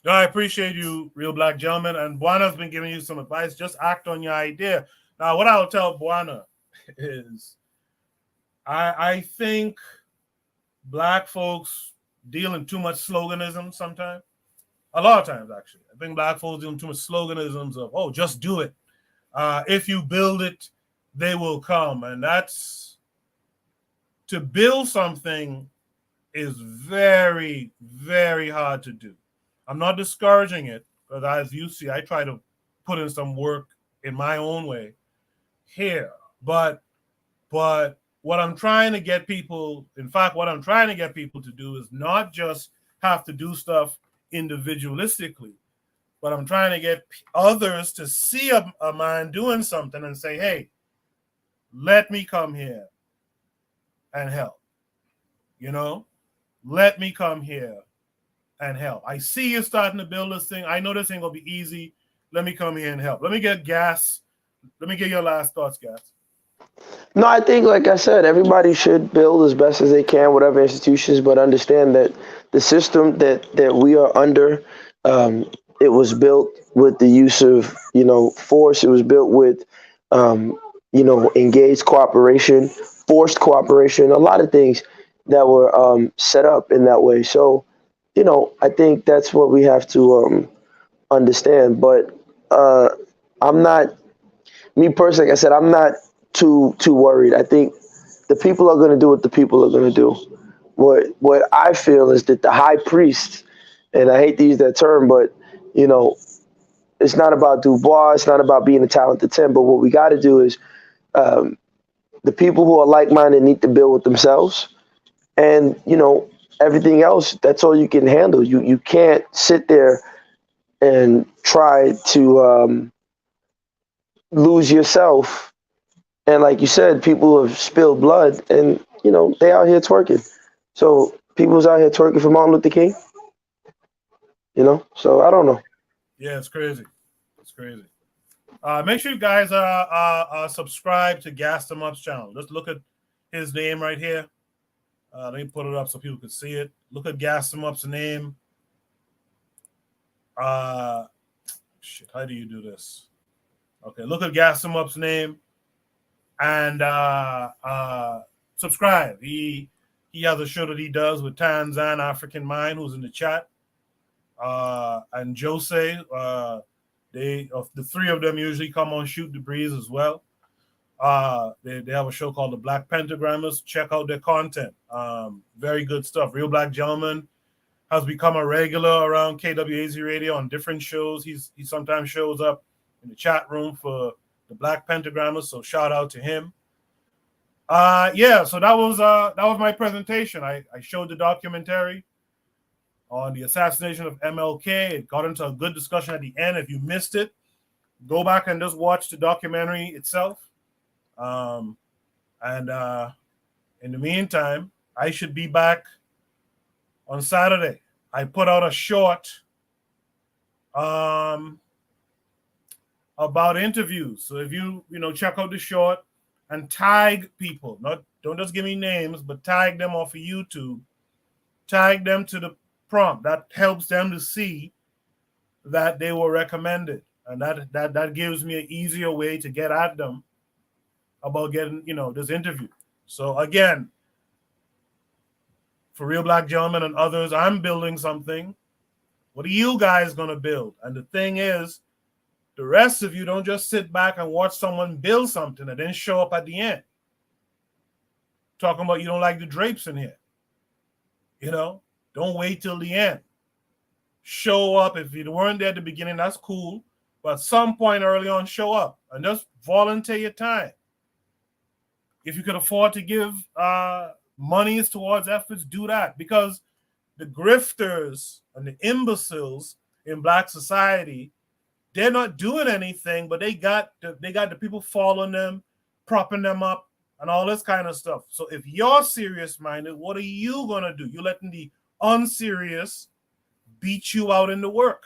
No, I appreciate you, real Black gentleman. And Buana's been giving you some advice. Just act on your idea. Now, what I'll tell Buana is I think Black folks deal in too much sloganism sometimes. A lot of times, actually. I think Black folks deal in too much sloganisms of, oh, just do it. If you build it, they will come. And that's, to build something is very, very hard to do. I'm not discouraging it, because as you see, I try to put in some work in my own way here. But what I'm trying to get people, in fact, what I'm trying to get people to do is not just have to do stuff individualistically, but I'm trying to get others to see a man doing something and say, hey, let me come here and help. You know, let me come here and help. I see you starting to build this thing. I know this ain't gonna be easy. Let me come here and help. Let me get Gas. Let me get your last thoughts, Gas. No, I think, like I said, everybody should build as best as they can, whatever institutions, but understand that the system that we are under, it was built with the use of, force. It was built with, engaged cooperation, forced cooperation, a lot of things that were set up in that way. So, I think that's what we have to understand. But I'm not, me personally, like I said, I'm not too worried. I think the people are going to do what the people are going to do. What I feel is that the high priest, and I hate to use that term, but it's not about Dubois, it's not about being a talented 10, but what we got to do is the people who are like-minded need to build with themselves, and everything else, that's all you can handle. You can't sit there and try to lose yourself. And like you said, people have spilled blood, and they out here twerking. So people's out here twerking for Martin Luther King. So I don't know. Yeah, it's crazy. It's crazy. Make sure you guys subscribe to Gas Them Up's channel. Just look at his name right here. Let me put it up so people can see it. Look at Gas Them Up's name. Shit, how do you do this? Okay, look at Gas Them Up's name. And subscribe. He has a show that he does with Tanzan African Mind, who's in the chat, and Jose. The three of them usually come on Shoot the Breeze as well. They have a show called The Black Pentagrammers. Check out their content. Very good stuff. Real Black Gentleman has become a regular around KWAZ Radio on different shows. He sometimes shows up in the chat room for the Black Pentagrammers, so shout out to him. So that was my presentation. I showed the documentary on the assassination of MLK. It got into a good discussion at the end. If you missed it, go back and just watch the documentary itself. And in the meantime, I should be back on Saturday. I put out a short about interviews. So if you check out the short and tag people, don't just give me names, but tag them off of YouTube, tag them to the prompt. That helps them to see that they were recommended, and that gives me an easier way to get at them about getting this interview. So again, for Real Black Gentlemen and others, I'm building something. What are you guys gonna build? And the thing is, the rest of you don't just sit back and watch someone build something and then show up at the end talking about you don't like the drapes in here. Don't wait till the end. Show up. If you weren't there at the beginning, that's cool. But at some point early on, show up and just volunteer your time. If you could afford to give monies towards efforts, do that. Because the grifters and the imbeciles in Black society, they're not doing anything, but they got the people following them, propping them up, and all this kind of stuff. So if you're serious-minded, what are you going to do? You're letting the unserious beat you out in the work.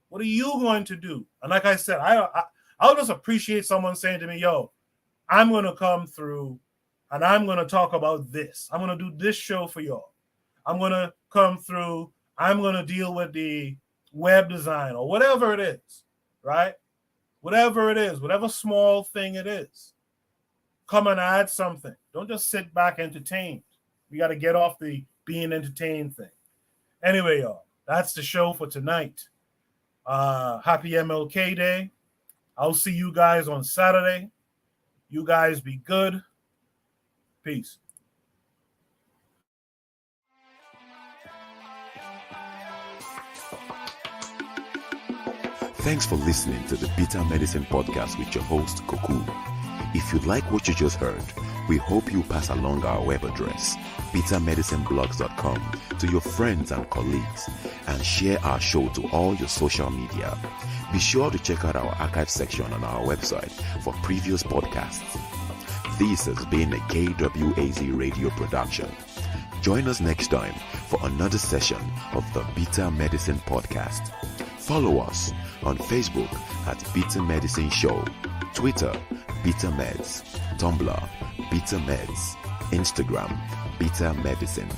What are you going to do? And like I said, I'll just appreciate someone saying to me, yo, I'm going to come through and I'm going to talk about this. I'm going to do this show for y'all. I'm going to come through. I'm going to deal with the web design or whatever it is, right? Whatever it is, whatever small thing it is, come and add something. Don't just sit back entertained. We got to get off the being entertained thing. Anyway, y'all, that's the show for tonight. Happy MLK Day. I'll see you guys on Saturday. You guys be good. Peace. Thanks for listening to the Bitter Medicine Podcast with your host, Koku. If you like what you just heard, we hope you pass along our web address, bitamedicineblogs.com, to your friends and colleagues, and share our show to all your social media. Be sure to check out our archive section on our website for previous podcasts. This has been a KWAZ radio production. Join us next time for another session of the Beta Medicine Podcast. Follow us on Facebook at Beta Medicine Show, Twitter, Beta Meds, Tumblr, Beta Meds, Instagram, Beta Medicine.